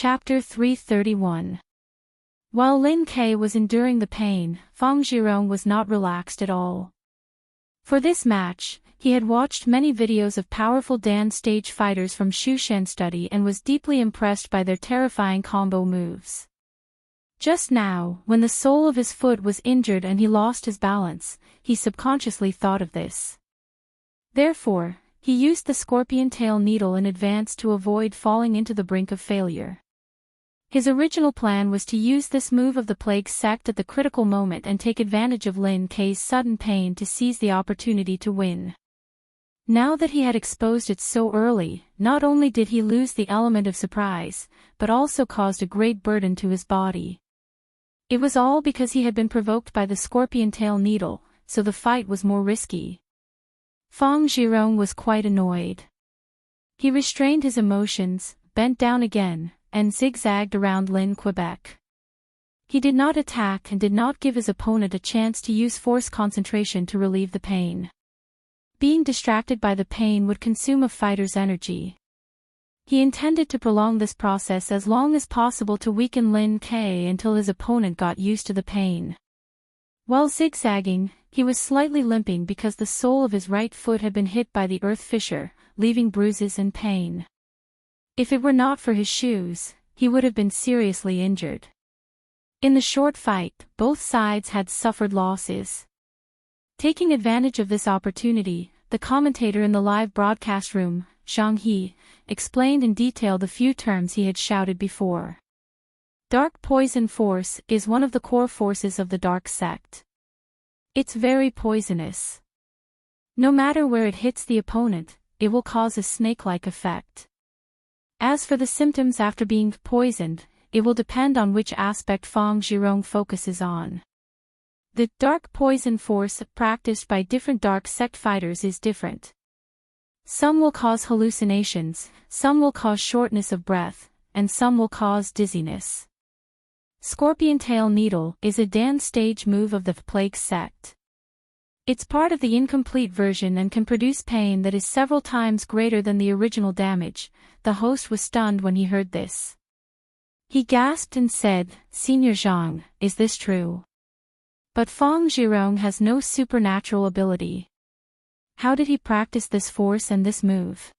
Chapter 331. While Lin Ke was enduring the pain, Fang Zhirong was not relaxed at all. For this match, he had watched many videos of powerful dance stage fighters from Xu Shen study and was deeply impressed by their terrifying combo moves. Just now, when the sole of his foot was injured and he lost his balance, he subconsciously thought of this. Therefore, he used the scorpion tail needle in advance to avoid falling into the brink of failure. His original plan was to use this move of the plague sect at the critical moment and take advantage of Lin Ke's sudden pain to seize the opportunity to win. Now that he had exposed it so early, not only did he lose the element of surprise, but also caused a great burden to his body. It was all because he had been provoked by the scorpion tail needle, so the fight was more risky. Fang Zhirong was quite annoyed. He restrained his emotions, bent down again, and zigzagged around Lin Quebec. He did not attack and did not give his opponent a chance to use force concentration to relieve the pain. Being distracted by the pain would consume a fighter's energy. He intended to prolong this process as long as possible to weaken Lin Ke until his opponent got used to the pain. While zigzagging, he was slightly limping because the sole of his right foot had been hit by the earth fissure, leaving bruises and pain. If it were not for his shoes, he would have been seriously injured. In the short fight, both sides had suffered losses. Taking advantage of this opportunity, the commentator in the live broadcast room, Zhang He, explained in detail the few terms he had shouted before. Dark poison force is one of the core forces of the dark sect. It's very poisonous. No matter where it hits the opponent, it will cause a snake-like effect. As for the symptoms after being poisoned, it will depend on which aspect Fang Zhirong focuses on. The dark poison force practiced by different dark sect fighters is different. Some will cause hallucinations, some will cause shortness of breath, and some will cause dizziness. Scorpion tail needle is a dance stage move of the plague sect. It's part of the incomplete version and can produce pain that is several times greater than the original damage. The host was stunned when he heard this. He gasped and said, "Senior Zhang, is this true?" But Fang Zhirong has no supernatural ability. How did he practice this force and this move?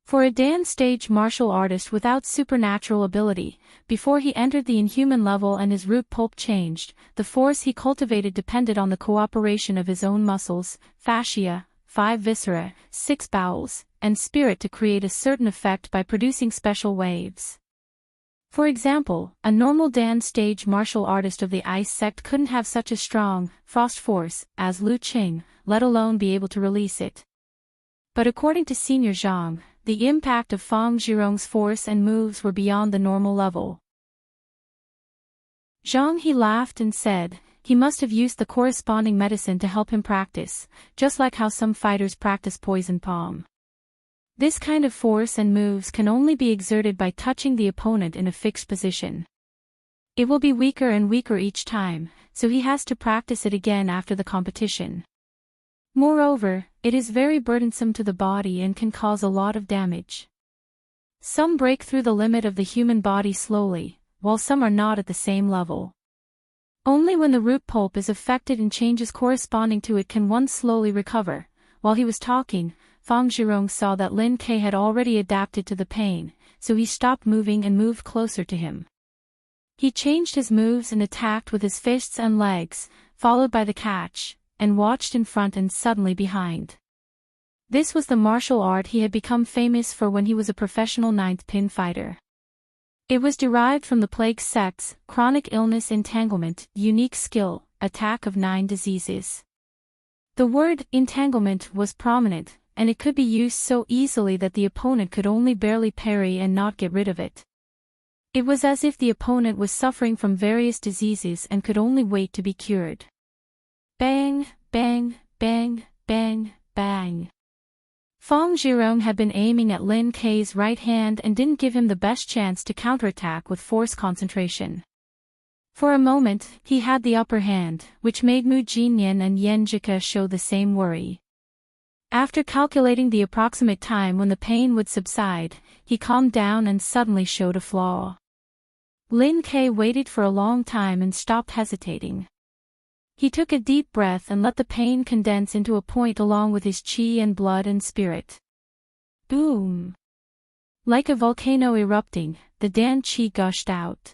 For a dance stage martial artist without supernatural ability, before he entered the inhuman level and his root pulp changed, the force he cultivated depended on the cooperation of his own muscles, fascia, 5 viscera, 6 bowels, and spirit to create a certain effect by producing special waves. For example, a normal dance stage martial artist of the ice sect couldn't have such a strong, frost force, as Lu Qing, let alone be able to release it. But according to Senior Zhang, the impact of Fang Zhirong's force and moves were beyond the normal level. Zhang He laughed and said, he must have used the corresponding medicine to help him practice, just like how some fighters practice poison palm. This kind of force and moves can only be exerted by touching the opponent in a fixed position. It will be weaker and weaker each time, so he has to practice it again after the competition. Moreover, it is very burdensome to the body and can cause a lot of damage. Some break through the limit of the human body slowly, while some are not at the same level. Only when the root pulp is affected and changes corresponding to it can one slowly recover. While he was talking, Fang Zhirong saw that Lin Ke had already adapted to the pain, so he stopped moving and moved closer to him. He changed his moves and attacked with his fists and legs, followed by the catch, and watched in front and suddenly behind. This was the martial art he had become famous for when he was a professional ninth pin fighter. It was derived from the plague sect's chronic illness entanglement, unique skill, attack of 9 diseases. The word entanglement was prominent, and it could be used so easily that the opponent could only barely parry and not get rid of it. It was as if the opponent was suffering from various diseases and could only wait to be cured. Bang, bang, bang, bang, bang. Fang Zhirong had been aiming at Lin Ke's right hand and didn't give him the best chance to counterattack with force concentration. For a moment, he had the upper hand, which made Mu Jinyan and Yan Jika show the same worry. After calculating the approximate time when the pain would subside, he calmed down and suddenly showed a flaw. Lin K waited for a long time and stopped hesitating. He took a deep breath and let the pain condense into a point along with his chi and blood and spirit. Boom! Like a volcano erupting, the Dan Qi gushed out.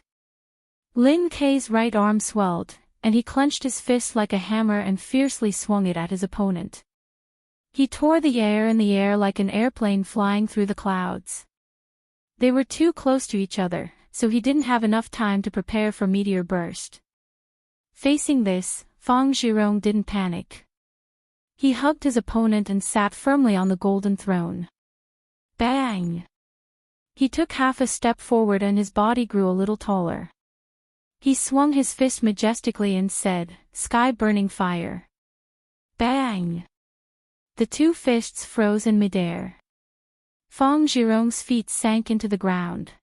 Lin K's right arm swelled, and he clenched his fist like a hammer and fiercely swung it at his opponent. He tore the air in the air like an airplane flying through the clouds. They were too close to each other, so he didn't have enough time to prepare for meteor burst. Facing this, Fang Zhirong didn't panic. He hugged his opponent and sat firmly on the golden throne. Bang! He took half a step forward and his body grew a little taller. He swung his fist majestically and said, "Sky-burning fire." Bang! The two fists froze in midair. Fang Zhirong's feet sank into the ground.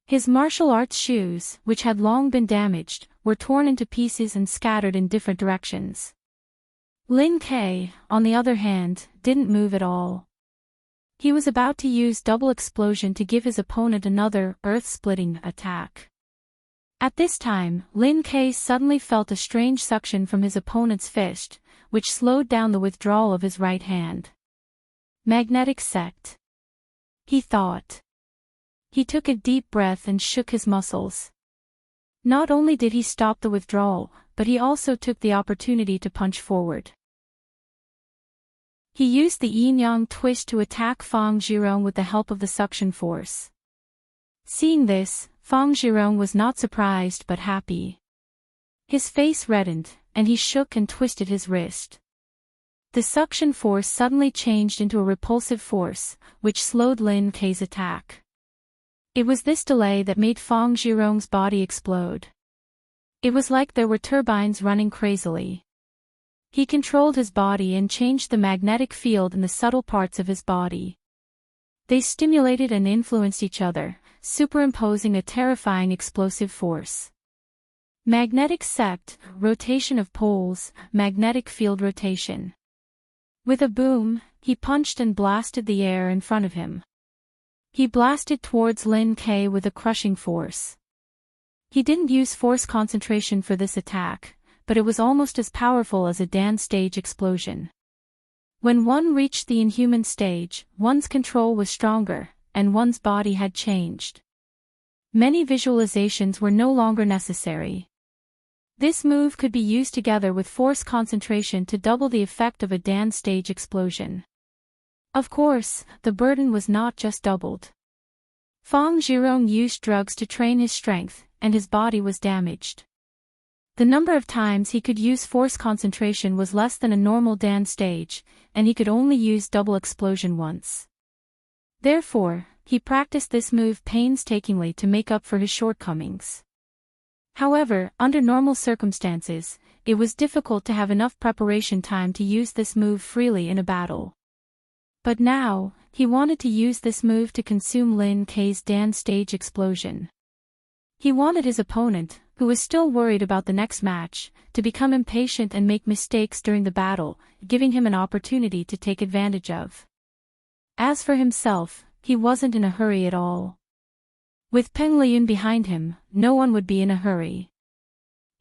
His martial arts shoes, which had long been damaged, were torn into pieces and scattered in different directions. Lin K, on the other hand, didn't move at all. He was about to use double explosion to give his opponent another, earth-splitting attack. At this time, Lin K suddenly felt a strange suction from his opponent's fist, which slowed down the withdrawal of his right hand. Magnetic sect. He thought. He took a deep breath and shook his muscles. Not only did he stop the withdrawal, but he also took the opportunity to punch forward. He used the yin-yang twist to attack Fang Zhirong with the help of the suction force. Seeing this, Fang Zhirong was not surprised but happy. His face reddened, and he shook and twisted his wrist. The suction force suddenly changed into a repulsive force, which slowed Lin K's attack. It was this delay that made Fang Zhirong's body explode. It was like there were turbines running crazily. He controlled his body and changed the magnetic field in the subtle parts of his body. They stimulated and influenced each other, superimposing a terrifying explosive force. Magnetic sect, rotation of poles, magnetic field rotation. With a boom, he punched and blasted the air in front of him. He blasted towards Lin K with a crushing force. He didn't use force concentration for this attack, but it was almost as powerful as a Dan stage explosion. When one reached the inhuman stage, one's control was stronger, and one's body had changed. Many visualizations were no longer necessary. This move could be used together with force concentration to double the effect of a Dan stage explosion. Of course, the burden was not just doubled. Fang Zhirong used drugs to train his strength, and his body was damaged. The number of times he could use force concentration was less than a normal Dan stage, and he could only use double explosion once. Therefore, he practiced this move painstakingly to make up for his shortcomings. However, under normal circumstances, it was difficult to have enough preparation time to use this move freely in a battle. But now, he wanted to use this move to consume Lin K's Dan stage explosion. He wanted his opponent, who was still worried about the next match, to become impatient and make mistakes during the battle, giving him an opportunity to take advantage of. As for himself, he wasn't in a hurry at all. With Peng Liyun behind him, no one would be in a hurry.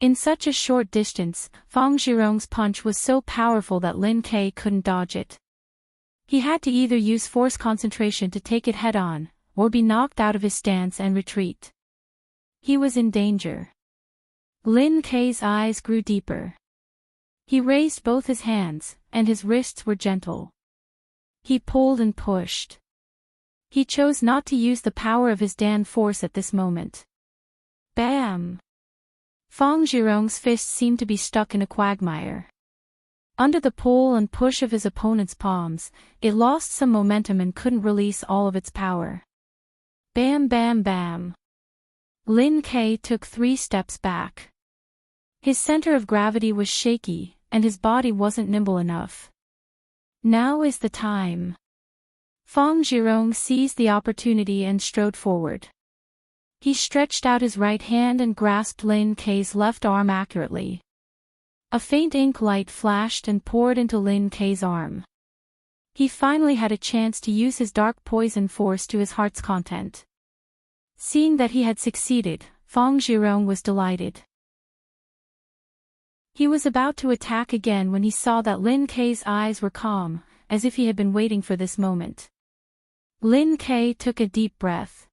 In such a short distance, Fang Zhirong's punch was so powerful that Lin K couldn't dodge it. He had to either use force concentration to take it head-on, or be knocked out of his stance and retreat. He was in danger. Lin K's eyes grew deeper. He raised both his hands, and his wrists were gentle. He pulled and pushed. He chose not to use the power of his Dan force at this moment. Bam! Fang Zhirong's fist seemed to be stuck in a quagmire. Under the pull and push of his opponent's palms, it lost some momentum and couldn't release all of its power. Bam bam bam! Lin K took 3 steps back. His center of gravity was shaky, and his body wasn't nimble enough. Now is the time. Fang Zhirong seized the opportunity and strode forward. He stretched out his right hand and grasped Lin K's left arm accurately. A faint ink light flashed and poured into Lin K's arm. He finally had a chance to use his dark poison force to his heart's content. Seeing that he had succeeded, Feng Zhirong was delighted. He was about to attack again when he saw that Lin Kei's eyes were calm, as if he had been waiting for this moment. Lin Kei took a deep breath.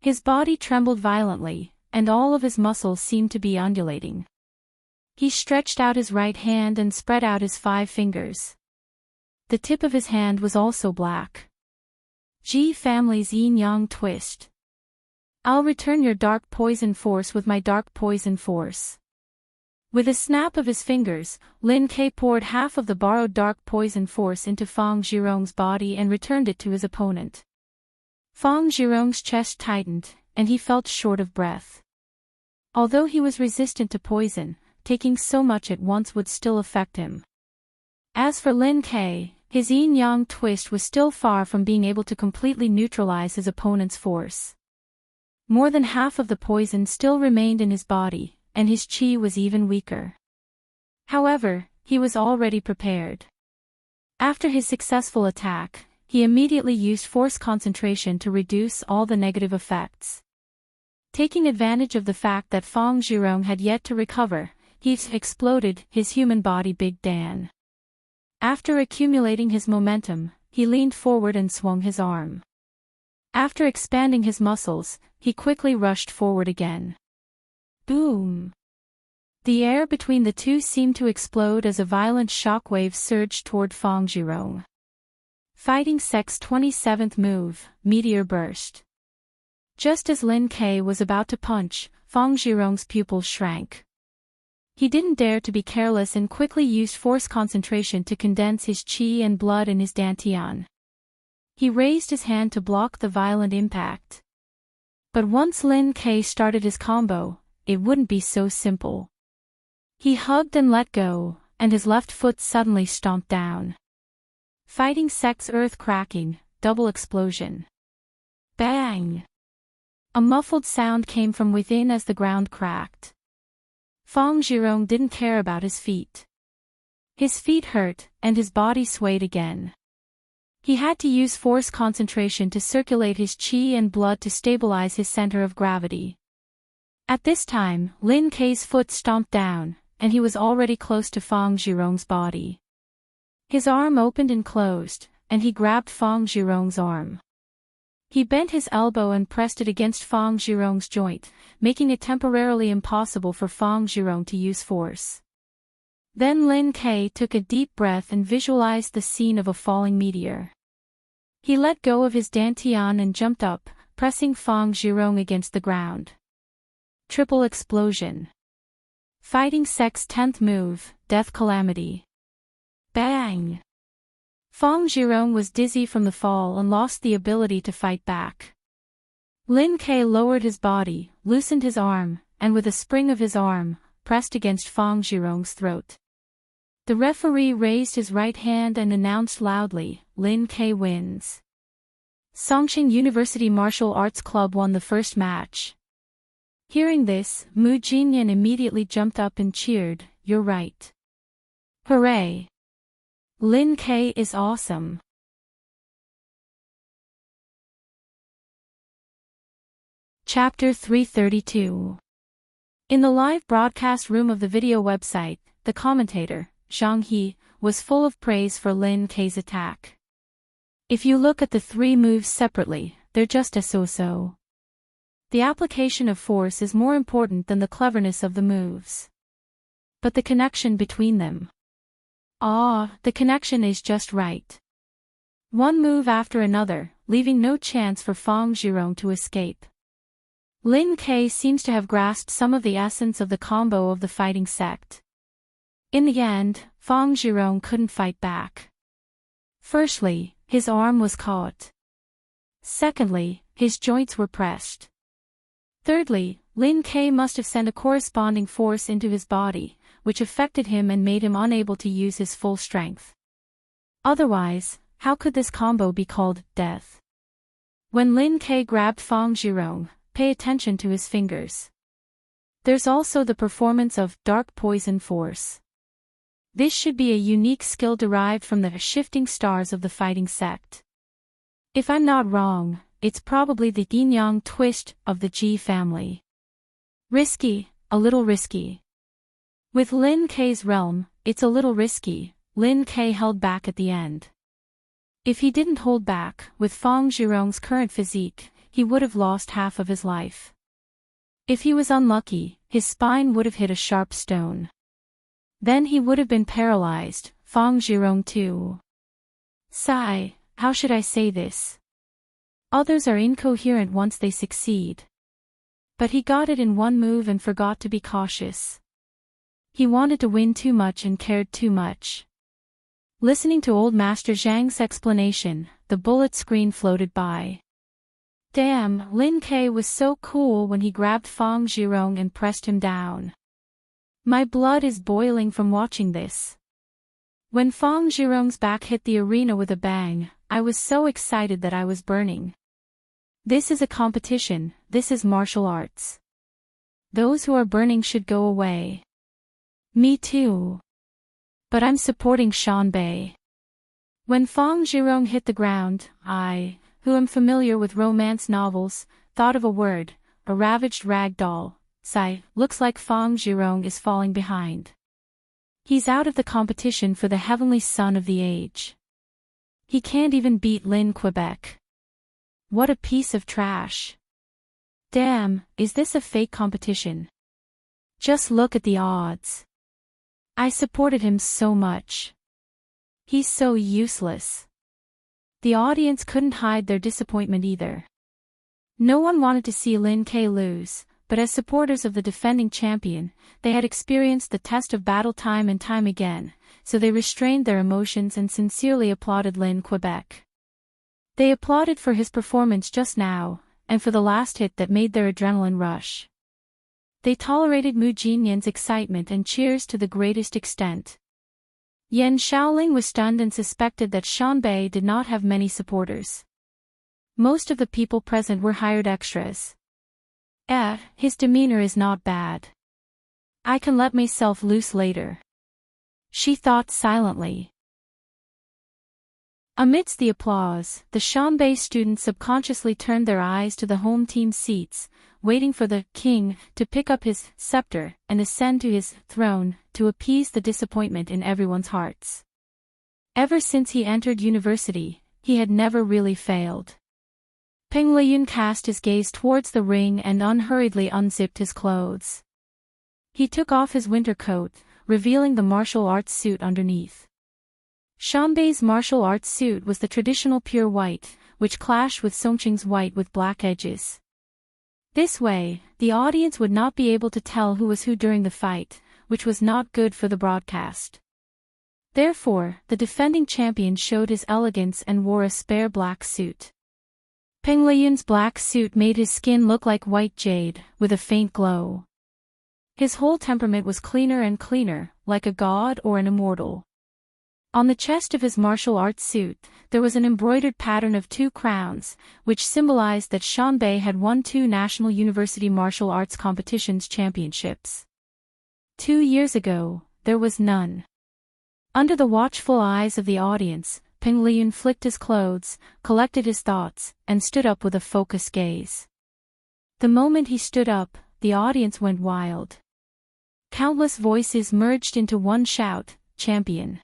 His body trembled violently, and all of his muscles seemed to be undulating. He stretched out his right hand and spread out his 5 fingers. The tip of his hand was also black. Ji family's yin-yang twist. I'll return your dark poison force with my dark poison force. With a snap of his fingers, Lin Kei poured half of the borrowed dark poison force into Feng Zhirong's body and returned it to his opponent. Feng Zhirong's chest tightened, and he felt short of breath. Although he was resistant to poison, taking so much at once would still affect him. As for Lin Kei, his yin-yang twist was still far from being able to completely neutralize his opponent's force. More than half of the poison still remained in his body, and his qi was even weaker. However, he was already prepared. After his successful attack, he immediately used force concentration to reduce all the negative effects. Taking advantage of the fact that Feng Zhirong had yet to recover, he exploded his human body Big Dan. After accumulating his momentum, he leaned forward and swung his arm. After expanding his muscles, he quickly rushed forward again. Boom! The air between the two seemed to explode as a violent shockwave surged toward Feng Zhirong. Fighting Sect's 27th move, Meteor Burst. Just as Lin Kei was about to punch, Feng Zhirong's pupils shrank. He didn't dare to be careless and quickly used force concentration to condense his qi and blood in his dantian. He raised his hand to block the violent impact. But once Lin Kei started his combo, it wouldn't be so simple. He hugged and let go, and his left foot suddenly stomped down. Fighting Sect's earth cracking, double explosion. Bang! A muffled sound came from within as the ground cracked. Feng Zhirong didn't care about his feet. His feet hurt, and his body swayed again. He had to use force concentration to circulate his qi and blood to stabilize his center of gravity. At this time, Lin Kei's foot stomped down, and he was already close to Feng Zhirong's body. His arm opened and closed, and he grabbed Feng Zhirong's arm. He bent his elbow and pressed it against Feng Zhirong's joint, making it temporarily impossible for Feng Zhirong to use force. Then Lin Kei took a deep breath and visualized the scene of a falling meteor. He let go of his dantian and jumped up, pressing Feng Zhirong against the ground. Triple explosion. Fighting Sect's 10th move, Death Calamity. Bang! Feng Zhirong was dizzy from the fall and lost the ability to fight back. Lin Kei lowered his body, loosened his arm, and with a spring of his arm, pressed against Feng Zhirong's throat. The referee raised his right hand and announced loudly, Lin Kei wins. Songqing University Martial Arts Club won the first match. Hearing this, Mu Jinyan immediately jumped up and cheered, "You're right. Hooray! Lin Kei is awesome." Chapter 332. In the live broadcast room of the video website, the commentator, Zhang He, was full of praise for Lin Kei's attack. If you look at the 3 moves separately, they're just a so-so. The application of force is more important than the cleverness of the moves. But the connection between them. The connection is just right. One move after another, leaving no chance for Feng Zhirong to escape. Lin Kei seems to have grasped some of the essence of the combo of the fighting sect. In the end, Feng Zhirong couldn't fight back. Firstly, his arm was caught. Secondly, his joints were pressed. Thirdly, Lin Kei must have sent a corresponding force into his body, which affected him and made him unable to use his full strength. Otherwise, how could this combo be called death? When Lin Kei grabbed Feng Zhirong, pay attention to his fingers. There's also the performance of dark poison force. This should be a unique skill derived from the shifting stars of the fighting sect. If I'm not wrong, it's probably the yin-yang twist of the Ji family. Risky, a little risky. With Lin Kei's realm, it's a little risky. Lin Kei held back at the end. If he didn't hold back, with Fang Zhirong's current physique, he would have lost half of his life. If he was unlucky, his spine would have hit a sharp stone. Then he would have been paralyzed, Fang Zhirong too. Sigh, how should I say this? Others are incoherent once they succeed. But he got it in one move and forgot to be cautious. He wanted to win too much and cared too much. Listening to old Master Zhang's explanation, the bullet screen floated by. Damn, Lin Kei was so cool when he grabbed Fang Zhirong and pressed him down. My blood is boiling from watching this. When Fang Zhirong's back hit the arena with a bang, I was so excited that I was burning. This is a competition, this is martial arts. Those who are burning should go away. Me too. But I'm supporting Shanbei. When Fang Zhirong hit the ground, I, who am familiar with romance novels, thought of a word, a ravaged rag doll. Sigh, looks like Fang Zhirong is falling behind. He's out of the competition for the heavenly son of the age. He can't even beat Lin Quebec. What a piece of trash. Damn, is this a fake competition? Just look at the odds. I supported him so much. He's so useless. The audience couldn't hide their disappointment either. No one wanted to see Lin Kei lose, but as supporters of the defending champion, they had experienced the test of battle time and time again, so they restrained their emotions and sincerely applauded Lin Quebec. They applauded for his performance just now, and for the last hit that made their adrenaline rush. They tolerated Mu Jinyan's excitement and cheers to the greatest extent. Yan Shaoling was stunned and suspected that Shanbei did not have many supporters. Most of the people present were hired extras. His demeanor is not bad. I can let myself loose later. She thought silently. Amidst the applause, the Shanbei students subconsciously turned their eyes to the home team seats, waiting for the king to pick up his scepter and ascend to his throne to appease the disappointment in everyone's hearts. Ever since he entered university, he had never really failed. Peng Liyun cast his gaze towards the ring and unhurriedly unzipped his clothes. He took off his winter coat, revealing the martial arts suit underneath. Shanbei's martial arts suit was the traditional pure white, which clashed with Songqing's white with black edges. This way, the audience would not be able to tell who was who during the fight, which was not good for the broadcast. Therefore, the defending champion showed his elegance and wore a spare black suit. Peng Liyun's black suit made his skin look like white jade, with a faint glow. His whole temperament was cleaner and cleaner, like a god or an immortal. On the chest of his martial arts suit, there was an embroidered pattern of 2 crowns, which symbolized that Shanbei had won 2 national university martial arts competitions championships. 2 years ago, there was none. Under the watchful eyes of the audience, Peng Liyun flicked his clothes, collected his thoughts, and stood up with a focused gaze. The moment he stood up, the audience went wild. Countless voices merged into one shout, "Champion!"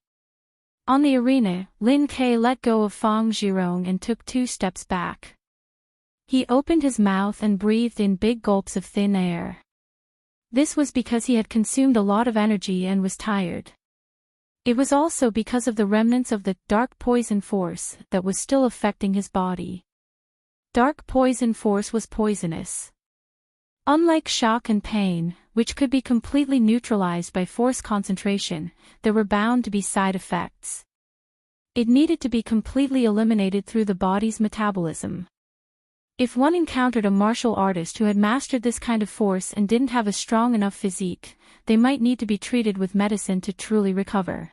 On the arena, Lin Kei let go of Fang Zhirong and took 2 steps back. He opened his mouth and breathed in big gulps of thin air. This was because he had consumed a lot of energy and was tired. It was also because of the remnants of the dark poison force that was still affecting his body. Dark poison force was poisonous. Unlike shock and pain, which could be completely neutralized by force concentration, there were bound to be side effects. It needed to be completely eliminated through the body's metabolism. If one encountered a martial artist who had mastered this kind of force and didn't have a strong enough physique, they might need to be treated with medicine to truly recover.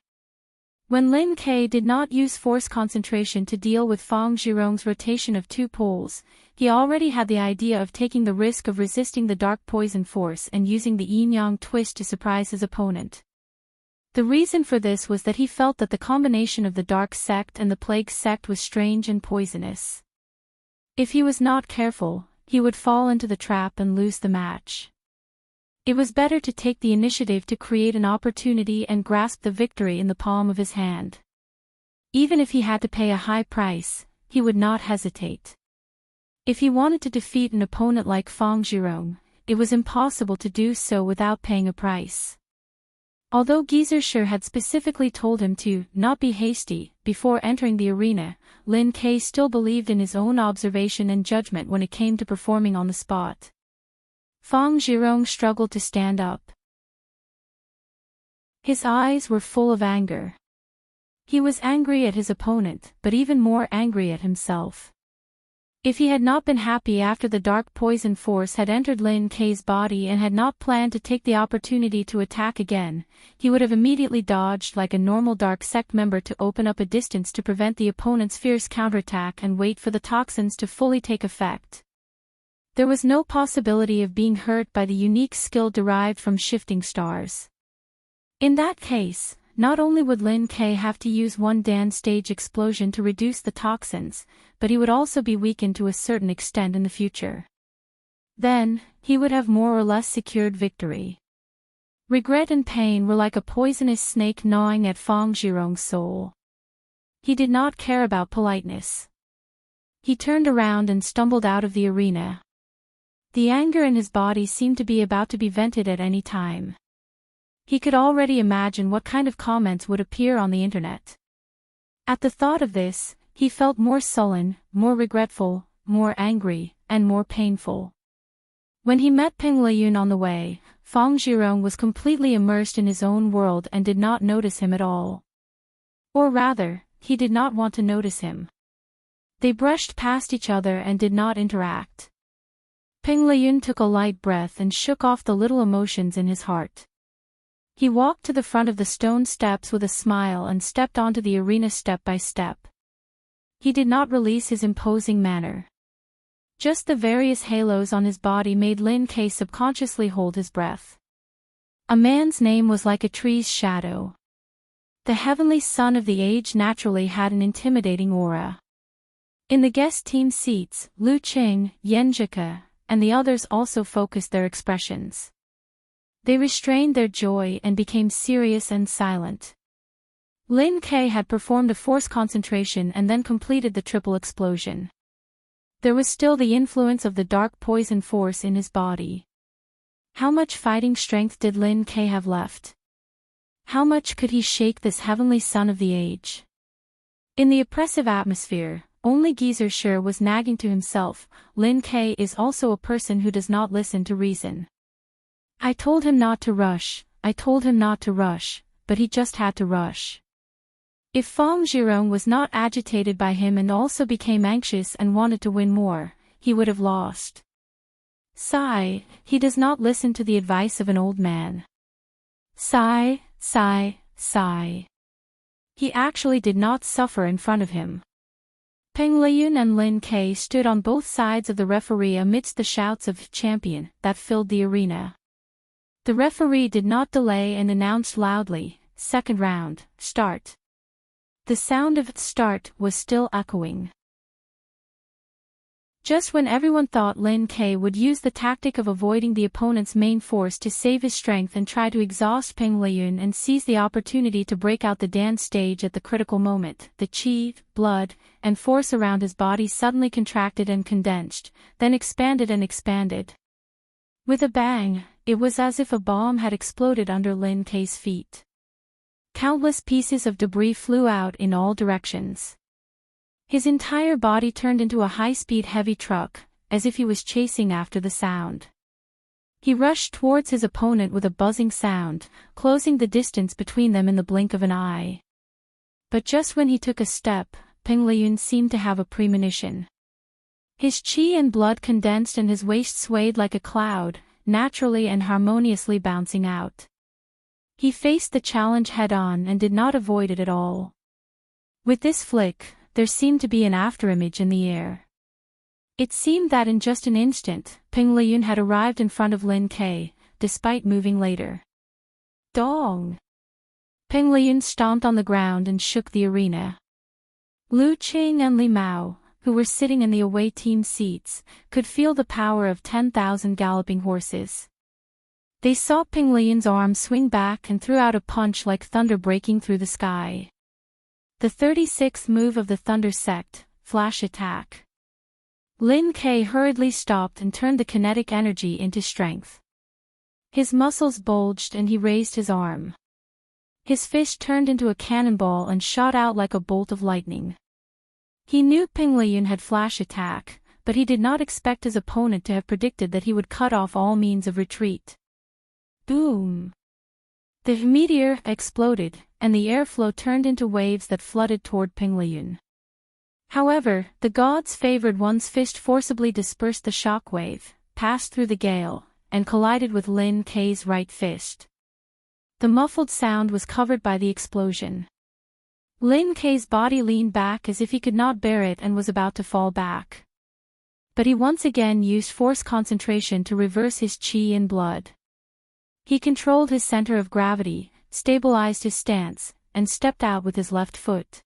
When Lin Kei did not use force concentration to deal with Fang Zhirong's rotation of 2 poles, he already had the idea of taking the risk of resisting the dark poison force and using the yin-yang twist to surprise his opponent. The reason for this was that he felt that the combination of the dark sect and the plague sect was strange and poisonous. If he was not careful, he would fall into the trap and lose the match. It was better to take the initiative to create an opportunity and grasp the victory in the palm of his hand. Even if he had to pay a high price, he would not hesitate. If he wanted to defeat an opponent like Fang Zhirong, it was impossible to do so without paying a price. Although Gizershur had specifically told him to not be hasty before entering the arena, Lin Ke still believed in his own observation and judgment when it came to performing on the spot. Fang Zhirong struggled to stand up. His eyes were full of anger. He was angry at his opponent, but even more angry at himself. If he had not been happy after the dark poison force had entered Lin Ke's body and had not planned to take the opportunity to attack again, he would have immediately dodged like a normal dark sect member to open up a distance to prevent the opponent's fierce counterattack and wait for the toxins to fully take effect. There was no possibility of being hurt by the unique skill derived from shifting stars. In that case, not only would Lin Ke have to use one Dan stage explosion to reduce the toxins, but he would also be weakened to a certain extent in the future. Then, he would have more or less secured victory. Regret and pain were like a poisonous snake gnawing at Fang Zhirong's soul. He did not care about politeness. He turned around and stumbled out of the arena. The anger in his body seemed to be about to be vented at any time. He could already imagine what kind of comments would appear on the internet. At the thought of this, he felt more sullen, more regretful, more angry, and more painful. When he met Peng Liyun on the way, Fang Zhirong was completely immersed in his own world and did not notice him at all. Or rather, he did not want to notice him. They brushed past each other and did not interact. Peng Liyun took a light breath and shook off the little emotions in his heart. He walked to the front of the stone steps with a smile and stepped onto the arena step by step. He did not release his imposing manner. Just the various halos on his body made Lin Ke subconsciously hold his breath. A man's name was like a tree's shadow. The heavenly son of the age naturally had an intimidating aura. In the guest team seats, Lu Qing, Yenjika, and the others also focused their expressions. They restrained their joy and became serious and silent. Lin Ke had performed a force concentration and then completed the triple explosion. There was still the influence of the dark poison force in his body. How much fighting strength did Lin Ke have left? How much could he shake this heavenly son of the age? In the oppressive atmosphere, only Gizershur was nagging to himself, Lin Ke is also a person who does not listen to reason. I told him not to rush, but he just had to rush. If Fang Zhirong was not agitated by him and also became anxious and wanted to win more, he would have lost. Sigh, he does not listen to the advice of an old man. Sigh, sigh, sigh. He actually did not suffer in front of him. Peng Liyun and Lin Ke stood on both sides of the referee amidst the shouts of "champion" that filled the arena. The referee did not delay and announced loudly, "Second round, start." The sound of "start" was still echoing. Just when everyone thought Lin Ke would use the tactic of avoiding the opponent's main force to save his strength and try to exhaust Peng Liyun and seize the opportunity to break out the dance stage at the critical moment, the qi, blood, and force around his body suddenly contracted and condensed, then expanded and expanded. With a bang, it was as if a bomb had exploded under Lin Ke's feet. Countless pieces of debris flew out in all directions. His entire body turned into a high-speed heavy truck, as if he was chasing after the sound. He rushed towards his opponent with a buzzing sound, closing the distance between them in the blink of an eye. But just when he took a step, Peng Liyun seemed to have a premonition. His qi and blood condensed and his waist swayed like a cloud, naturally and harmoniously bouncing out. He faced the challenge head-on and did not avoid it at all. With this flick, there seemed to be an afterimage in the air. It seemed that in just an instant, Peng Liyun had arrived in front of Lin Ke, despite moving later. Dong! Ping Liyun stomped on the ground and shook the arena. Lu Qing and Li Mao, who were sitting in the away team seats, could feel the power of 10,000 galloping horses. They saw Ping Liyun's arm swing back and threw out a punch like thunder breaking through the sky. The 36th move of the Thunder Sect, Flash Attack. Lin Ke hurriedly stopped and turned the kinetic energy into strength. His muscles bulged and he raised his arm. His fist turned into a cannonball and shot out like a bolt of lightning. He knew Ping Liyun had Flash Attack, but he did not expect his opponent to have predicted that he would cut off all means of retreat. Boom! The meteor exploded, and the airflow turned into waves that flooded toward Ping Liyun. However, the gods' favored one's fist forcibly dispersed the shockwave, passed through the gale, and collided with Lin Ke's right fist. The muffled sound was covered by the explosion. Lin Ke's body leaned back as if he could not bear it and was about to fall back. But he once again used force concentration to reverse his qi in blood. He controlled his center of gravity, stabilized his stance, and stepped out with his left foot.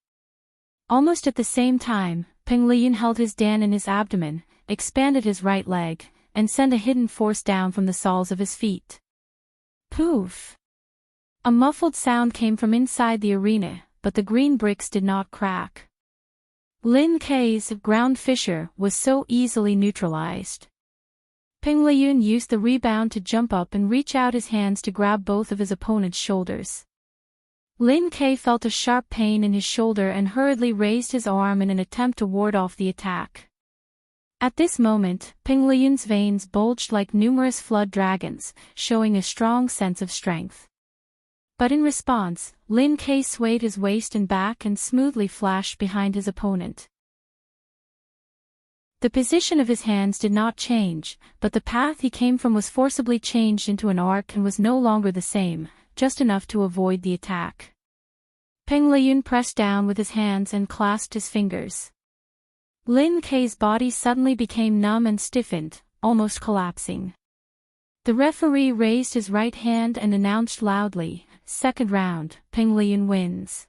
Almost at the same time, Ping Liyun held his Dan in his abdomen, expanded his right leg, and sent a hidden force down from the soles of his feet. Poof! A muffled sound came from inside the arena, but the green bricks did not crack. Lin Ke's ground fissure was so easily neutralized. Ping Liyun used the rebound to jump up and reach out his hands to grab both of his opponent's shoulders. Lin Ke felt a sharp pain in his shoulder and hurriedly raised his arm in an attempt to ward off the attack. At this moment, Ping Liyun's veins bulged like numerous flood dragons, showing a strong sense of strength. But in response, Lin Ke swayed his waist and back and smoothly flashed behind his opponent. The position of his hands did not change, but the path he came from was forcibly changed into an arc and was no longer the same, just enough to avoid the attack. Ping Liyun pressed down with his hands and clasped his fingers. Lin Ke's body suddenly became numb and stiffened, almost collapsing. The referee raised his right hand and announced loudly, "Second round, Ping Liyun wins."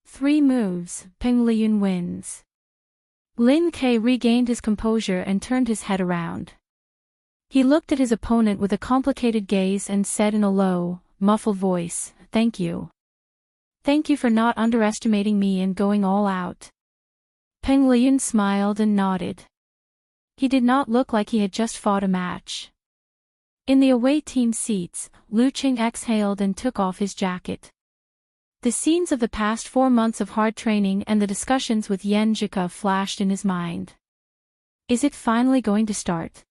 3 moves, Ping Liyun wins. Lin Ke regained his composure and turned his head around. He looked at his opponent with a complicated gaze and said in a low, muffled voice, "Thank you. Thank you for not underestimating me and going all out." Ping Liyun smiled and nodded. He did not look like he had just fought a match. In the away team seats, Lu Qing exhaled and took off his jacket. The scenes of the past 4 months of hard training and the discussions with Yan Zhika flashed in his mind. Is it finally going to start?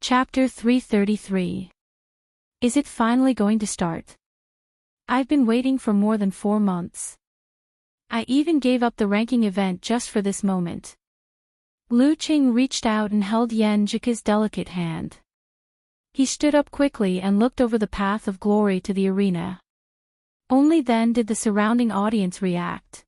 Chapter 333. Is it finally going to start? I've been waiting for more than 4 months. I even gave up the ranking event just for this moment. Lu Qing reached out and held Yan Zhika's delicate hand. He stood up quickly and looked over the path of glory to the arena. Only then did the surrounding audience react.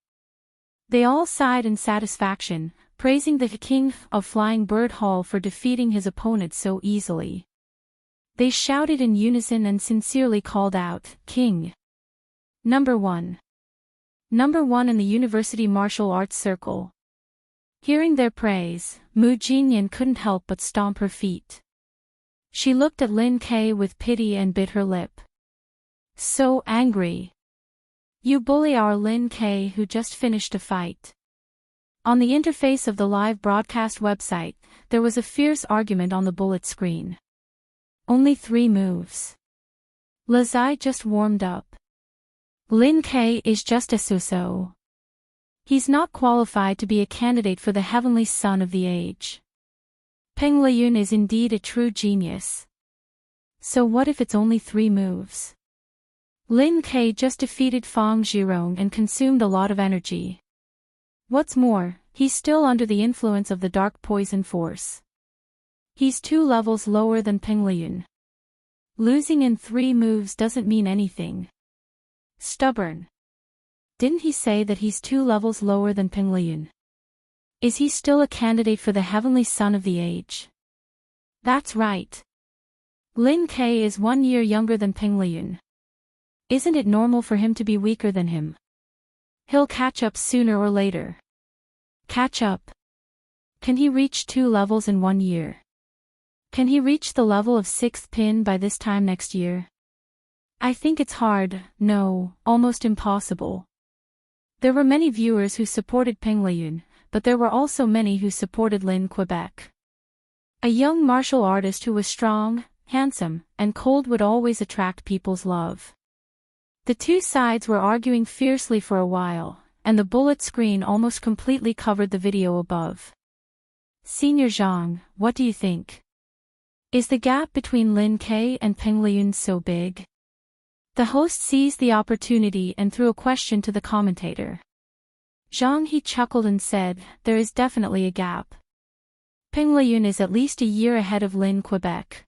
They all sighed in satisfaction, praising the king of Flying Bird Hall for defeating his opponent so easily. They shouted in unison and sincerely called out, "King! Number 1! Number 1 in the University Martial Arts Circle." Hearing their praise, Mu Jinyan couldn't help but stomp her feet. She looked at Lin Ke with pity and bit her lip. So angry. You bully our Lin Ke who just finished a fight. On the interface of the live broadcast website, there was a fierce argument on the bullet screen. Only 3 moves. Lazai just warmed up. Lin Ke is just a so-so. He's not qualified to be a candidate for the heavenly son of the age. Ping Liyun is indeed a true genius. So what if it's only 3 moves? Lin Ke just defeated Fang Zhirong and consumed a lot of energy. What's more, he's still under the influence of the dark poison force. He's 2 levels lower than Ping Liyun. Losing in 3 moves doesn't mean anything. Stubborn. Didn't he say that he's 2 levels lower than Ping Liyun? Is he still a candidate for the heavenly son of the age? That's right. Lin Ke is 1 year younger than Ping Liyun. Isn't it normal for him to be weaker than him? He'll catch up sooner or later. Catch up? Can he reach 2 levels in 1 year? Can he reach the level of 6th pin by this time next year? I think it's hard, no, almost impossible. There were many viewers who supported Ping Liyun, but there were also many who supported Lin Quebec. A young martial artist who was strong, handsome, and cold would always attract people's love. The two sides were arguing fiercely for a while, and the bullet screen almost completely covered the video above. Senior Zhang, what do you think? Is the gap between Lin Ke and Ping Liyun so big? The host seized the opportunity and threw a question to the commentator. Zhang He chuckled and said, there is definitely a gap. Ping Liyun is at least a year ahead of Lin Quebec.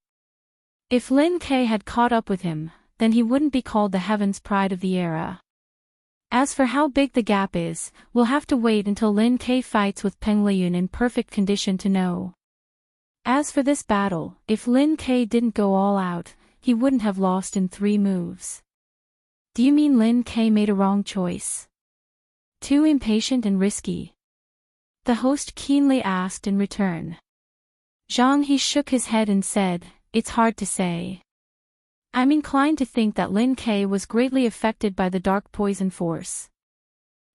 If Lin Ke had caught up with him, then he wouldn't be called the Heaven's Pride of the era. As for how big the gap is, we'll have to wait until Lin Ke fights with Ping Liyun in perfect condition to know. As for this battle, if Lin Ke didn't go all out, he wouldn't have lost in 3 moves. Do you mean Lin Ke made a wrong choice? Too impatient and risky? The host keenly asked in return. Zhang He shook his head and said, it's hard to say. I'm inclined to think that Lin Ke was greatly affected by the dark poison force.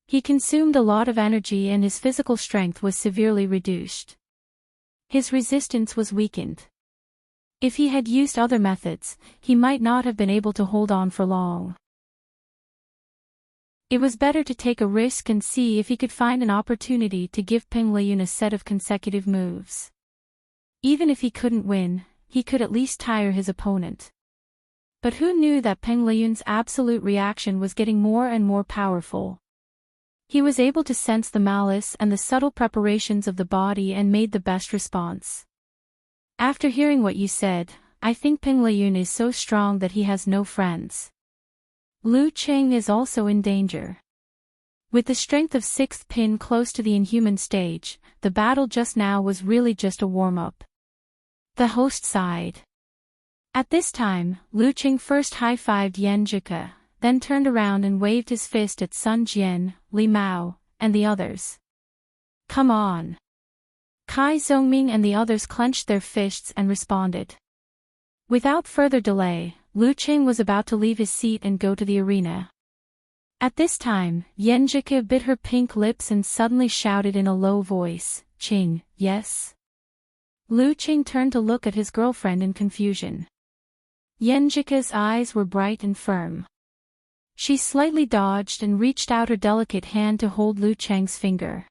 He consumed a lot of energy and his physical strength was severely reduced. His resistance was weakened. If he had used other methods, he might not have been able to hold on for long. It was better to take a risk and see if he could find an opportunity to give Ping Liyun a set of consecutive moves. Even if he couldn't win, he could at least tire his opponent. But who knew that Ping Liyun's absolute reaction was getting more and more powerful? He was able to sense the malice and the subtle preparations of the body and made the best response. After hearing what you said, I think Ping Liyun is so strong that he has no friends. Lu Qing is also in danger. With the strength of 6th pin close to the inhuman stage, the battle just now was really just a warm-up. The host sighed. At this time, Lu Qing first high-fived Yan Zhike, then turned around and waved his fist at Sun Jian, Li Mao, and the others. Come on. Kai Zhongming and the others clenched their fists and responded. Without further delay, Lu Qing was about to leave his seat and go to the arena. At this time, Yan Zhike bit her pink lips and suddenly shouted in a low voice, Qing, yes? Lu Qing turned to look at his girlfriend in confusion. Yan Zhike's eyes were bright and firm. She slightly dodged and reached out her delicate hand to hold Lu Cheng's finger.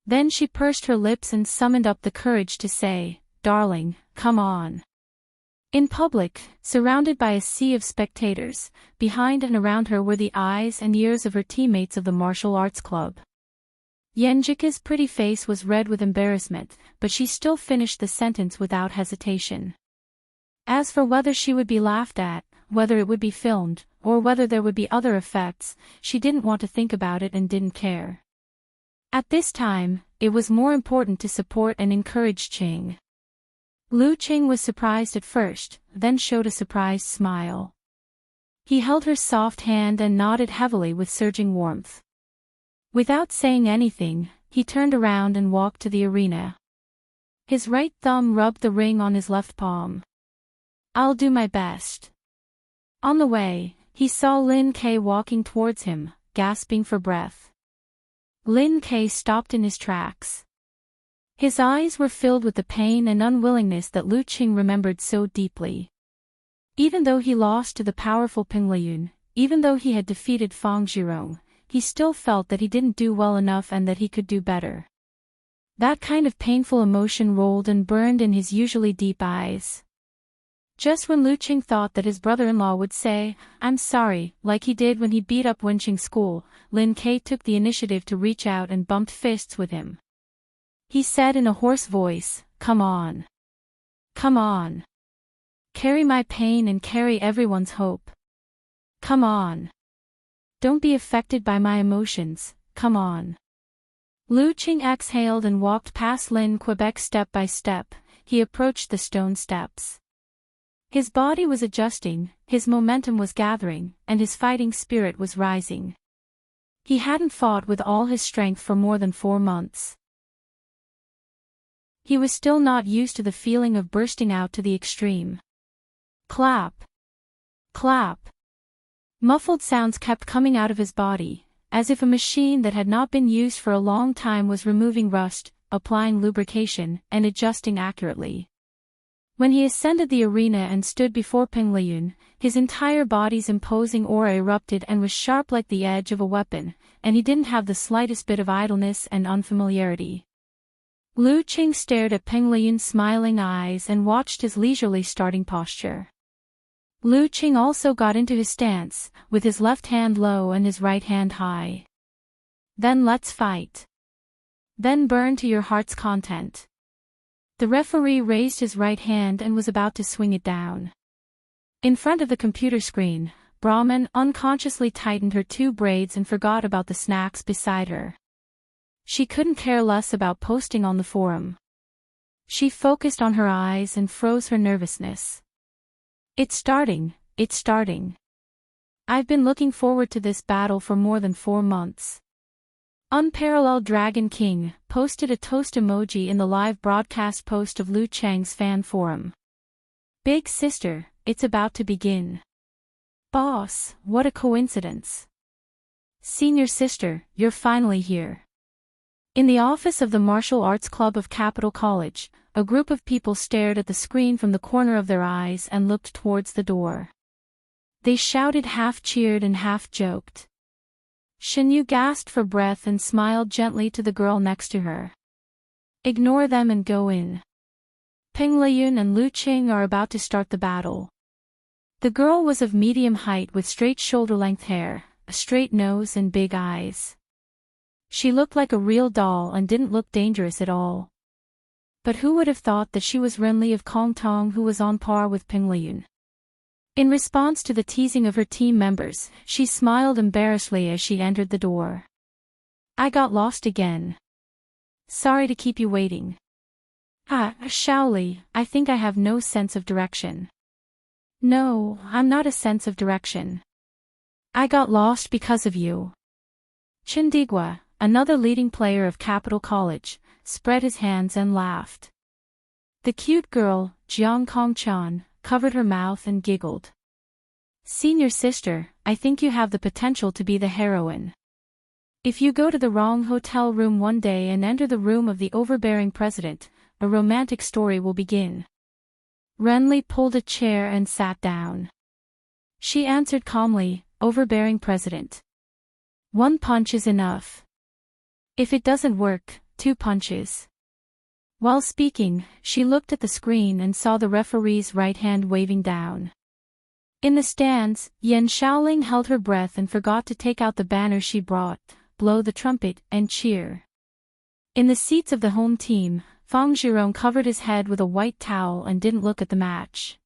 Then she pursed her lips and summoned up the courage to say, darling, come on. In public, surrounded by a sea of spectators, behind and around her were the eyes and ears of her teammates of the martial arts club. Yan Zhike's pretty face was red with embarrassment, but she still finished the sentence without hesitation. As for whether she would be laughed at, whether it would be filmed, or whether there would be other effects, she didn't want to think about it and didn't care. At this time, it was more important to support and encourage Qing. Lu Qing was surprised at first, then showed a surprised smile. He held her soft hand and nodded heavily with surging warmth. Without saying anything, he turned around and walked to the arena. His right thumb rubbed the ring on his left palm. I'll do my best. On the way, he saw Lin Ke walking towards him, gasping for breath. Lin Ke stopped in his tracks. His eyes were filled with the pain and unwillingness that Lu Qing remembered so deeply. Even though he lost to the powerful Ping Liyun, even though he had defeated Fang Zhirong, he still felt that he didn't do well enough and that he could do better. That kind of painful emotion rolled and burned in his usually deep eyes. Just when Lu Qing thought that his brother-in-law would say, I'm sorry, like he did when he beat up Wenqing School, Lin Ke took the initiative to reach out and bumped fists with him. He said in a hoarse voice, come on. Come on. Carry my pain and carry everyone's hope. Come on. Don't be affected by my emotions, come on. Lu Qing exhaled and walked past Lin Quebec step by step. He approached the stone steps. His body was adjusting, his momentum was gathering, and his fighting spirit was rising. He hadn't fought with all his strength for more than 4 months. He was still not used to the feeling of bursting out to the extreme. Clap. Clap. Muffled sounds kept coming out of his body, as if a machine that had not been used for a long time was removing rust, applying lubrication, and adjusting accurately. When he ascended the arena and stood before Peng Liyun, his entire body's imposing aura erupted and was sharp like the edge of a weapon, and he didn't have the slightest bit of idleness and unfamiliarity. Lu Qing stared at Peng Liyun's smiling eyes and watched his leisurely starting posture. Lu Qing also got into his stance, with his left hand low and his right hand high. Then let's fight. Then burn to your heart's content. The referee raised his right hand and was about to swing it down. In front of the computer screen, Brahman unconsciously tightened her 2 braids and forgot about the snacks beside her. She couldn't care less about posting on the forum. She focused on her eyes and froze her nervousness. It's starting, it's starting. I've been looking forward to this battle for more than 4 months. Unparalleled Dragon King posted a toast emoji in the live broadcast post of Lu Cheng's fan forum. Big sister, it's about to begin. Boss, what a coincidence. Senior sister, you're finally here. In the office of the Martial Arts Club of Capital College, a group of people stared at the screen from the corner of their eyes and looked towards the door. They shouted, half-cheered and half-joked. Shinyu gasped for breath and smiled gently to the girl next to her. Ignore them and go in. Peng Liyun and Lu Qing are about to start the battle. The girl was of medium height with straight shoulder-length hair, a straight nose and big eyes. She looked like a real doll and didn't look dangerous at all. But who would have thought that she was Renli of Kongtong, who was on par with Peng Liyun? In response to the teasing of her team members, she smiled embarrassedly as she entered the door. I got lost again. Sorry to keep you waiting. Shaoli, I think I have no sense of direction. No, I'm not a sense of direction. I got lost because of you. Chindigua, another leading player of Capital College, spread his hands and laughed. The cute girl, Jiang Kongchan, covered her mouth and giggled. Senior sister, I think you have the potential to be the heroine. If you go to the wrong hotel room one day and enter the room of the overbearing president, a romantic story will begin. Renli pulled a chair and sat down. She answered calmly, overbearing president. 1 punch is enough. If it doesn't work, 2 punches. While speaking, she looked at the screen and saw the referee's right hand waving down. In the stands, Yan Shaoling held her breath and forgot to take out the banner she brought, blow the trumpet, and cheer. In the seats of the home team, Fang Zhirong covered his head with a white towel and didn't look at the match.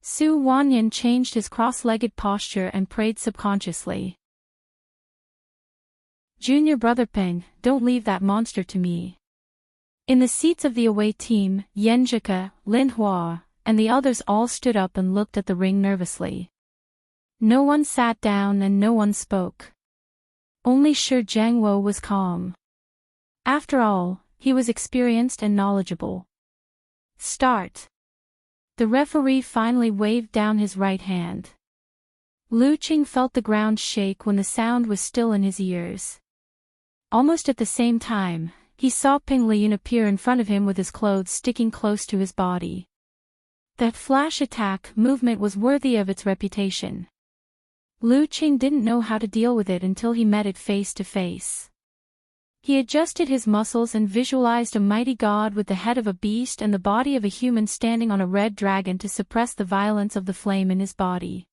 Su Wanyan changed his cross-legged posture and prayed subconsciously. Junior brother Peng, don't leave that monster to me. In the seats of the away team, Yan Zhika, Lin Hua, and the others all stood up and looked at the ring nervously. No one sat down and no one spoke. Only Shi Jiangwo was calm. After all, he was experienced and knowledgeable. Start. The referee finally waved down his right hand. Lu Qing felt the ground shake when the sound was still in his ears. Almost at the same time, he saw Peng Liyun appear in front of him with his clothes sticking close to his body. That flash attack movement was worthy of its reputation. Lu Qing didn't know how to deal with it until he met it face to face. He adjusted his muscles and visualized a mighty god with the head of a beast and the body of a human standing on a red dragon to suppress the violence of the flame in his body.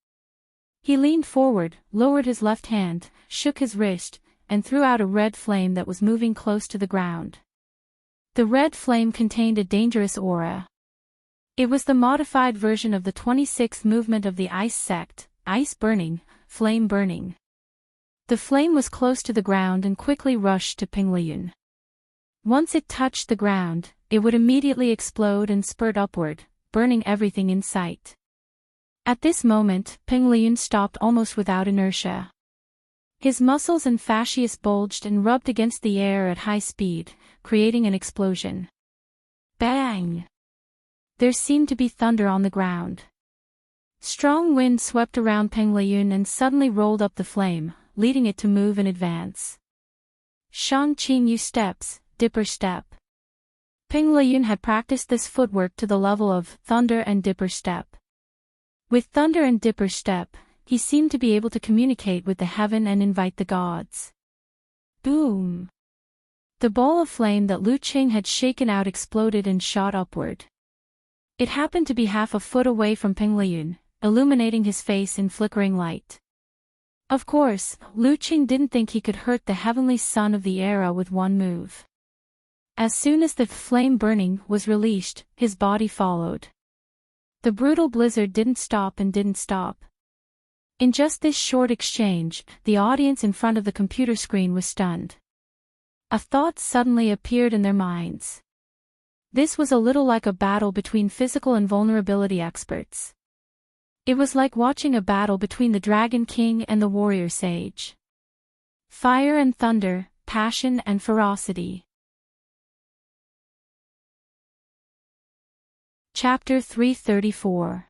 He leaned forward, lowered his left hand, shook his wrist, and threw out a red flame that was moving close to the ground. The red flame contained a dangerous aura. It was the modified version of the 26th movement of the ice sect, ice burning, flame burning. The flame was close to the ground and quickly rushed to Peng Liyun. Once it touched the ground, it would immediately explode and spurt upward, burning everything in sight. At this moment, Peng Liyun stopped almost without inertia. His muscles and fascias bulged and rubbed against the air at high speed, creating an explosion. Bang! There seemed to be thunder on the ground. Strong wind swept around Peng Liyun and suddenly rolled up the flame, leading it to move in advance. Shang Qing Yu steps, dipper step. Peng Liyun had practiced this footwork to the level of thunder and dipper step. With thunder and dipper step, he seemed to be able to communicate with the heaven and invite the gods. Boom! The ball of flame that Lu Qing had shaken out exploded and shot upward. It happened to be half a foot away from Peng Liyun, illuminating his face in flickering light. Of course, Lu Qing didn't think he could hurt the heavenly son of the era with one move. As soon as the flame burning was released, his body followed. The brutal blizzard didn't stop and didn't stop. In just this short exchange, the audience in front of the computer screen was stunned. A thought suddenly appeared in their minds. This was a little like a battle between physical and vulnerability experts. It was like watching a battle between the Dragon King and the Warrior Sage. Fire and thunder, passion and ferocity. Chapter 334.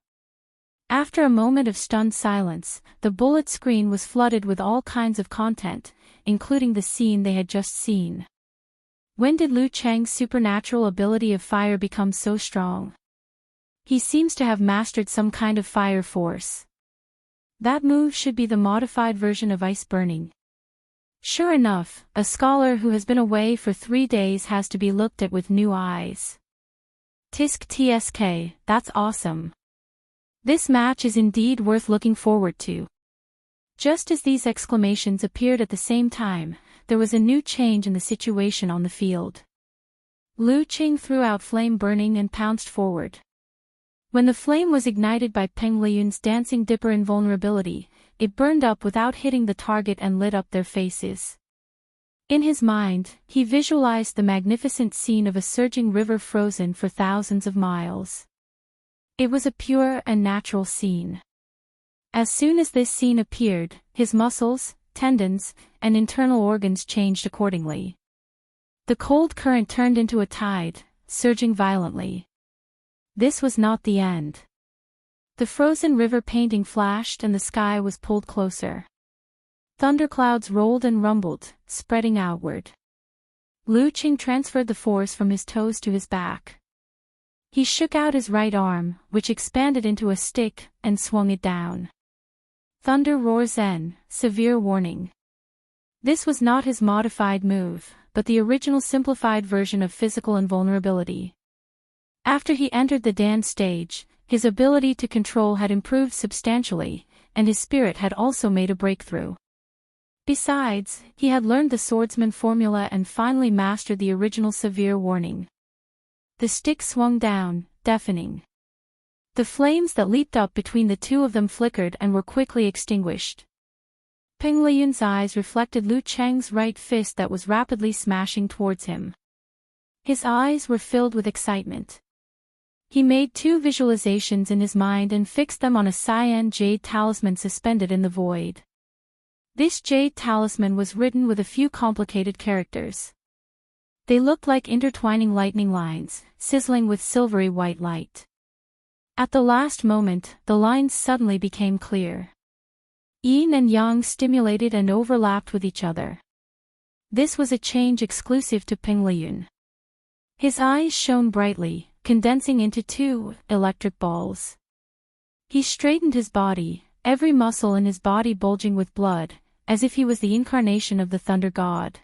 After a moment of stunned silence, the bullet screen was flooded with all kinds of content, including the scene they had just seen. When did Lu Cheng's supernatural ability of fire become so strong? He seems to have mastered some kind of fire force. That move should be the modified version of ice burning. Sure enough, a scholar who has been away for 3 days has to be looked at with new eyes. Tisk tsk, that's awesome. This match is indeed worth looking forward to. Just as these exclamations appeared at the same time, there was a new change in the situation on the field. Lu Qing threw out flame burning and pounced forward. When the flame was ignited by Peng Liyun's dancing dipper invulnerability, it burned up without hitting the target and lit up their faces. In his mind, he visualized the magnificent scene of a surging river frozen for thousands of miles. It was a pure and natural scene. As soon as this scene appeared, his muscles, tendons, and internal organs changed accordingly. The cold current turned into a tide, surging violently. This was not the end. The frozen river painting flashed and the sky was pulled closer. Thunderclouds rolled and rumbled, spreading outward. Lu Qing transferred the force from his toes to his back. He shook out his right arm, which expanded into a stick, and swung it down. Thunder roar Zen, severe warning. This was not his modified move, but the original simplified version of physical invulnerability. After he entered the Dan stage, his ability to control had improved substantially, and his spirit had also made a breakthrough. Besides, he had learned the swordsman formula and finally mastered the original severe warning. The stick swung down, deafening. The flames that leaped up between the two of them flickered and were quickly extinguished. Peng Liyun's eyes reflected Lu Cheng's right fist that was rapidly smashing towards him. His eyes were filled with excitement. He made 2 visualizations in his mind and fixed them on a cyan jade talisman suspended in the void. This jade talisman was written with a few complicated characters. They looked like intertwining lightning lines, sizzling with silvery white light. At the last moment, the lines suddenly became clear. Yin and yang stimulated and overlapped with each other. This was a change exclusive to Peng Liyun. His eyes shone brightly, condensing into 2 electric balls. He straightened his body, every muscle in his body bulging with blood, as if he was the incarnation of the thunder god.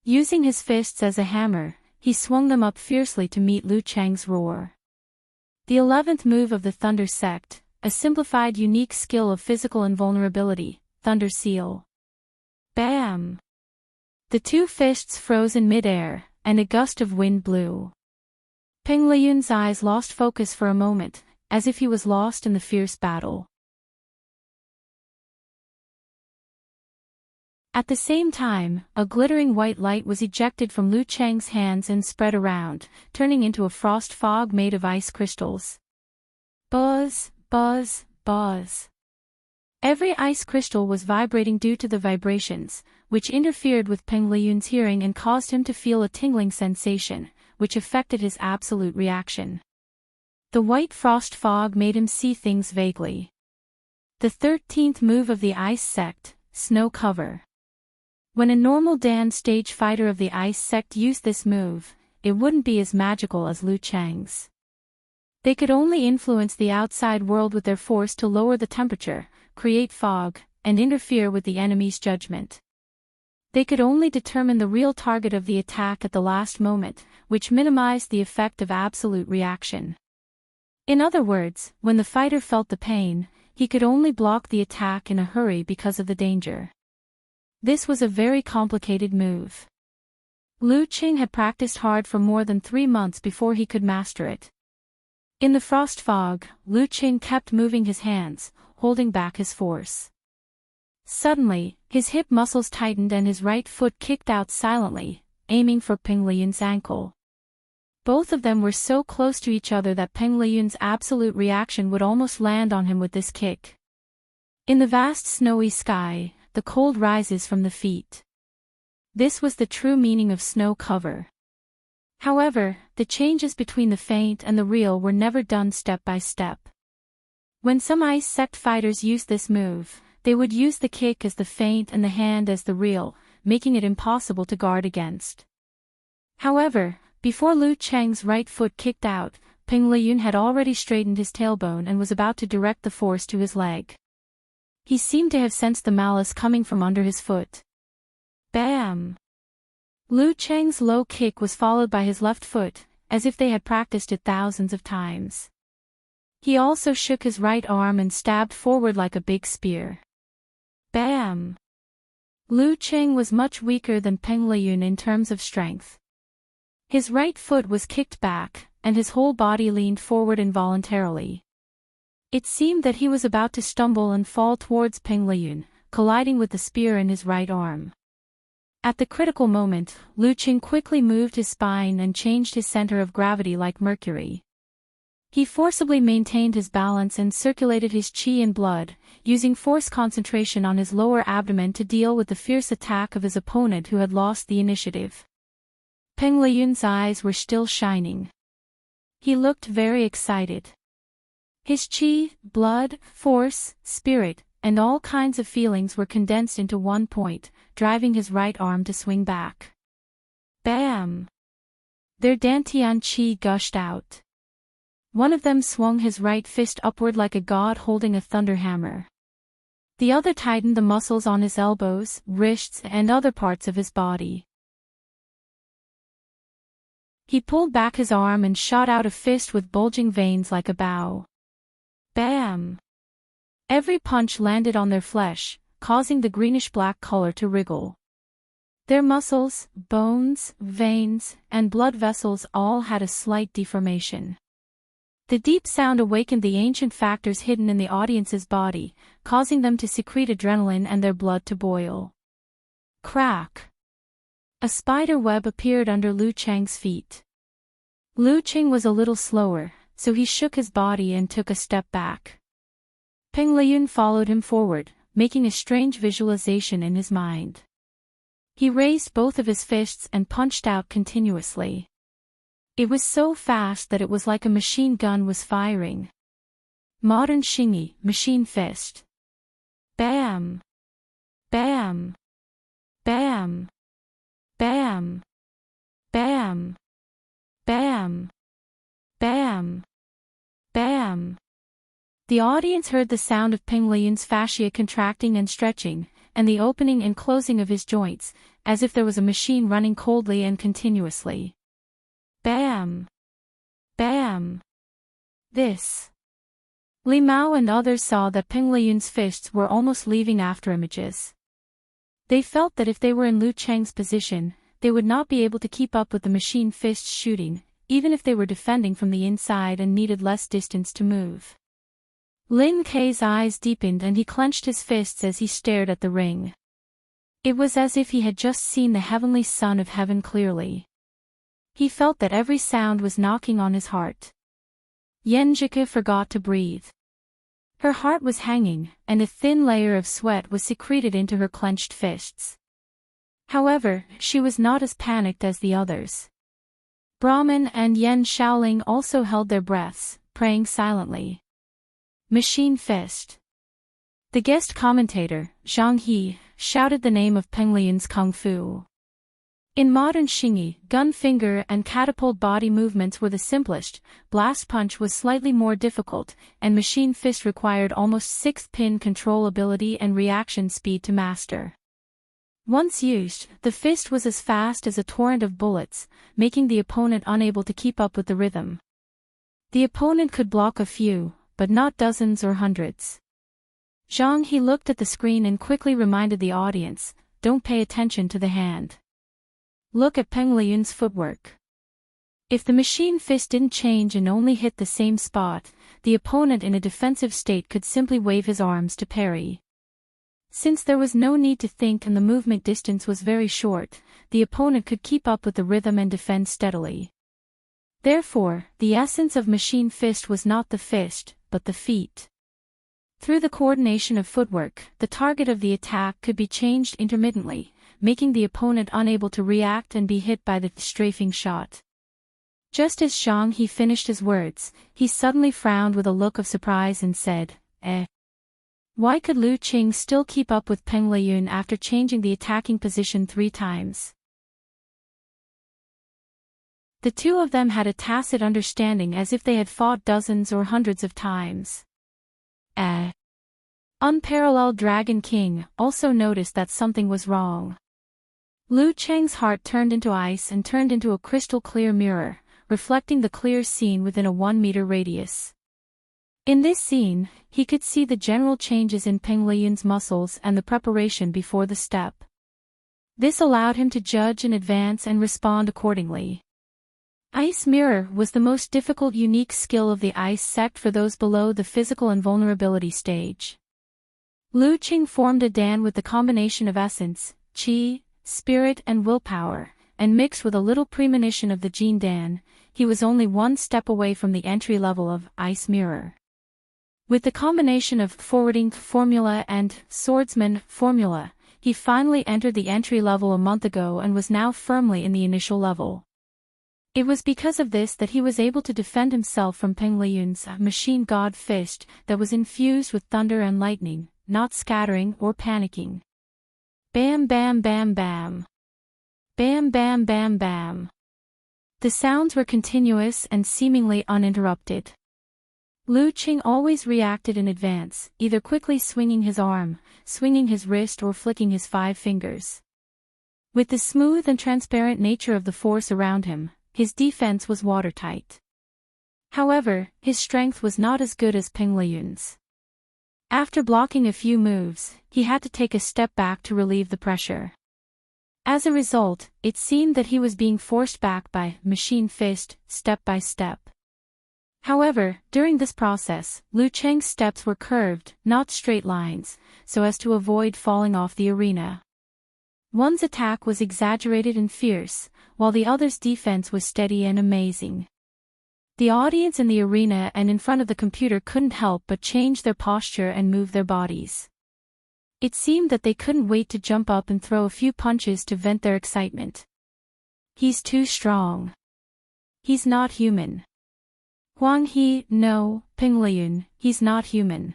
Using his fists as a hammer, he swung them up fiercely to meet Lu Cheng's roar. The 11th move of the Thunder Sect, a simplified unique skill of physical invulnerability, Thunder Seal. Bam! The 2 fists froze in midair, and a gust of wind blew. Peng Liyun's eyes lost focus for a moment, as if he was lost in the fierce battle. At the same time, a glittering white light was ejected from Lu Cheng's hands and spread around, turning into a frost fog made of ice crystals. Buzz, buzz, buzz. Every ice crystal was vibrating due to the vibrations, which interfered with Peng Liyun's hearing and caused him to feel a tingling sensation, which affected his absolute reaction. The white frost fog made him see things vaguely. The 13th move of the ice sect, snow cover. When a normal Dan stage fighter of the ice sect used this move, it wouldn't be as magical as Liu Cheng's. They could only influence the outside world with their force to lower the temperature, create fog, and interfere with the enemy's judgment. They could only determine the real target of the attack at the last moment, which minimized the effect of absolute reaction. In other words, when the fighter felt the pain, he could only block the attack in a hurry because of the danger. This was a very complicated move. Liu Qing had practiced hard for more than 3 months before he could master it. In the frost fog, Liu Qing kept moving his hands, holding back his force. Suddenly, his hip muscles tightened and his right foot kicked out silently, aiming for Peng Liyun's ankle. Both of them were so close to each other that Peng Liyun's absolute reaction would almost land on him with this kick. In the vast snowy sky, the cold rises from the feet. This was the true meaning of snow cover. However, the changes between the feint and the real were never done step by step. When some ice sect fighters used this move, they would use the kick as the feint and the hand as the real, making it impossible to guard against. However, before Liu Cheng's right foot kicked out, Peng Liyun had already straightened his tailbone and was about to direct the force to his leg. He seemed to have sensed the malice coming from under his foot. Bam! Liu Cheng's low kick was followed by his left foot, as if they had practiced it thousands of times. He also shook his right arm and stabbed forward like a big spear. Bam! Liu Cheng was much weaker than Peng Liyun in terms of strength. His right foot was kicked back, and his whole body leaned forward involuntarily. It seemed that he was about to stumble and fall towards Peng Liyun, colliding with the spear in his right arm. At the critical moment, Liu Qing quickly moved his spine and changed his center of gravity like Mercury. He forcibly maintained his balance and circulated his qi and blood, using force concentration on his lower abdomen to deal with the fierce attack of his opponent who had lost the initiative. Peng Liyun's eyes were still shining. He looked very excited. His qi, blood, force, spirit, and all kinds of feelings were condensed into one point, driving his right arm to swing back. Bam! Their dantian qi gushed out. One of them swung his right fist upward like a god holding a thunder hammer. The other tightened the muscles on his elbows, wrists, and other parts of his body. He pulled back his arm and shot out a fist with bulging veins like a bow. Bam! Every punch landed on their flesh, causing the greenish-black color to wriggle. Their muscles, bones, veins, and blood vessels all had a slight deformation. The deep sound awakened the ancient factors hidden in the audience's body, causing them to secrete adrenaline and their blood to boil. Crack! A spider web appeared under Liu Cheng's feet. Liu Cheng was a little slower, so he shook his body and took a step back. Peng Liyun followed him forward, making a strange visualization in his mind. He raised both of his fists and punched out continuously. It was so fast that it was like a machine gun was firing. Modern Xingyi, machine fist. Bam! Bam! Bam! Bam! Bam! Bam! Bam! Bam! The audience heard the sound of Peng Liyun's fascia contracting and stretching, and the opening and closing of his joints, as if there was a machine running coldly and continuously. Bam! Bam! This. Li Mao and others saw that Peng Liyun's fists were almost leaving after images. They felt that if they were in Liu Cheng's position, they would not be able to keep up with the machine fist shooting, even if they were defending from the inside and needed less distance to move. Lin Kei's eyes deepened and he clenched his fists as he stared at the ring. It was as if he had just seen the heavenly sun of heaven clearly. He felt that every sound was knocking on his heart. Yan Zhike forgot to breathe. Her heart was hanging, and a thin layer of sweat was secreted into her clenched fists. However, she was not as panicked as the others. Brahman and Yen Shaoling also held their breaths, praying silently. Machine fist. The guest commentator, Zhang He, shouted the name of Peng Liyun's kung fu. In modern Xingyi, gun finger and catapult body movements were the simplest, blast punch was slightly more difficult, and machine fist required almost 6th-pin control ability and reaction speed to master. Once used, the fist was as fast as a torrent of bullets, making the opponent unable to keep up with the rhythm. The opponent could block a few, but not dozens or hundreds. Zhang He looked at the screen and quickly reminded the audience, "Don't pay attention to the hand. Look at Peng Liyun's footwork." If the machine fist didn't change and only hit the same spot, the opponent in a defensive state could simply wave his arms to parry. Since there was no need to think and the movement distance was very short, the opponent could keep up with the rhythm and defend steadily. Therefore, the essence of machine fist was not the fist, but the feet. Through the coordination of footwork, the target of the attack could be changed intermittently, making the opponent unable to react and be hit by the strafing shot. Just as Zhang He finished his words, he suddenly frowned with a look of surprise and said, Why could Lu Qing still keep up with Peng Liyun after changing the attacking position 3 times? The two of them had a tacit understanding as if they had fought dozens or hundreds of times. Unparalleled Dragon King also noticed that something was wrong. Lu Cheng's heart turned into ice and turned into a crystal-clear mirror, reflecting the clear scene within a 1-meter radius. In this scene, he could see the general changes in Peng Liyun's muscles and the preparation before the step. This allowed him to judge in advance and respond accordingly. Ice Mirror was the most difficult unique skill of the Ice sect for those below the physical invulnerability stage. Lu Qing formed a Dan with the combination of essence, qi, spirit and willpower, and mixed with a little premonition of the Jin Dan, he was only 1 step away from the entry level of Ice Mirror. With the combination of forwarding formula and swordsman formula, he finally entered the entry level a month ago and was now firmly in the initial level. It was because of this that he was able to defend himself from Peng Liyun's machine god fist that was infused with thunder and lightning, not scattering or panicking. Bam bam bam bam. Bam bam bam bam. The sounds were continuous and seemingly uninterrupted. Lu Qing always reacted in advance, either quickly swinging his arm, swinging his wrist or flicking his 5 fingers. With the smooth and transparent nature of the force around him, his defense was watertight. However, his strength was not as good as Peng Liyun's. After blocking a few moves, he had to take a step back to relieve the pressure. As a result, it seemed that he was being forced back by machine fist, step by step. However, during this process, Lu Cheng's steps were curved, not straight lines, so as to avoid falling off the arena. One's attack was exaggerated and fierce, while the other's defense was steady and amazing. The audience in the arena and in front of the computer couldn't help but change their posture and move their bodies. It seemed that they couldn't wait to jump up and throw a few punches to vent their excitement. He's too strong. He's not human. Huang He, no, Peng Liyun, he's not human.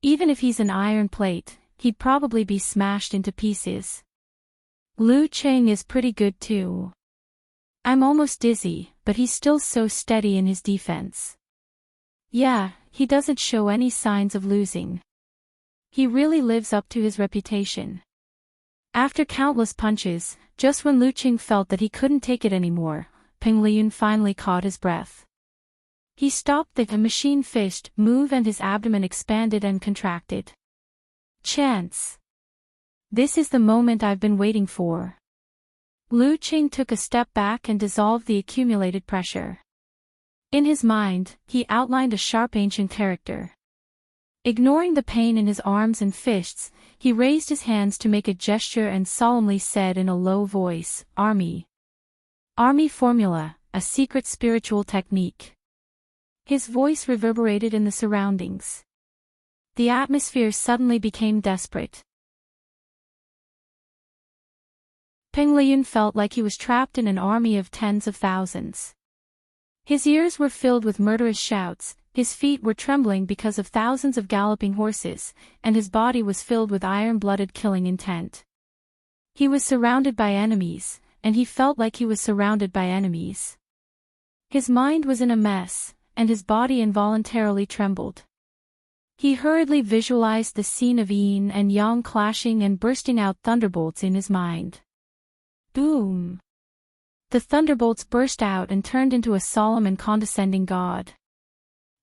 Even if he's an iron plate, he'd probably be smashed into pieces. Lu Qing is pretty good too. I'm almost dizzy, but he's still so steady in his defense. Yeah, he doesn't show any signs of losing. He really lives up to his reputation. After countless punches, just when Lu Qing felt that he couldn't take it anymore, Peng Liyun finally caught his breath. He stopped the machine fist move and his abdomen expanded and contracted. Chance. This is the moment I've been waiting for. Lu Qing took a step back and dissolved the accumulated pressure. In his mind, he outlined a sharp ancient character. Ignoring the pain in his arms and fists, he raised his hands to make a gesture and solemnly said in a low voice, Army. Army formula, a secret spiritual technique. His voice reverberated in the surroundings. the atmosphere suddenly became desperate. Peng Liyun felt like he was trapped in an army of tens of thousands. His ears were filled with murderous shouts, his feet were trembling because of thousands of galloping horses, and his body was filled with iron-blooded killing intent. He was surrounded by enemies, and he felt like he was surrounded by enemies. His mind was in a mess, and his body involuntarily trembled. He hurriedly visualized the scene of yin and yang clashing and bursting out thunderbolts in his mind. Boom! The thunderbolts burst out and turned into a solemn and condescending god.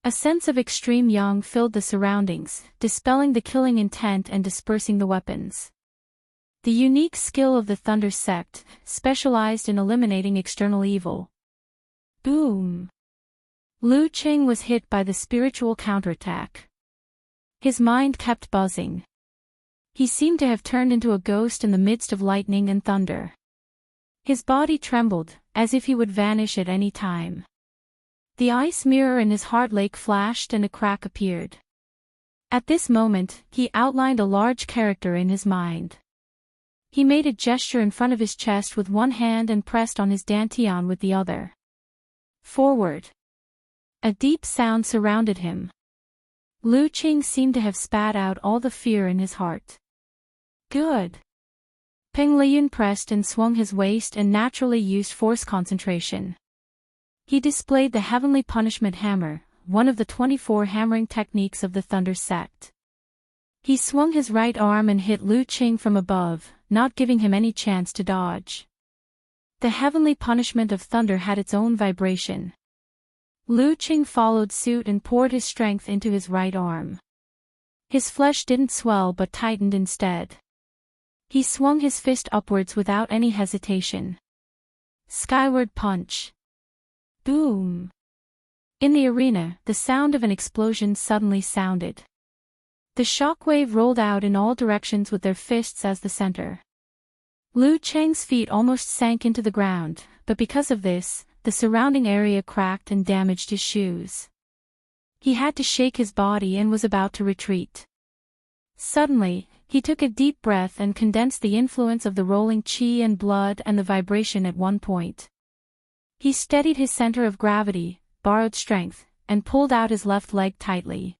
A sense of extreme yang filled the surroundings, dispelling the killing intent and dispersing the weapons. The unique skill of the Thunder sect, specialized in eliminating external evil. Boom! Lu Qing was hit by the spiritual counterattack. His mind kept buzzing. He seemed to have turned into a ghost in the midst of lightning and thunder. His body trembled, as if he would vanish at any time. The ice mirror in his heart lake flashed and a crack appeared. At this moment, he outlined a large character in his mind. He made a gesture in front of his chest with one hand and pressed on his dantian with the other. Forward. A deep sound surrounded him. Lu Qing seemed to have spat out all the fear in his heart. Good. Peng Liyun pressed and swung his waist and naturally used force concentration. He displayed the heavenly punishment hammer, one of the 24 hammering techniques of the Thunder sect. He swung his right arm and hit Lu Qing from above, not giving him any chance to dodge. The heavenly punishment of thunder had its own vibration. Lu Qing followed suit and poured his strength into his right arm. His flesh didn't swell but tightened instead. He swung his fist upwards without any hesitation. Skyward punch. Boom! In the arena, the sound of an explosion suddenly sounded. The shockwave rolled out in all directions with their fists as the center. Lu Cheng's feet almost sank into the ground, but because of this, the surrounding area cracked and damaged his shoes. He had to shake his body and was about to retreat. Suddenly, he took a deep breath and condensed the influence of the rolling qi and blood and the vibration at one point. He steadied his center of gravity, borrowed strength, and pulled out his left leg tightly.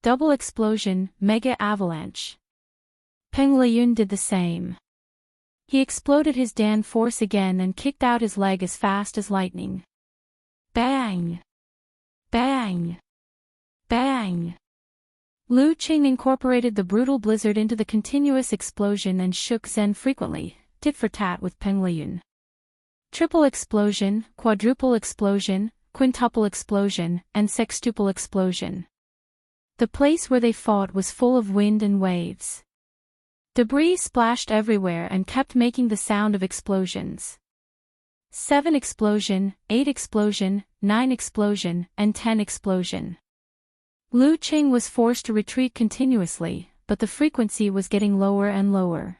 Double explosion, mega avalanche. Peng Liyun did the same. He exploded his Dan force again and kicked out his leg as fast as lightning. Bang! Bang! Bang! Lu Qing incorporated the brutal blizzard into the continuous explosion and shook Zen frequently, tit for tat with Peng Liyun. Triple explosion, quadruple explosion, quintuple explosion, and sextuple explosion. The place where they fought was full of wind and waves. Debris splashed everywhere and kept making the sound of explosions. 7 explosion, 8 explosion, 9 explosion, and 10 explosion. Lu Qing was forced to retreat continuously, but the frequency was getting lower and lower.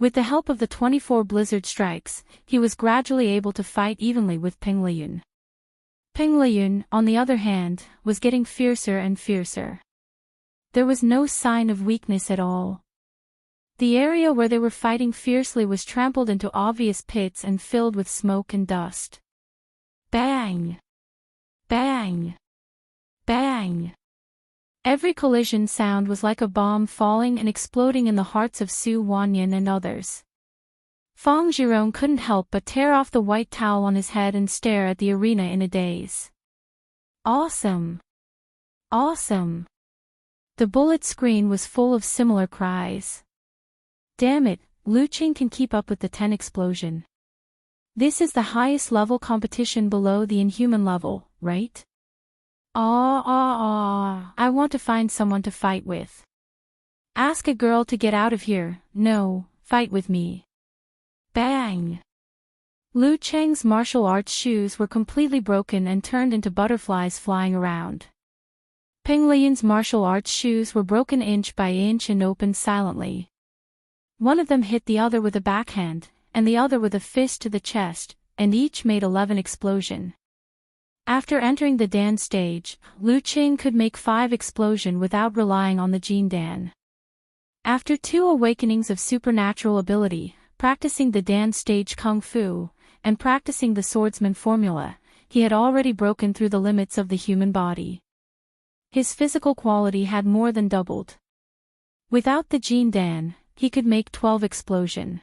With the help of the 24 blizzard strikes, he was gradually able to fight evenly with Peng Liyun. Peng Liyun, on the other hand, was getting fiercer and fiercer. There was no sign of weakness at all. The area where they were fighting fiercely was trampled into obvious pits and filled with smoke and dust. Bang! Bang! Bang! Every collision sound was like a bomb falling and exploding in the hearts of Su Wanyan and others. Fang Zhirong couldn't help but tear off the white towel on his head and stare at the arena in a daze. Awesome! Awesome! The bullet screen was full of similar cries. Damn it, Lu Qing can keep up with the 10 explosion. This is the highest level competition below the inhuman level, right? I want to find someone to fight with. Ask a girl to get out of here, no, fight with me. Bang! Lu Cheng's martial arts shoes were completely broken and turned into butterflies flying around. Peng Liyun's martial arts shoes were broken inch by inch and opened silently. One of them hit the other with a backhand, and the other with a fist to the chest, and each made 11 explosion. After entering the Dan stage, Lu Qing could make 5 explosions without relying on the Jin Dan. After 2 awakenings of supernatural ability, practicing the Dan stage Kung Fu, and practicing the swordsman formula, he had already broken through the limits of the human body. His physical quality had more than doubled. Without the Jin Dan, he could make 12 explosions.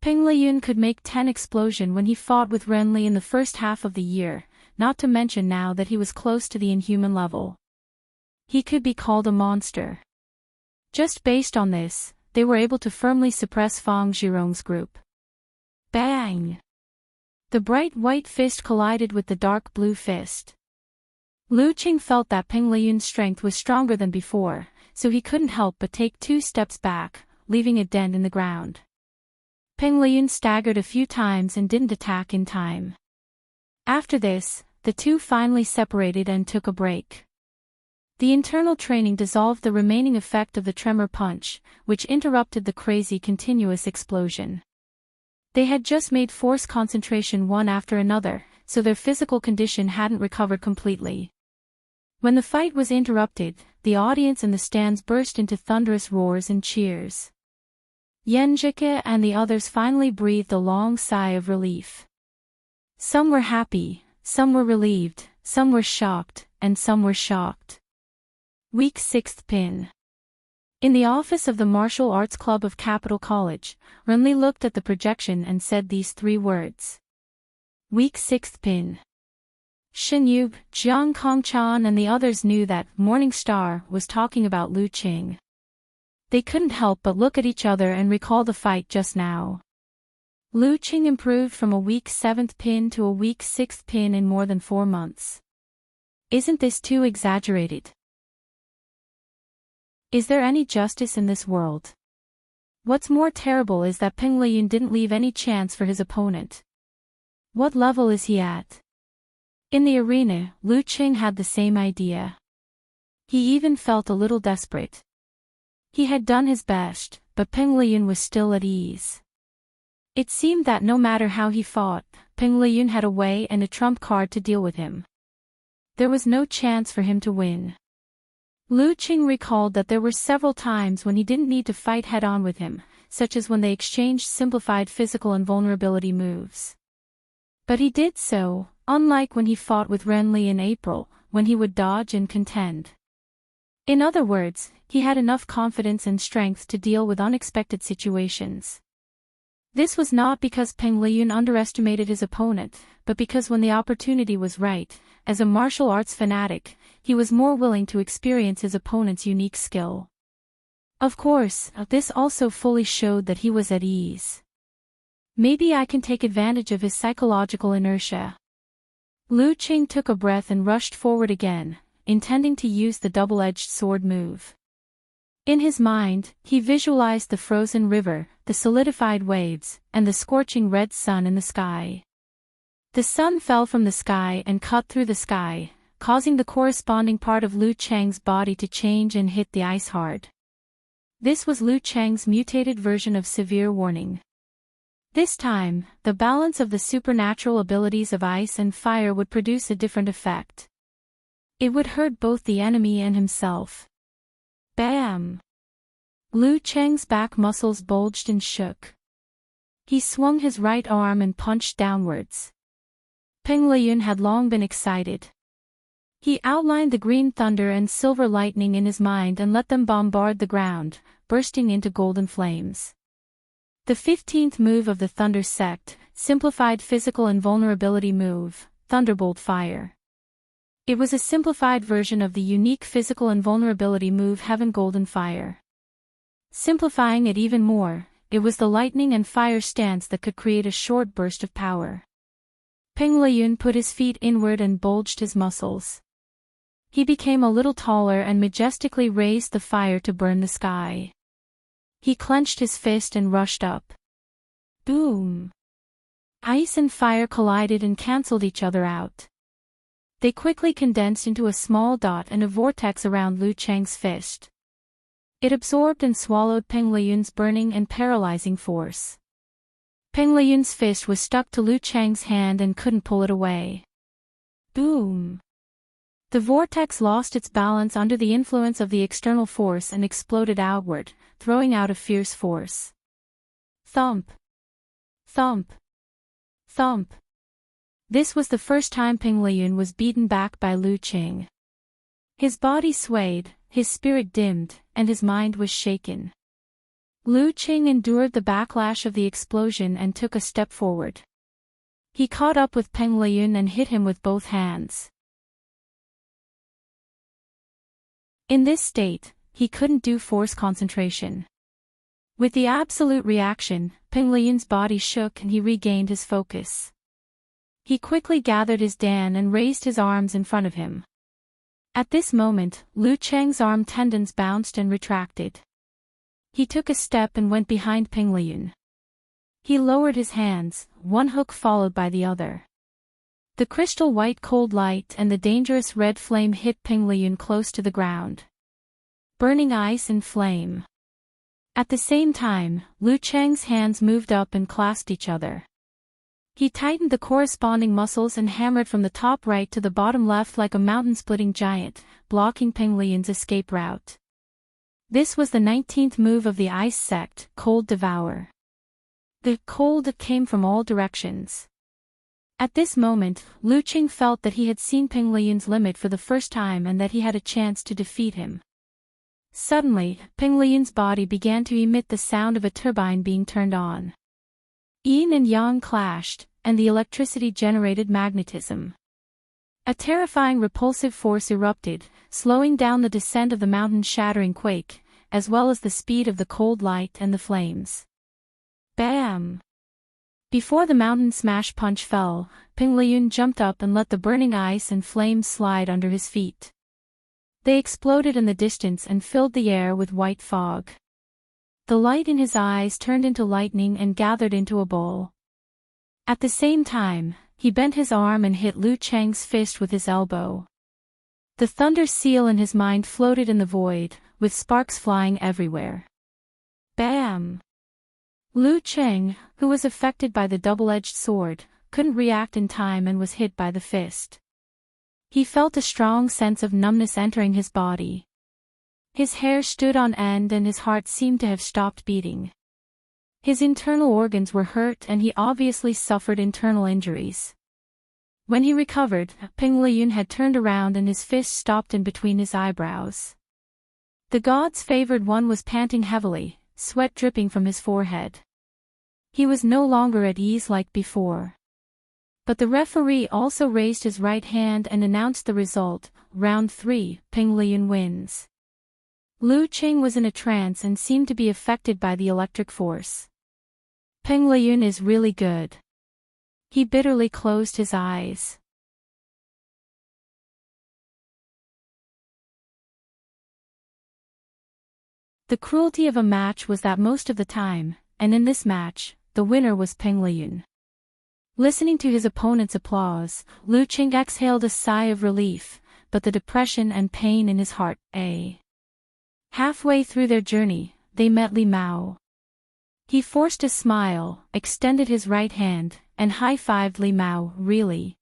Peng Liyun could make 10 explosions when he fought with Renli in the first half of the year, not to mention now that he was close to the inhuman level. He could be called a monster. Just based on this, they were able to firmly suppress Fang Zhirong's group. Bang! The bright white fist collided with the dark blue fist. Lu Qing felt that Peng Liyun's strength was stronger than before, so he couldn't help but take 2 steps back, leaving a dent in the ground. Peng Liyun staggered a few times and didn't attack in time. After this, the two finally separated and took a break. The internal training dissolved the remaining effect of the tremor punch, which interrupted the crazy continuous explosion. They had just made force concentration one after another, so their physical condition hadn't recovered completely. When the fight was interrupted, the audience in the stands burst into thunderous roars and cheers. Yan Zhike and the others finally breathed a long sigh of relief. Some were happy, some were relieved, some were shocked, and some were shocked. Week 6th Pin. In the office of the Martial Arts Club of Capital College, Renli looked at the projection and said these 3 words. Week 6th Pin. Shen Yub, Jiang Kongchan and the others knew that Morning Star was talking about Lu Qing. They couldn't help but look at each other and recall the fight just now. Lu Qing improved from a week 7th pin to a week 6th pin in more than 4 months. Isn't this too exaggerated? Is there any justice in this world? What's more terrible is that Peng Liyun didn't leave any chance for his opponent. What level is he at? In the arena, Lu Qing had the same idea. He even felt a little desperate. He had done his best, but Peng Liyun was still at ease. It seemed that no matter how he fought, Peng Liyun had a way and a trump card to deal with him. There was no chance for him to win. Lu Qing recalled that there were several times when he didn't need to fight head-on with him, such as when they exchanged simplified physical invulnerability moves. But he did so, unlike when he fought with Renli in April, when he would dodge and contend. In other words, he had enough confidence and strength to deal with unexpected situations. This was not because Peng Liyun underestimated his opponent, but because when the opportunity was right, as a martial arts fanatic, he was more willing to experience his opponent's unique skill. Of course, this also fully showed that he was at ease. Maybe I can take advantage of his psychological inertia. Lu Qing took a breath and rushed forward again, intending to use the double-edged sword move. In his mind, he visualized the frozen river, the solidified waves, and the scorching red sun in the sky. The sun fell from the sky and cut through the sky, causing the corresponding part of Lu Cheng's body to change and hit the ice hard. This was Lu Cheng's mutated version of severe warning. This time, the balance of the supernatural abilities of ice and fire would produce a different effect. It would hurt both the enemy and himself. Bam! Lu Cheng's back muscles bulged and shook. He swung his right arm and punched downwards. Peng Liyun had long been excited. He outlined the green thunder and silver lightning in his mind and let them bombard the ground, bursting into golden flames. The 15th move of the Thunder Sect, simplified physical invulnerability move, Thunderbolt Fire. It was a simplified version of the unique physical invulnerability move Heaven Golden Fire. Simplifying it even more, it was the lightning and fire stance that could create a short burst of power. Peng Liyun put his feet inward and bulged his muscles. He became a little taller and majestically raised the fire to burn the sky. He clenched his fist and rushed up. Boom! Ice and fire collided and cancelled each other out. They quickly condensed into a small dot and a vortex around Lu Cheng's fist. It absorbed and swallowed Peng Liyun's burning and paralyzing force. Peng Liyun's fist was stuck to Lu Cheng's hand and couldn't pull it away. Boom! The vortex lost its balance under the influence of the external force and exploded outward, throwing out a fierce force. Thump! Thump! Thump! This was the first time Ping Liyun was beaten back by Lu Qing. His body swayed, his spirit dimmed, and his mind was shaken. Lu Qing endured the backlash of the explosion and took a step forward. He caught up with Peng Liyun and hit him with both hands. In this state, he couldn't do force concentration. With the absolute reaction, Peng Liyun's body shook and he regained his focus. He quickly gathered his Dan and raised his arms in front of him. At this moment, Lu Cheng's arm tendons bounced and retracted. He took a step and went behind Peng Liyun. He lowered his hands, one hook followed by the other. The crystal white cold light and the dangerous red flame hit Peng Liyun close to the ground. Burning ice and flame. At the same time, Lu Cheng's hands moved up and clasped each other. He tightened the corresponding muscles and hammered from the top right to the bottom left like a mountain-splitting giant, blocking Peng Liyun's escape route. This was the 19th move of the ice sect, Cold Devour. The cold came from all directions. At this moment, Lu Qing felt that he had seen Peng Liyun's limit for the first time and that he had a chance to defeat him. Suddenly, Peng Liyun's body began to emit the sound of a turbine being turned on. Yin and yang clashed, and the electricity generated magnetism. A terrifying repulsive force erupted, slowing down the descent of the mountain's shattering quake, as well as the speed of the cold light and the flames. Bam! Before the mountain smash punch fell, Peng Liyun jumped up and let the burning ice and flames slide under his feet. They exploded in the distance and filled the air with white fog. The light in his eyes turned into lightning and gathered into a ball. At the same time, he bent his arm and hit Lu Cheng's fist with his elbow. The thunder seal in his mind floated in the void, with sparks flying everywhere. Bam! Lu Cheng, who was affected by the double-edged sword, couldn't react in time and was hit by the fist. He felt a strong sense of numbness entering his body. His hair stood on end and his heart seemed to have stopped beating. His internal organs were hurt and he obviously suffered internal injuries. When he recovered, Peng Liyun had turned around and his fist stopped in between his eyebrows. The god's favored one was panting heavily, sweat dripping from his forehead. He was no longer at ease like before. But the referee also raised his right hand and announced the result, round 3, Peng Liyun wins. Lu Qing was in a trance and seemed to be affected by the electric force. Peng Liyun is really good. He bitterly closed his eyes. The cruelty of a match was that most of the time, and in this match, the winner was Peng Liyun. Listening to his opponent's applause, Lu Qing exhaled a sigh of relief, but the depression and pain in his heart, Halfway through their journey, they met Li Mao. He forced a smile, extended his right hand, and high-fived Li Mao. Really?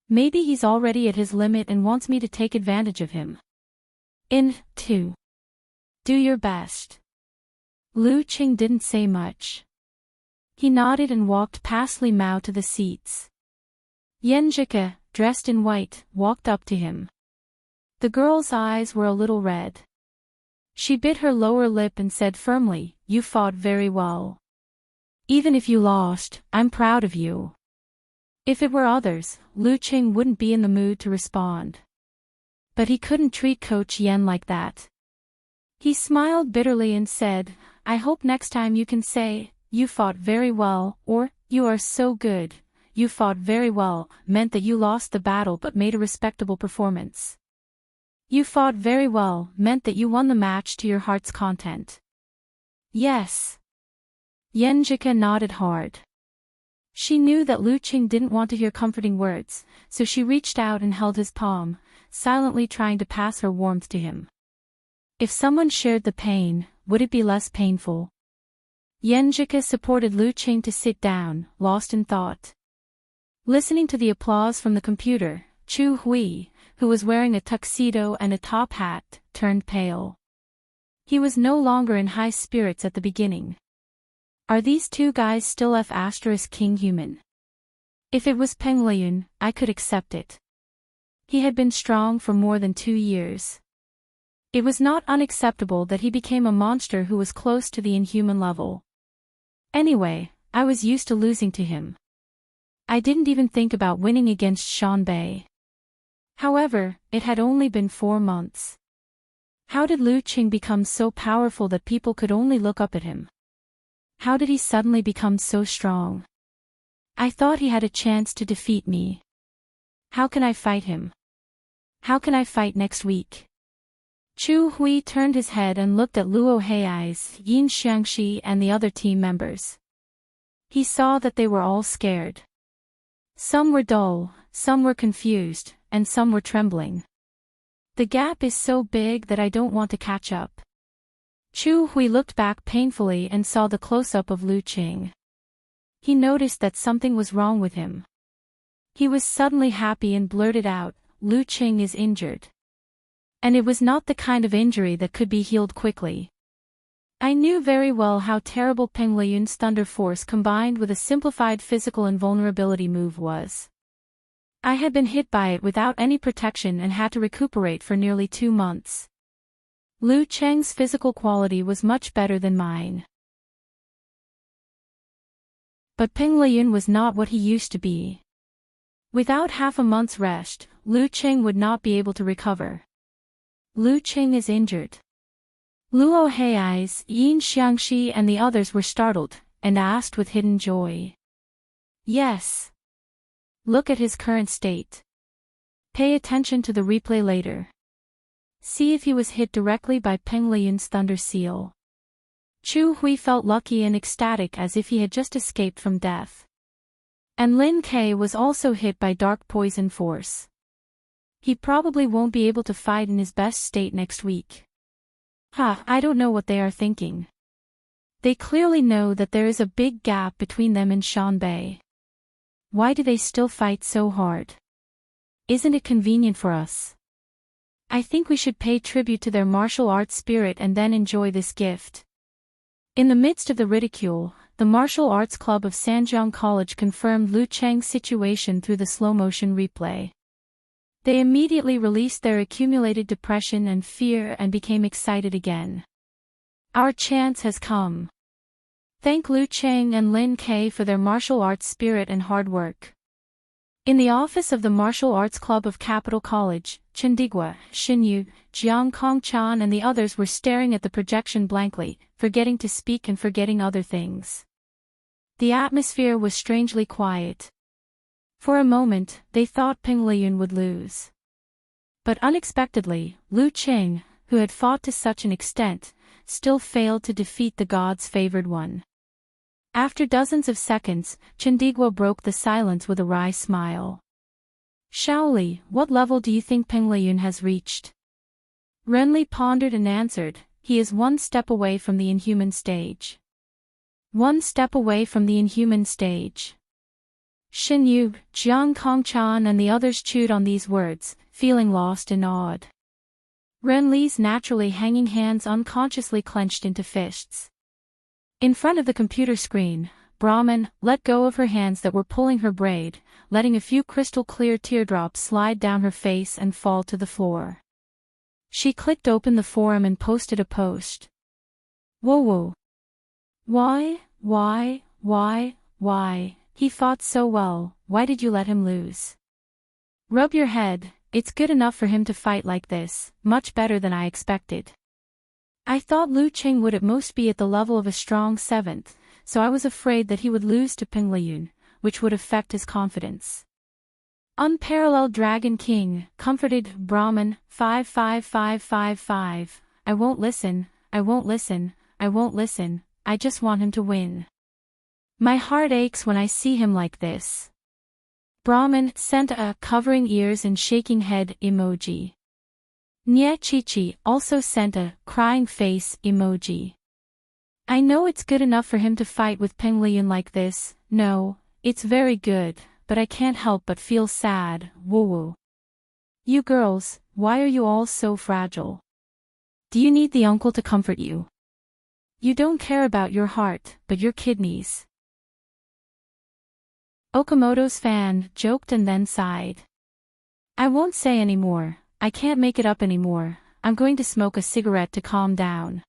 Maybe he's already at his limit and wants me to take advantage of him. Do your best. Lu Qing didn't say much. He nodded and walked past Li Mao to the seats. Yan Zhike, dressed in white, walked up to him. The girl's eyes were a little red. She bit her lower lip and said firmly, "You fought very well. Even if you lost, I'm proud of you." If it were others, Lu Qing wouldn't be in the mood to respond. But he couldn't treat Coach Yan like that. He smiled bitterly and said, "I hope next time you can say, 'You fought very well,' or 'You are so good.' 'You fought very well' meant that you lost the battle but made a respectable performance. 'You fought very well' meant that you won the match to your heart's content." Yes. Yan Zhike nodded hard. She knew that Lu Qing didn't want to hear comforting words, so she reached out and held his palm, silently trying to pass her warmth to him. If someone shared the pain, would it be less painful? Yan Zhike supported Lu Qing to sit down, lost in thought. Listening to the applause from the computer, Chu Hui, who was wearing a tuxedo and a top hat, turned pale. He was no longer in high spirits at the beginning. Are these two guys still F*King human? If it was Peng Liyun, I could accept it. He had been strong for more than 2 years. It was not unacceptable that he became a monster who was close to the inhuman level. Anyway, I was used to losing to him. I didn't even think about winning against Shan Bei. However, it had only been 4 months. How did Lu Qing become so powerful that people could only look up at him? How did he suddenly become so strong? I thought he had a chance to defeat me. How can I fight him? How can I fight next week? Chu Hui turned his head and looked at Luo Hei's, Yin Xiangxi and the other team members. He saw that they were all scared. Some were dull, some were confused, and some were trembling. The gap is so big that I don't want to catch up. Chu Hui looked back painfully and saw the close-up of Lu Qing. He noticed that something was wrong with him. He was suddenly happy and blurted out, "Lu Qing is injured." And it was not the kind of injury that could be healed quickly. I knew very well how terrible Peng Liyun's thunder force combined with a simplified physical invulnerability move was. I had been hit by it without any protection and had to recuperate for nearly 2 months. Lu Cheng's physical quality was much better than mine. But Peng Liyun was not what he used to be. Without half a month's rest, Lu Qing would not be able to recover. Lu Qing is injured. Luo Hei's, Yin Xiangxi and the others were startled, and asked with hidden joy. Yes. Look at his current state. Pay attention to the replay later. See if he was hit directly by Peng Liyun's thunder seal. Chu Hui felt lucky and ecstatic as if he had just escaped from death. And Lin Ke was also hit by dark poison force. He probably won't be able to fight in his best state next week. I don't know what they are thinking. They clearly know that there is a big gap between them and Shan Bei. Why do they still fight so hard? Isn't it convenient for us? I think we should pay tribute to their martial arts spirit and then enjoy this gift. In the midst of the ridicule, the Martial Arts Club of Sanjiang College confirmed Lu Cheng's situation through the slow-motion replay. They immediately released their accumulated depression and fear and became excited again. Our chance has come. Thank Lu Cheng and Lin Ke for their martial arts spirit and hard work. In the office of the Martial Arts Club of Capital College, Chendigua, Xinyu, Jiang Kongchan and the others were staring at the projection blankly, forgetting to speak and forgetting other things. The atmosphere was strangely quiet. For a moment, they thought Peng Liyun would lose. But unexpectedly, Lu Qing, who had fought to such an extent, still failed to defeat the god's favored one. After dozens of seconds, Chendigua broke the silence with a wry smile. Shaoli, what level do you think Peng Liyun has reached? Renli pondered and answered, he is 1 step away from the inhuman stage. 1 step away from the inhuman stage. Xinyu, Jiang Kongchan and the others chewed on these words, feeling lost and awed. Renli's naturally hanging hands unconsciously clenched into fists. In front of the computer screen, Brahman let go of her hands that were pulling her braid, letting a few crystal-clear teardrops slide down her face and fall to the floor. She clicked open the forum and posted a post. Whoa. Why? He fought so well, why did you let him lose? Rub your head, it's good enough for him to fight like this, much better than I expected. I thought Lu Qing would at most be at the level of a strong 7th, so I was afraid that he would lose to Peng Liyun, which would affect his confidence. Unparalleled Dragon King, comforted Brahman, 55555. I won't listen, I just want him to win. My heart aches when I see him like this. Brahman sent a covering ears and shaking head emoji. Nye Chi also sent a crying face emoji. I know it's good enough for him to fight with Peng Liyun like this, no, it's very good, but I can't help but feel sad, woo. You girls, why are you all so fragile? Do you need the uncle to comfort you? You don't care about your heart, but your kidneys. Okamoto's fan joked and then sighed. I won't say any more, I can't make it up anymore, I'm going to smoke a cigarette to calm down.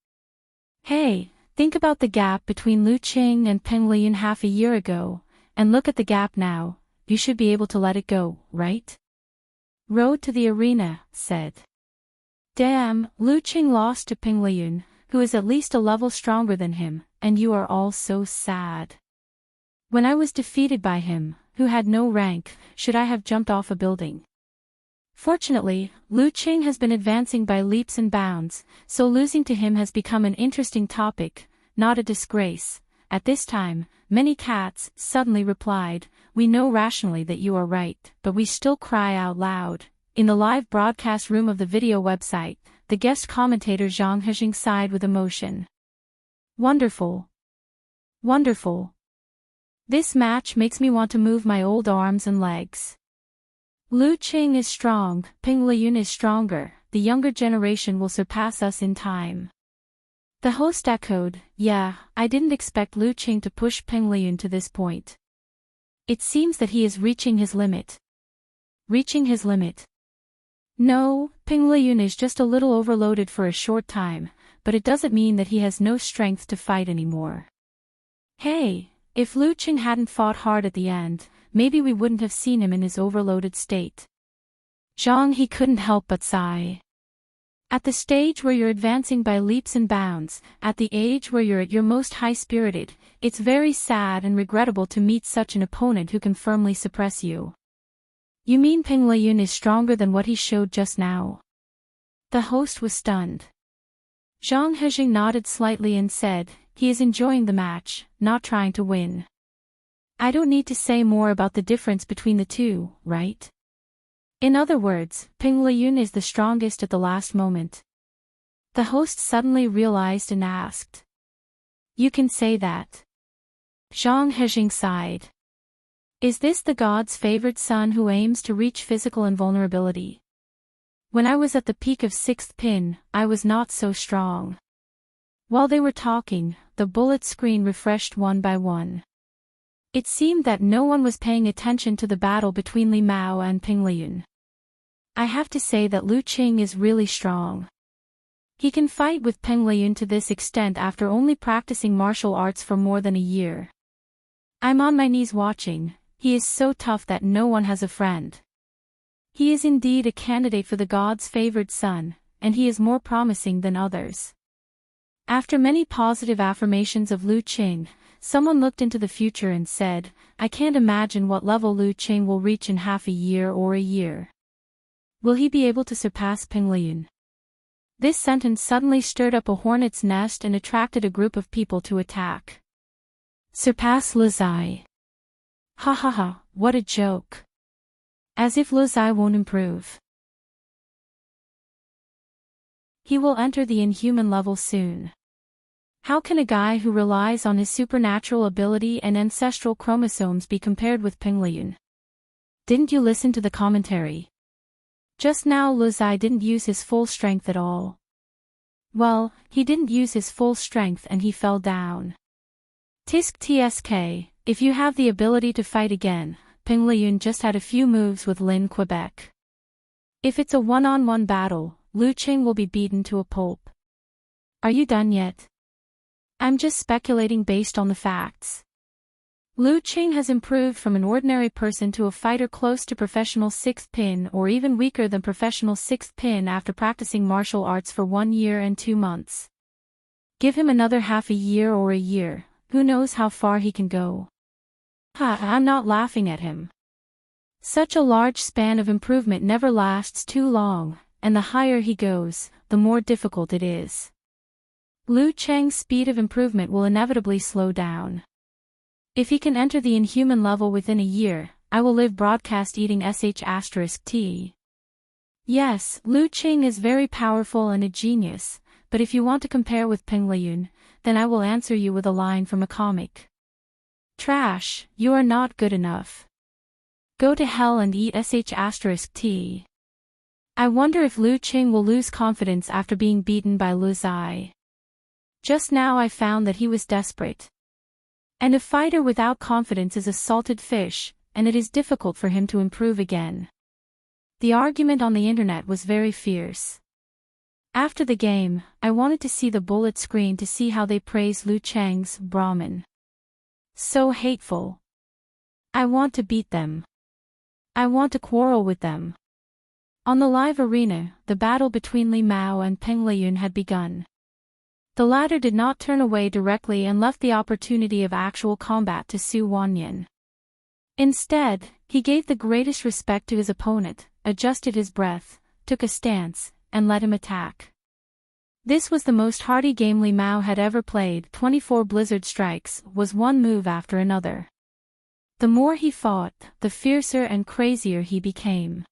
Hey, think about the gap between Lu Qing and Peng Liyun half a year ago, and look at the gap now, you should be able to let it go, right? Road to the arena, said. Damn, Lu Qing lost to Peng Liyun, who is at least a level stronger than him, and you are all so sad. When I was defeated by him, who had no rank, should I have jumped off a building? Fortunately, Lu Qing has been advancing by leaps and bounds, so losing to him has become an interesting topic, not a disgrace. At this time, many cats suddenly replied, we know rationally that you are right, but we still cry out loud. In the live broadcast room of the video website, the guest commentator Zhang Hejing sighed with emotion. Wonderful. Wonderful. This match makes me want to move my old arms and legs. Lu Qing is strong, Peng Liyun is stronger, the younger generation will surpass us in time. The host echoed, yeah, I didn't expect Lu Qing to push Peng Liyun to this point. It seems that he is reaching his limit. Reaching his limit. No, Peng Liyun is just a little overloaded for a short time, but it doesn't mean that he has no strength to fight anymore. Hey, if Lu Qing hadn't fought hard at the end, maybe we wouldn't have seen him in his overloaded state. Zhang he couldn't help but sigh. At the stage where you're advancing by leaps and bounds, at the age where you're at your most high-spirited, it's very sad and regrettable to meet such an opponent who can firmly suppress you. You mean Peng Liyun is stronger than what he showed just now? The host was stunned. Zhang Hejing nodded slightly and said, he is enjoying the match, not trying to win. I don't need to say more about the difference between the two, right? In other words, Peng Liyun is the strongest at the last moment. The host suddenly realized and asked. You can say that. Zhang Hejing sighed. Is this the god's favored son who aims to reach physical invulnerability? When I was at the peak of 6th pin, I was not so strong. While they were talking, the bullet screen refreshed one by one. It seemed that no one was paying attention to the battle between Li Mao and Peng Liyun. I have to say that Lu Qing is really strong. He can fight with Peng Liyun to this extent after only practicing martial arts for more than a year. I'm on my knees watching, he is so tough that no one has a friend. He is indeed a candidate for the god's favored son, and he is more promising than others. After many positive affirmations of Lu Qing, someone looked into the future and said, I can't imagine what level Lu Qing will reach in half a year or a year. Will he be able to surpass Peng Liyun? This sentence suddenly stirred up a hornet's nest and attracted a group of people to attack. Surpass Lu Zai. Ha ha ha, what a joke. As if Lu Zai won't improve. He will enter the inhuman level soon. How can a guy who relies on his supernatural ability and ancestral chromosomes be compared with Peng Liyun? Didn't you listen to the commentary? Just now Lu Zai didn't use his full strength at all. Well, he didn't use his full strength and he fell down. Tisk tsk, if you have the ability to fight again, Peng Liyun just had a few moves with Lin Quebec. If it's a one-on-one battle, Lu Qing will be beaten to a pulp. Are you done yet? I'm just speculating based on the facts. Lu Qing has improved from an ordinary person to a fighter close to professional 6th pin or even weaker than professional 6th pin after practicing martial arts for 1 year and 2 months. Give him another half a year or a year, who knows how far he can go. I'm not laughing at him. Such a large span of improvement never lasts too long, and the higher he goes, the more difficult it is. Lu Qing's speed of improvement will inevitably slow down. If he can enter the inhuman level within a year, I will live broadcast eating sh*t. Yes, Lu Qing is very powerful and a genius, but if you want to compare with Peng Liyun, then I will answer you with a line from a comic. Trash, you are not good enough. Go to hell and eat sh*t. I wonder if Lu Qing will lose confidence after being beaten by Lu Zai. Just now I found that he was desperate. And a fighter without confidence is a salted fish, and it is difficult for him to improve again. The argument on the internet was very fierce. After the game, I wanted to see the bullet screen to see how they praise Lu Cheng's Brahmin. So hateful. I want to beat them. I want to quarrel with them. On the live arena, the battle between Li Mao and Peng Liyun had begun. The latter did not turn away directly and left the opportunity of actual combat to Su Wanyan. Instead, he gave the greatest respect to his opponent, adjusted his breath, took a stance, and let him attack. This was the most hardy game Li Mao had ever played. 24 blizzard strikes was one move after another. The more he fought, the fiercer and crazier he became.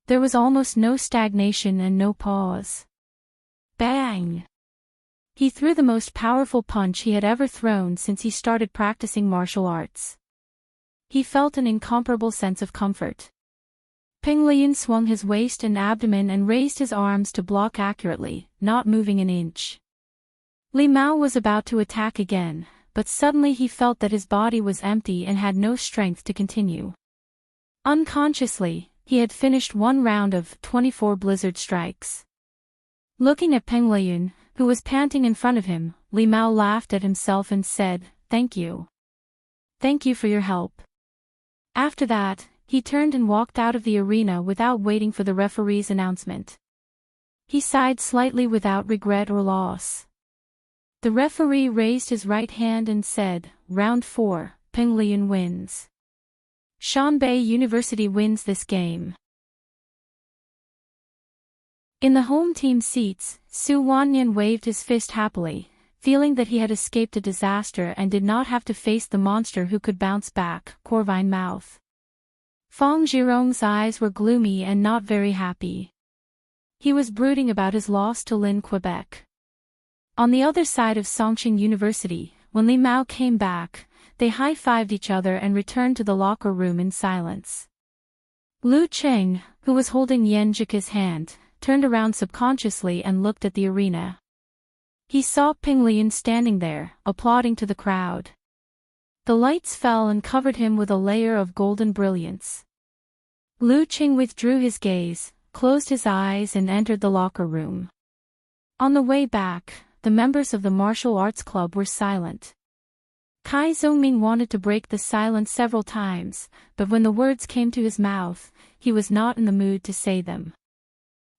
There was almost no stagnation and no pause. Bang! He threw the most powerful punch he had ever thrown since he started practicing martial arts. He felt an incomparable sense of comfort. Peng Liyun swung his waist and abdomen and raised his arms to block accurately, not moving an inch. Li Mao was about to attack again, but suddenly he felt that his body was empty and had no strength to continue. Unconsciously, he had finished one round of 24 blizzard strikes. Looking at Peng Liyun, who was panting in front of him, Li Mao laughed at himself and said, "Thank you. Thank you for your help." After that, he turned and walked out of the arena without waiting for the referee's announcement. He sighed slightly without regret or loss. The referee raised his right hand and said, "Round 4, Peng Liyun wins. Shanbei University wins this game." In the home team seats, Su Wanyan waved his fist happily, feeling that he had escaped a disaster and did not have to face the monster who could bounce back, Corvine mouth. Fang Zhirong's eyes were gloomy and not very happy. He was brooding about his loss to Lin Quebec. On the other side of Songqing University, when Li Mao came back, they high-fived each other and returned to the locker room in silence. Lu Cheng, who was holding Yan Zhike's hand, turned around subconsciously and looked at the arena. He saw Peng Liyun standing there, applauding to the crowd. The lights fell and covered him with a layer of golden brilliance. Lu Qing withdrew his gaze, closed his eyes and entered the locker room. On the way back, the members of the martial arts club were silent. Kai Zhongming wanted to break the silence several times, but when the words came to his mouth, he was not in the mood to say them.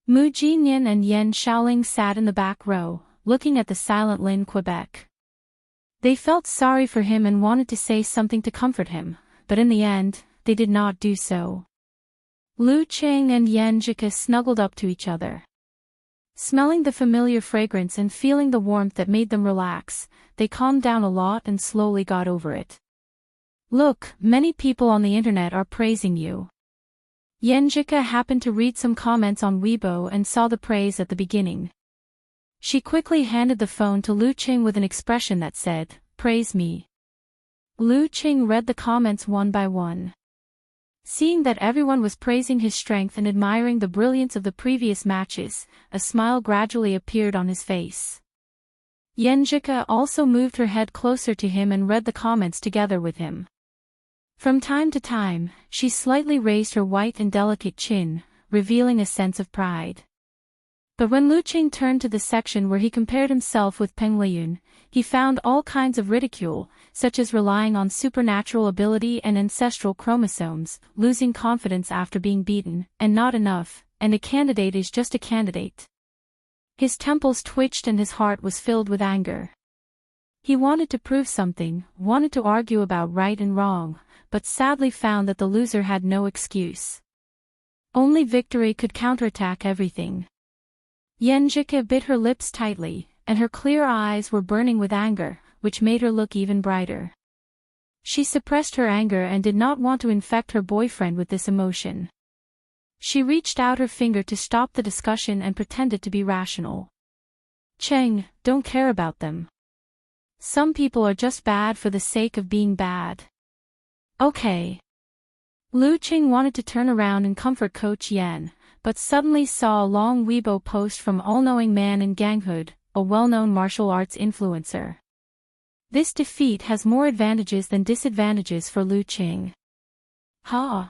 Mu Jinyan and Yan Shaoling sat in the back row, looking at the silent Lin Quebec. They felt sorry for him and wanted to say something to comfort him, but in the end, they did not do so. Lu Cheng and Yan Zhike snuggled up to each other. Smelling the familiar fragrance and feeling the warmth that made them relax, they calmed down a lot and slowly got over it. "Look, many people on the internet are praising you." Yan Zhike happened to read some comments on Weibo and saw the praise at the beginning. She quickly handed the phone to Lu Qing with an expression that said, "Praise me." Lu Qing read the comments one by one. Seeing that everyone was praising his strength and admiring the brilliance of the previous matches, a smile gradually appeared on his face. Yan Zhike also moved her head closer to him and read the comments together with him. From time to time, she slightly raised her white and delicate chin, revealing a sense of pride. But when Lu Qing turned to the section where he compared himself with Peng Liyun, he found all kinds of ridicule, such as relying on supernatural ability and ancestral chromosomes, losing confidence after being beaten, and not enough, and a candidate is just a candidate. His temples twitched and his heart was filled with anger. He wanted to prove something, wanted to argue about right and wrong, but sadly found that the loser had no excuse. Only victory could counterattack everything. Yan Zhike bit her lips tightly, and her clear eyes were burning with anger, which made her look even brighter. She suppressed her anger and did not want to infect her boyfriend with this emotion. She reached out her finger to stop the discussion and pretended to be rational. "Cheng, don't care about them. Some people are just bad for the sake of being bad." "Okay." Lu Qing wanted to turn around and comfort Coach Yan, but suddenly saw a long Weibo post from all-knowing man in ganghood, a well-known martial arts influencer. This defeat has more advantages than disadvantages for Lu Qing. Ha!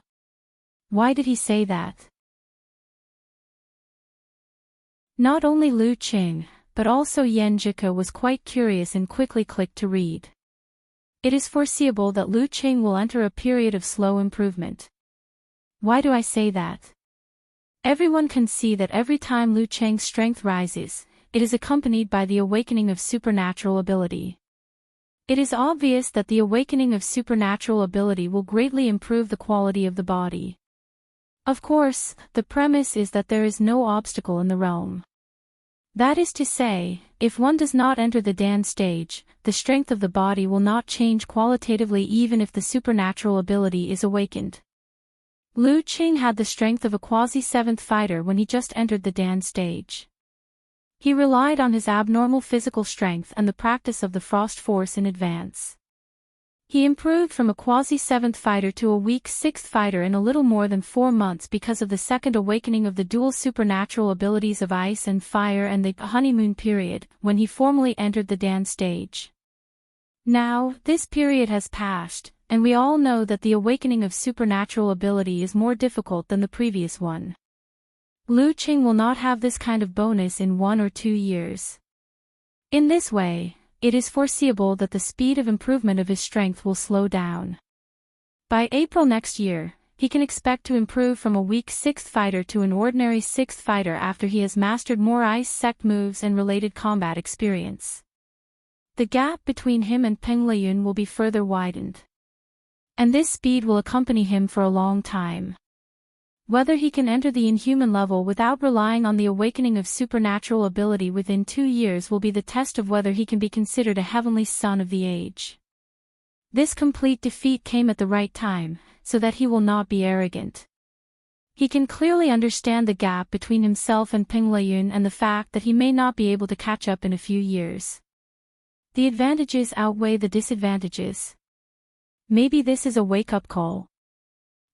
Why did he say that? Not only Lu Qing, but also Yan Jike was quite curious and quickly clicked to read. It is foreseeable that Lu Qing will enter a period of slow improvement. Why do I say that? Everyone can see that every time Lu Qing's strength rises, it is accompanied by the awakening of supernatural ability. It is obvious that the awakening of supernatural ability will greatly improve the quality of the body. Of course, the premise is that there is no obstacle in the realm. That is to say, if one does not enter the Dan stage, the strength of the body will not change qualitatively even if the supernatural ability is awakened. Lu Qing had the strength of a quasi-seventh fighter when he just entered the Dan stage. He relied on his abnormal physical strength and the practice of the frost force in advance. He improved from a quasi-seventh fighter to a weak sixth fighter in a little more than 4 months because of the second awakening of the dual supernatural abilities of ice and fire and the honeymoon period, when he formally entered the Dan stage. Now, this period has passed, and we all know that the awakening of supernatural ability is more difficult than the previous one. Lu Qing will not have this kind of bonus in 1 or 2 years. In this way, it is foreseeable that the speed of improvement of his strength will slow down. By April next year, he can expect to improve from a weak 6th fighter to an ordinary 6th fighter after he has mastered more ice sect moves and related combat experience. The gap between him and Peng Liyun will be further widened. And this speed will accompany him for a long time. Whether he can enter the inhuman level without relying on the awakening of supernatural ability within 2 years will be the test of whether he can be considered a heavenly son of the age. This complete defeat came at the right time, so that he will not be arrogant. He can clearly understand the gap between himself and Peng Liyun and the fact that he may not be able to catch up in a few years. The advantages outweigh the disadvantages. Maybe this is a wake-up call.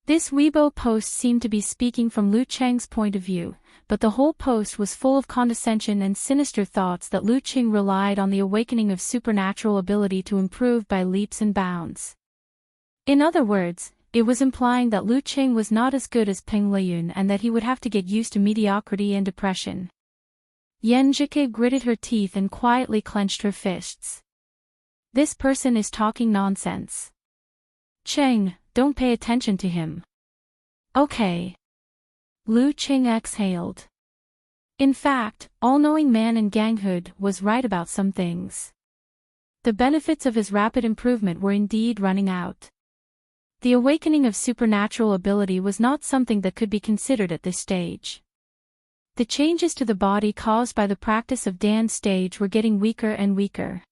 This Weibo post seemed to be speaking from Lu Qing's point of view, but the whole post was full of condescension and sinister thoughts that Lu Qing relied on the awakening of supernatural ability to improve by leaps and bounds. In other words, it was implying that Lu Qing was not as good as Peng Liyun and that he would have to get used to mediocrity and depression. Yan Jike gritted her teeth and quietly clenched her fists. This person is talking nonsense. Qing, don't pay attention to him. Okay. Lu Qing exhaled. In fact, all-knowing man in ganghood was right about some things. The benefits of his rapid improvement were indeed running out. The awakening of supernatural ability was not something that could be considered at this stage. The changes to the body caused by the practice of Dan stage were getting weaker and weaker.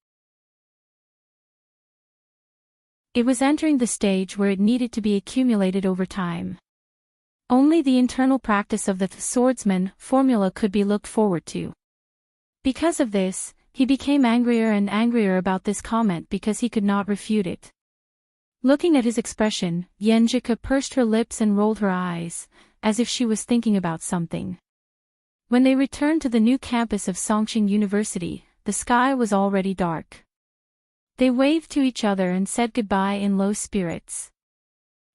It was entering the stage where it needed to be accumulated over time. Only the internal practice of the swordsman formula could be looked forward to. Because of this, he became angrier and angrier about this comment because he could not refute it. Looking at his expression, Yan Jike pursed her lips and rolled her eyes, as if she was thinking about something. When they returned to the new campus of Songqing University, the sky was already dark. They waved to each other and said goodbye in low spirits.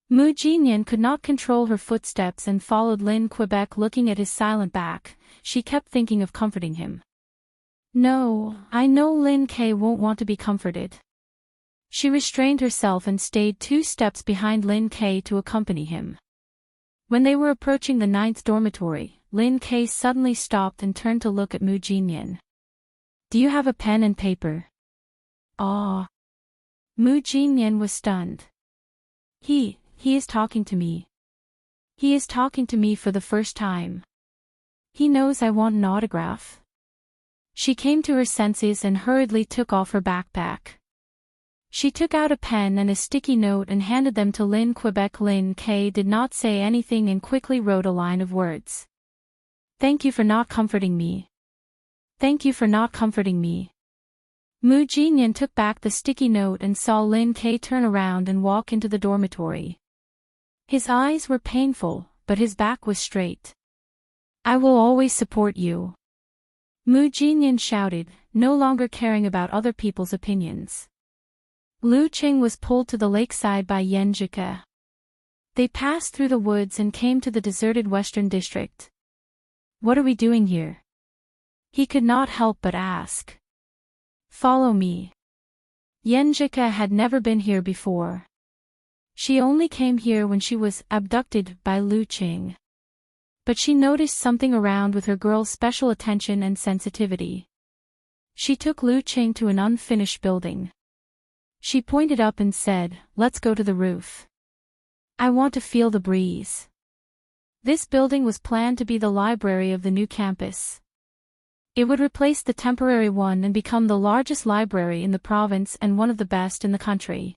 Mu Jinyan could not control her footsteps and followed Lin Quebec looking at his silent back. She kept thinking of comforting him. No, I know Lin K won't want to be comforted. She restrained herself and stayed 2 steps behind Lin K to accompany him. When they were approaching the 9th dormitory, Lin K suddenly stopped and turned to look at Mu Jinyan. Do you have a pen and paper? Ah. Mu Jinyan was stunned. He is talking to me. He is talking to me for the first time. He knows I want an autograph. She came to her senses and hurriedly took off her backpack. She took out a pen and a sticky note and handed them to Lin Quebec. Lin K did not say anything and quickly wrote a line of words. Thank you for not comforting me. Thank you for not comforting me. Mu Jinyan took back the sticky note and saw Lin K turn around and walk into the dormitory. His eyes were painful, but his back was straight. I will always support you. Mu Jinyan shouted, no longer caring about other people's opinions. Lu Qing was pulled to the lakeside by Yan Zhike. They passed through the woods and came to the deserted western district. What are we doing here? He could not help but ask. Follow me. Yan Zhike had never been here before. She only came here when she was abducted by Lu Qing. But she noticed something around with her girl's special attention and sensitivity. She took Lu Qing to an unfinished building. She pointed up and said, let's go to the roof. I want to feel the breeze. This building was planned to be the library of the new campus. It would replace the temporary one and become the largest library in the province and one of the best in the country.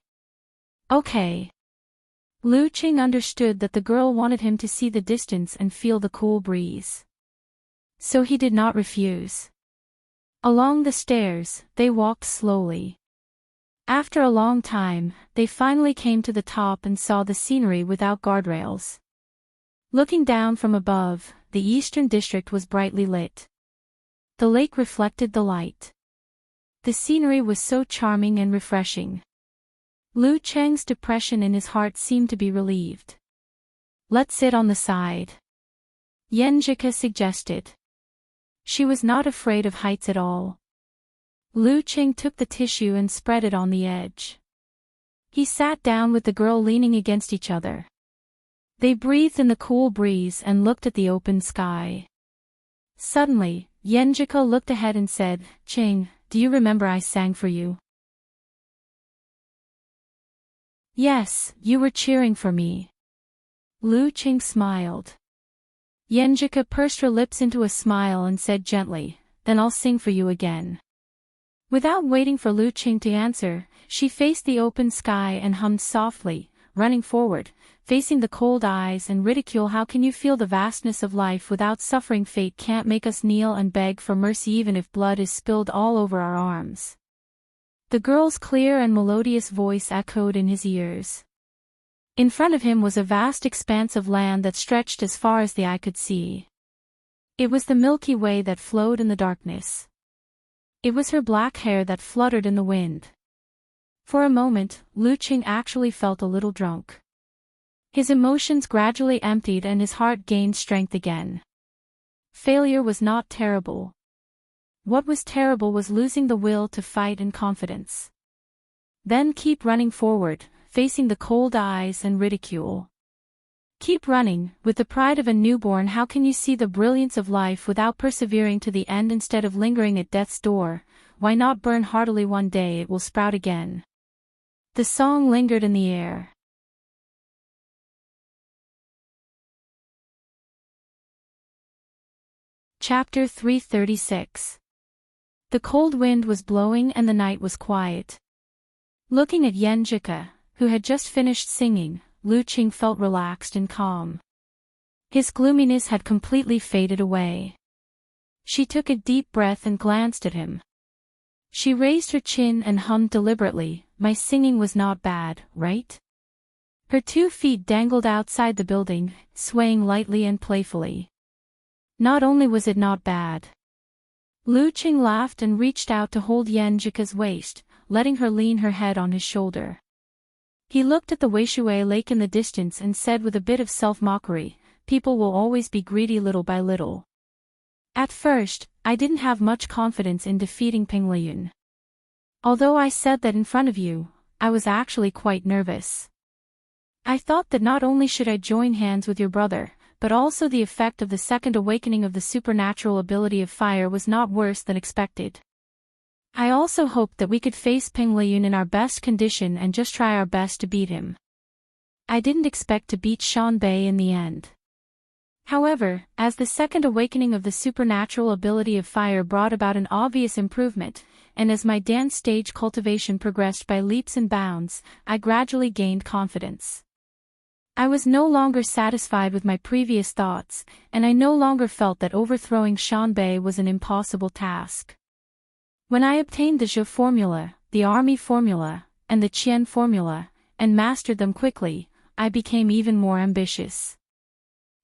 Okay. Lu Qing understood that the girl wanted him to see the distance and feel the cool breeze. So he did not refuse. Along the stairs, they walked slowly. After a long time, they finally came to the top and saw the scenery without guardrails. Looking down from above, the eastern district was brightly lit. The lake reflected the light. The scenery was so charming and refreshing. Lu Cheng's depression in his heart seemed to be relieved. Let's sit on the side. Yan Zhike suggested. She was not afraid of heights at all. Lu Qing took the tissue and spread it on the edge. He sat down with the girl leaning against each other. They breathed in the cool breeze and looked at the open sky. Suddenly, Yan Zhike looked ahead and said, Qing, do you remember I sang for you? Yes, you were cheering for me. Lu Qing smiled. Yan Zhike pursed her lips into a smile and said gently, then I'll sing for you again. Without waiting for Lu Qing to answer, she faced the open sky and hummed softly, running forward, facing the cold eyes and ridicule. How can you feel the vastness of life without suffering? Fate can't make us kneel and beg for mercy even if blood is spilled all over our arms. The girl's clear and melodious voice echoed in his ears. In front of him was a vast expanse of land that stretched as far as the eye could see. It was the Milky Way that flowed in the darkness. It was her black hair that fluttered in the wind. For a moment, Lu Qing actually felt a little drunk. His emotions gradually emptied and his heart gained strength again. Failure was not terrible. What was terrible was losing the will to fight and confidence. Then keep running forward, facing the cold eyes and ridicule. Keep running, with the pride of a newborn. How can you see the brilliance of life without persevering to the end? Instead of lingering at death's door, why not burn heartily? One day it will sprout again. The song lingered in the air. Chapter 336. The cold wind was blowing and the night was quiet. Looking at Yan Zhike, who had just finished singing, Lu Qing felt relaxed and calm. His gloominess had completely faded away. She took a deep breath and glanced at him. She raised her chin and hummed deliberately, my singing was not bad, right? Her 2 feet dangled outside the building, swaying lightly and playfully. Not only was it not bad. Lu Qing laughed and reached out to hold Yan Zhike's waist, letting her lean her head on his shoulder. He looked at the Weishui lake in the distance and said with a bit of self-mockery, people will always be greedy little by little. At first, I didn't have much confidence in defeating Peng Liyun. Although I said that in front of you, I was actually quite nervous. I thought that not only should I join hands with your brother, but also the effect of the second awakening of the supernatural ability of fire was not worse than expected. I also hoped that we could face Peng Liyun in our best condition and just try our best to beat him. I didn't expect to beat Shan Bei in the end. However, as the second awakening of the supernatural ability of fire brought about an obvious improvement, and as my dance stage cultivation progressed by leaps and bounds, I gradually gained confidence. I was no longer satisfied with my previous thoughts, and I no longer felt that overthrowing Shan Bei was an impossible task. When I obtained the Zhe formula, the Army formula, and the Qian formula, and mastered them quickly, I became even more ambitious.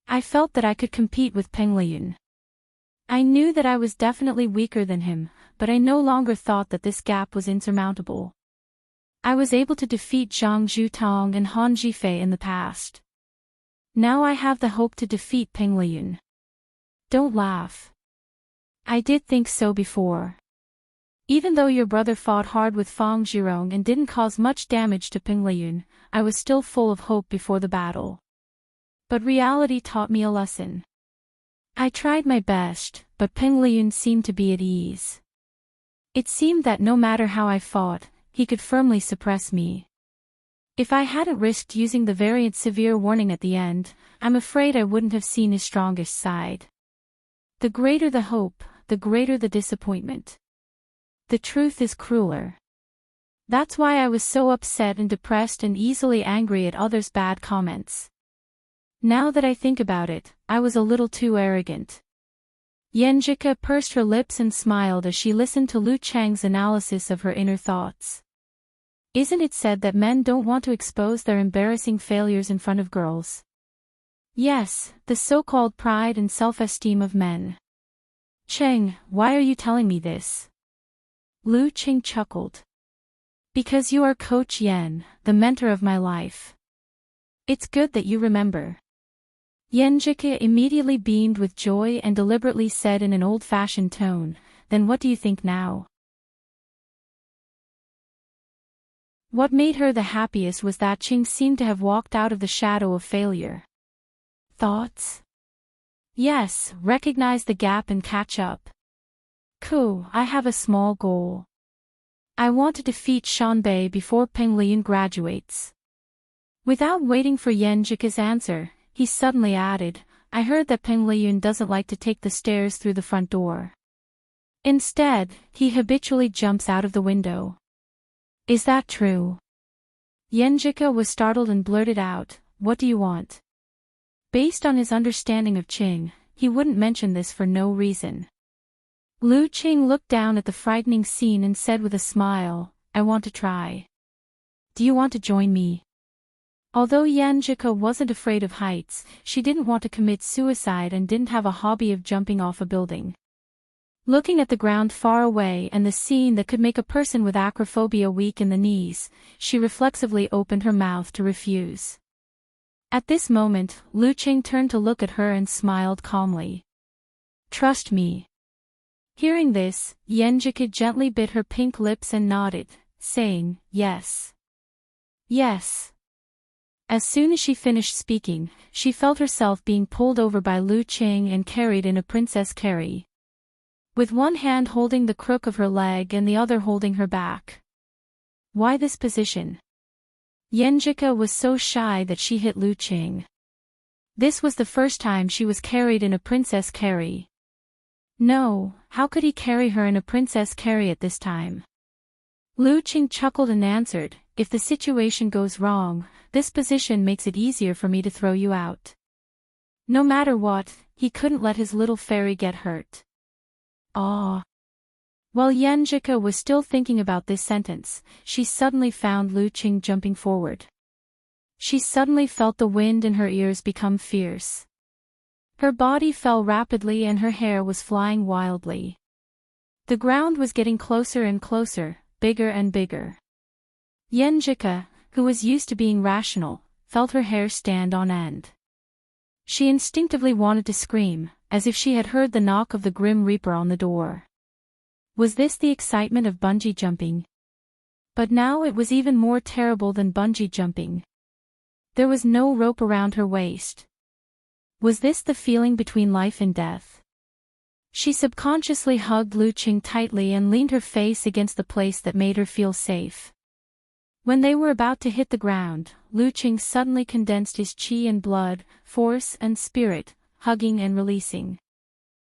I felt that I could compete with Peng Liyun. I knew that I was definitely weaker than him, but I no longer thought that this gap was insurmountable. I was able to defeat Zhang Zhutong and Han Zhifei in the past. Now I have the hope to defeat Peng Liyun. Don't laugh. I did think so before. Even though your brother fought hard with Fang Zhirong and didn't cause much damage to Peng Liyun, I was still full of hope before the battle. But reality taught me a lesson. I tried my best, but Peng Liyun seemed to be at ease. It seemed that no matter how I fought, he could firmly suppress me. If I hadn't risked using the variant severe warning at the end, I'm afraid I wouldn't have seen his strongest side. The greater the hope, the greater the disappointment. The truth is crueler. That's why I was so upset and depressed and easily angry at others' bad comments. Now that I think about it, I was a little too arrogant. Yanjika pursed her lips and smiled as she listened to Lu Chang's analysis of her inner thoughts. Isn't it said that men don't want to expose their embarrassing failures in front of girls? Yes, the so-called pride and self-esteem of men. Cheng, why are you telling me this? Lu Cheng chuckled. Because you are Coach Yan, the mentor of my life. It's good that you remember. Yanjika immediately beamed with joy and deliberately said in an old-fashioned tone, then what do you think now? What made her the happiest was that Cheng seemed to have walked out of the shadow of failure. Thoughts? Yes, recognize the gap and catch up. Cool, I have a small goal. I want to defeat Shanbei before Peng Liyun graduates. Without waiting for Yanjika's answer, he suddenly added, I heard that Peng Liyun doesn't like to take the stairs through the front door. Instead, he habitually jumps out of the window. Is that true? Yanjika was startled and blurted out, what do you want? Based on his understanding of Qing, he wouldn't mention this for no reason. Lu Qing looked down at the frightening scene and said with a smile, I want to try. Do you want to join me? Although Yanjika wasn't afraid of heights, she didn't want to commit suicide and didn't have a hobby of jumping off a building. Looking at the ground far away and the scene that could make a person with acrophobia weak in the knees, she reflexively opened her mouth to refuse. At this moment, Lu Qing turned to look at her and smiled calmly. Trust me. Hearing this, Yanjika gently bit her pink lips and nodded, saying, yes. Yes. As soon as she finished speaking, she felt herself being pulled over by Lu Qing and carried in a princess carry. With one hand holding the crook of her leg and the other holding her back. Why this position? Yanjika was so shy that she hit Lu Qing. This was the first time she was carried in a princess carry. No, how could he carry her in a princess carry at this time? Lu Qing chuckled and answered, if the situation goes wrong, this position makes it easier for me to throw you out. No matter what, he couldn't let his little fairy get hurt. Ah. While Yanjika was still thinking about this sentence, she suddenly found Lu Qing jumping forward. She suddenly felt the wind in her ears become fierce. Her body fell rapidly and her hair was flying wildly. The ground was getting closer and closer, bigger and bigger. Yanjika, who was used to being rational, felt her hair stand on end. She instinctively wanted to scream, as if she had heard the knock of the Grim Reaper on the door. Was this the excitement of bungee jumping? But now it was even more terrible than bungee jumping. There was no rope around her waist. Was this the feeling between life and death? She subconsciously hugged Lu Qing tightly and leaned her face against the place that made her feel safe. When they were about to hit the ground, Lu Qing suddenly condensed his qi and blood, force and spirit, hugging and releasing.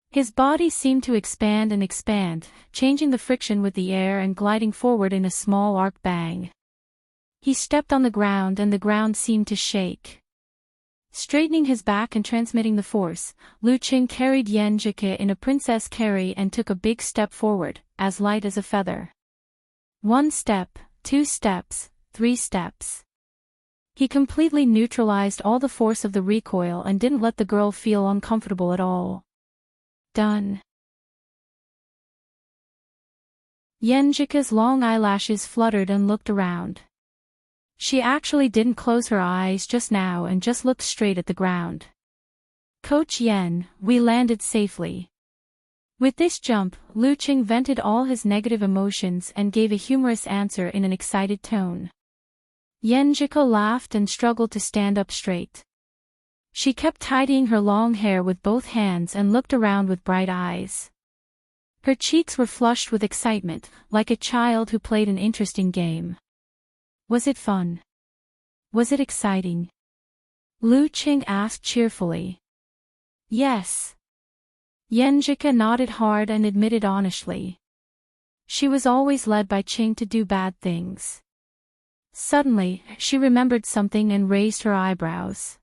His body seemed to expand and expand, changing the friction with the air and gliding forward in a small arc bang. He stepped on the ground and the ground seemed to shake. Straightening his back and transmitting the force, Lu Qing carried Yanjika in a princess carry and took a big step forward, as light as a feather. 1 step, 2 steps, 3 steps. He completely neutralized all the force of the recoil and didn't let the girl feel uncomfortable at all. Done. Yenjika's long eyelashes fluttered and looked around. She actually didn't close her eyes just now and just looked straight at the ground. Coach Yen, we landed safely. With this jump, Lu Qing vented all his negative emotions and gave a humorous answer in an excited tone. Yenjika laughed and struggled to stand up straight. She kept tidying her long hair with both hands and looked around with bright eyes. Her cheeks were flushed with excitement, like a child who played an interesting game. Was it fun? Was it exciting? Lu Qing asked cheerfully. Yes. Yenjika nodded hard and admitted honestly. She was always led by Qing to do bad things. Suddenly, she remembered something and raised her eyebrows.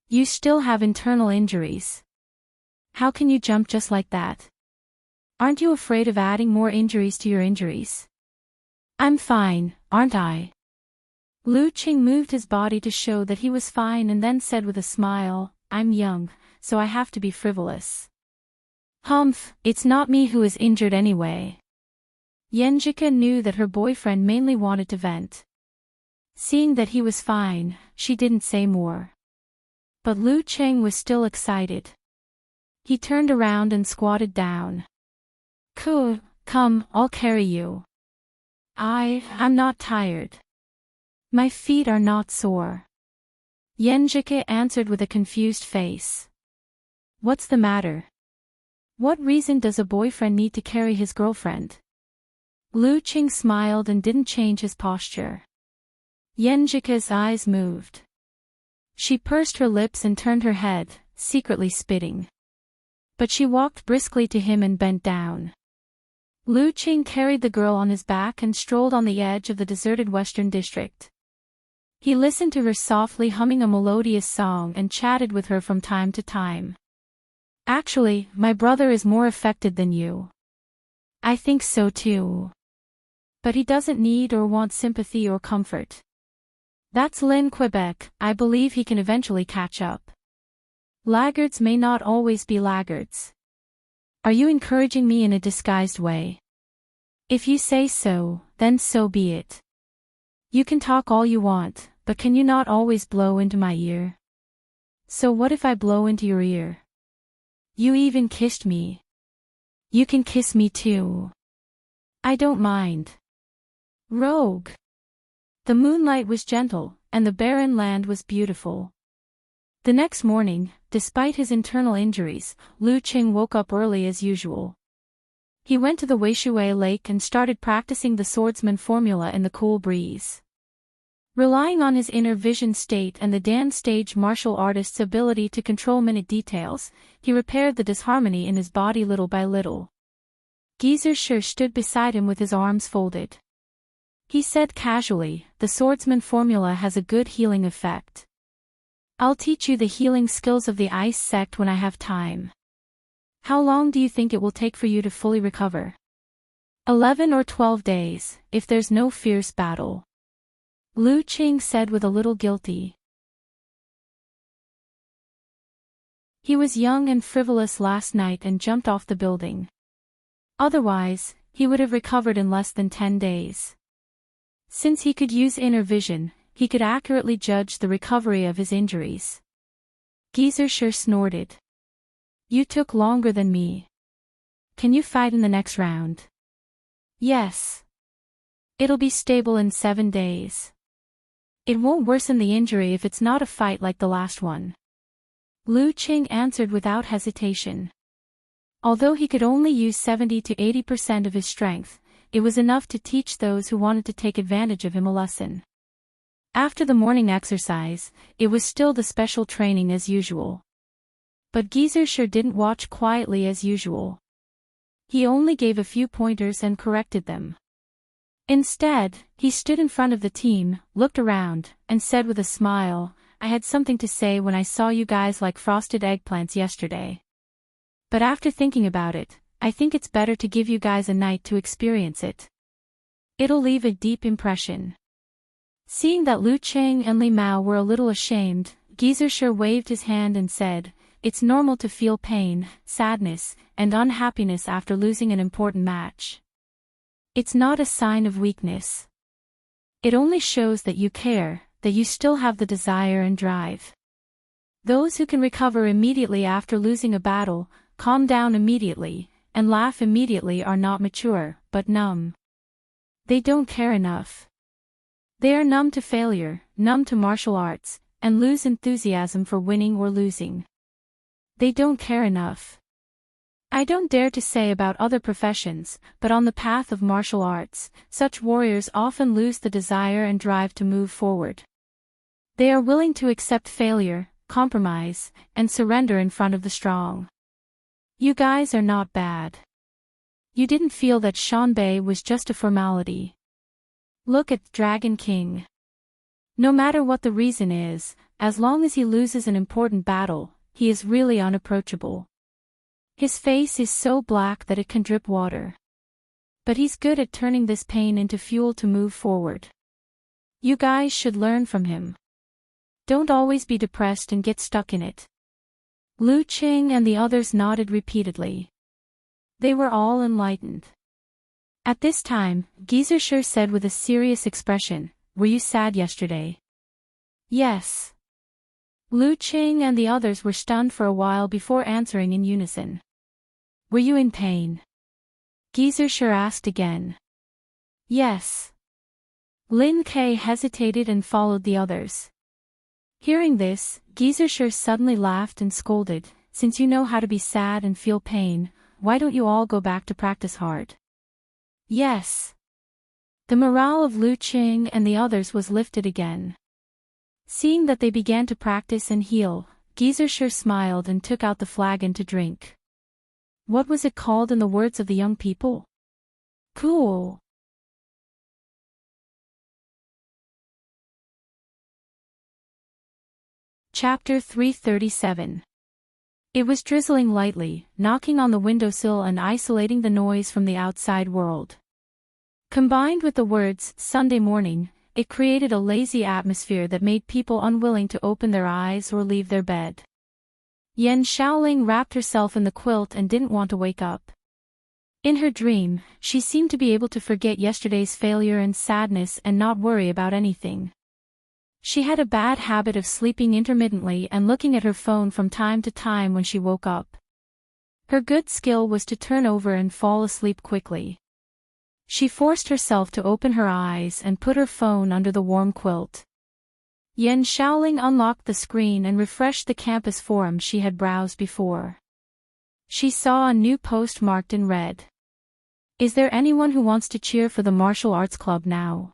You still have internal injuries. How can you jump just like that? Aren't you afraid of adding more injuries to your injuries? I'm fine, aren't I? Lu Qing moved his body to show that he was fine and then said with a smile, I'm young, so I have to be frivolous. Humph, it's not me who is injured anyway. Yenjika knew that her boyfriend mainly wanted to vent. Seeing that he was fine, she didn't say more. But Lu Qing was still excited. He turned around and squatted down. Cool, come, I'll carry you. I'm not tired. My feet are not sore. Yenjika answered with a confused face. What's the matter? What reason does a boyfriend need to carry his girlfriend? Lu Qing smiled and didn't change his posture. Yenjika's eyes moved. She pursed her lips and turned her head, secretly spitting. But she walked briskly to him and bent down. Lu Qing carried the girl on his back and strolled on the edge of the deserted western district. He listened to her softly humming a melodious song and chatted with her from time to time. Actually, my brother is more affected than you. I think so too. But he doesn't need or want sympathy or comfort. That's Lin Quebec, I believe he can eventually catch up. Laggards may not always be laggards. Are you encouraging me in a disguised way? If you say so, then so be it. You can talk all you want, but can you not always blow into my ear? So what if I blow into your ear? You even kissed me. You can kiss me too. I don't mind. Rogue. The moonlight was gentle, and the barren land was beautiful. The next morning, despite his internal injuries, Lu Qing woke up early as usual. He went to the Weishui Lake and started practicing the swordsman formula in the cool breeze. Relying on his inner vision state and the Dan stage martial artist's ability to control minute details, he repaired the disharmony in his body little by little. Geyser stood beside him with his arms folded. He said casually, the swordsman formula has a good healing effect. I'll teach you the healing skills of the ice sect when I have time. How long do you think it will take for you to fully recover? 11 or 12 days, if there's no fierce battle. Lu Qing said with a little guilty. He was young and frivolous last night and jumped off the building. Otherwise, he would have recovered in less than 10 days. Since he could use inner vision, he could accurately judge the recovery of his injuries. Geyser snorted. You took longer than me. Can you fight in the next round? Yes. It'll be stable in 7 days. It won't worsen the injury if it's not a fight like the last one. Lu Qing answered without hesitation. Although he could only use 70 to 80% of his strength, it was enough to teach those who wanted to take advantage of him a lesson. After the morning exercise, it was still the special training as usual. But Geyser didn't watch quietly as usual. He only gave a few pointers and corrected them. Instead, he stood in front of the team, looked around, and said with a smile, I had something to say when I saw you guys like frosted eggplants yesterday. But after thinking about it, I think it's better to give you guys a night to experience it. It'll leave a deep impression. Seeing that Lu Qing and Li Mao were a little ashamed, Gizershur waved his hand and said, "It's normal to feel pain, sadness, and unhappiness after losing an important match. It's not a sign of weakness. It only shows that you care, that you still have the desire and drive. Those who can recover immediately after losing a battle, calm down immediately, and laugh immediately are not mature, but numb. They don't care enough. They are numb to failure, numb to martial arts, and lose enthusiasm for winning or losing. They don't care enough. I don't dare to say about other professions, but on the path of martial arts, such warriors often lose the desire and drive to move forward. They are willing to accept failure, compromise, and surrender in front of the strong. You guys are not bad. You didn't feel that Shanbei was just a formality. Look at Dragon King. No matter what the reason is, as long as he loses an important battle, he is really unapproachable. His face is so black that it can drip water. But he's good at turning this pain into fuel to move forward. You guys should learn from him. Don't always be depressed and get stuck in it." Lu Qing and the others nodded repeatedly. They were all enlightened. At this time, Gizershur said with a serious expression, "Were you sad yesterday?" "Yes." Lu Qing and the others were stunned for a while before answering in unison. "Were you in pain?" Gizershur asked again. "Yes." Lin Ke hesitated and followed the others. Hearing this, Gizershur suddenly laughed and scolded, "Since you know how to be sad and feel pain, why don't you all go back to practice hard?" "Yes." The morale of Lu Qing and the others was lifted again. Seeing that they began to practice and heal, Gizershur smiled and took out the flagon to drink. What was it called in the words of the young people? Cool. Chapter 337. It was drizzling lightly, knocking on the windowsill and isolating the noise from the outside world. Combined with the words, "Sunday morning," it created a lazy atmosphere that made people unwilling to open their eyes or leave their bed. Yan Shaoling wrapped herself in the quilt and didn't want to wake up. In her dream, she seemed to be able to forget yesterday's failure and sadness and not worry about anything. She had a bad habit of sleeping intermittently and looking at her phone from time to time when she woke up. Her good skill was to turn over and fall asleep quickly. She forced herself to open her eyes and put her phone under the warm quilt. Yan Shaoling unlocked the screen and refreshed the campus forum she had browsed before. She saw a new post marked in red. "Is there anyone who wants to cheer for the martial arts club now?"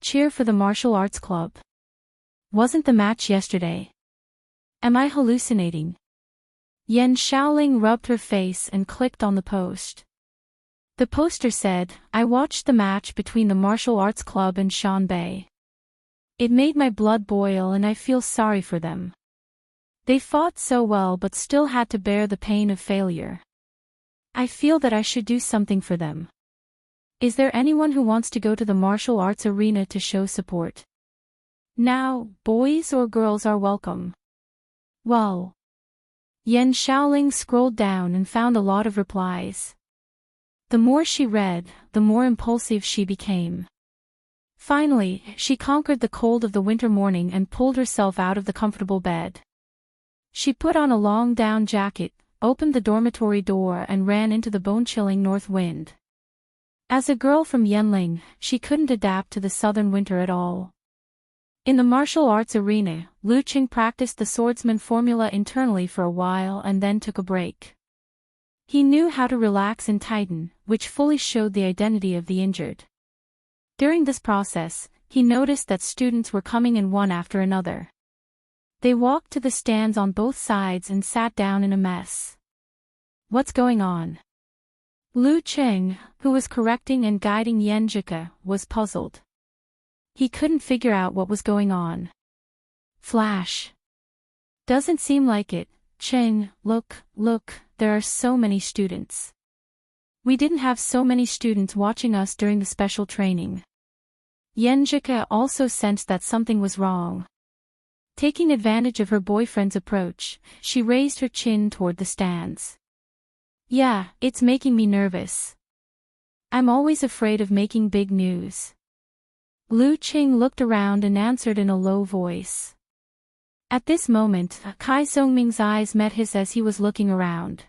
Cheer for the martial arts club? Wasn't the match yesterday? Am I hallucinating? Yan Shaoling rubbed her face and clicked on the post. The poster said, "I watched the match between the martial arts club and Shanbei. It made my blood boil and I feel sorry for them. They fought so well but still had to bear the pain of failure. I feel that I should do something for them. Is there anyone who wants to go to the martial arts arena to show support? Now, boys or girls are welcome." Well. Yan Shaoling scrolled down and found a lot of replies. The more she read, the more impulsive she became. Finally, she conquered the cold of the winter morning and pulled herself out of the comfortable bed. She put on a long down jacket, opened the dormitory door and ran into the bone-chilling north wind. As a girl from Yanling, she couldn't adapt to the southern winter at all. In the martial arts arena, Lu Qing practiced the swordsman formula internally for a while and then took a break. He knew how to relax and tighten, which fully showed the identity of the injured. During this process, he noticed that students were coming in one after another. They walked to the stands on both sides and sat down in a mess. What's going on? Lu Qing, who was correcting and guiding Yan Zhika, was puzzled. He couldn't figure out what was going on. Flash. Doesn't seem like it. Qing, look, there are so many students. We didn't have so many students watching us during the special training. Yenjika also sensed that something was wrong. Taking advantage of her boyfriend's approach, she raised her chin toward the stands. Yeah, it's making me nervous. I'm always afraid of making big news. Lu Qing looked around and answered in a low voice. At this moment, Kai Zhongming's eyes met his as he was looking around.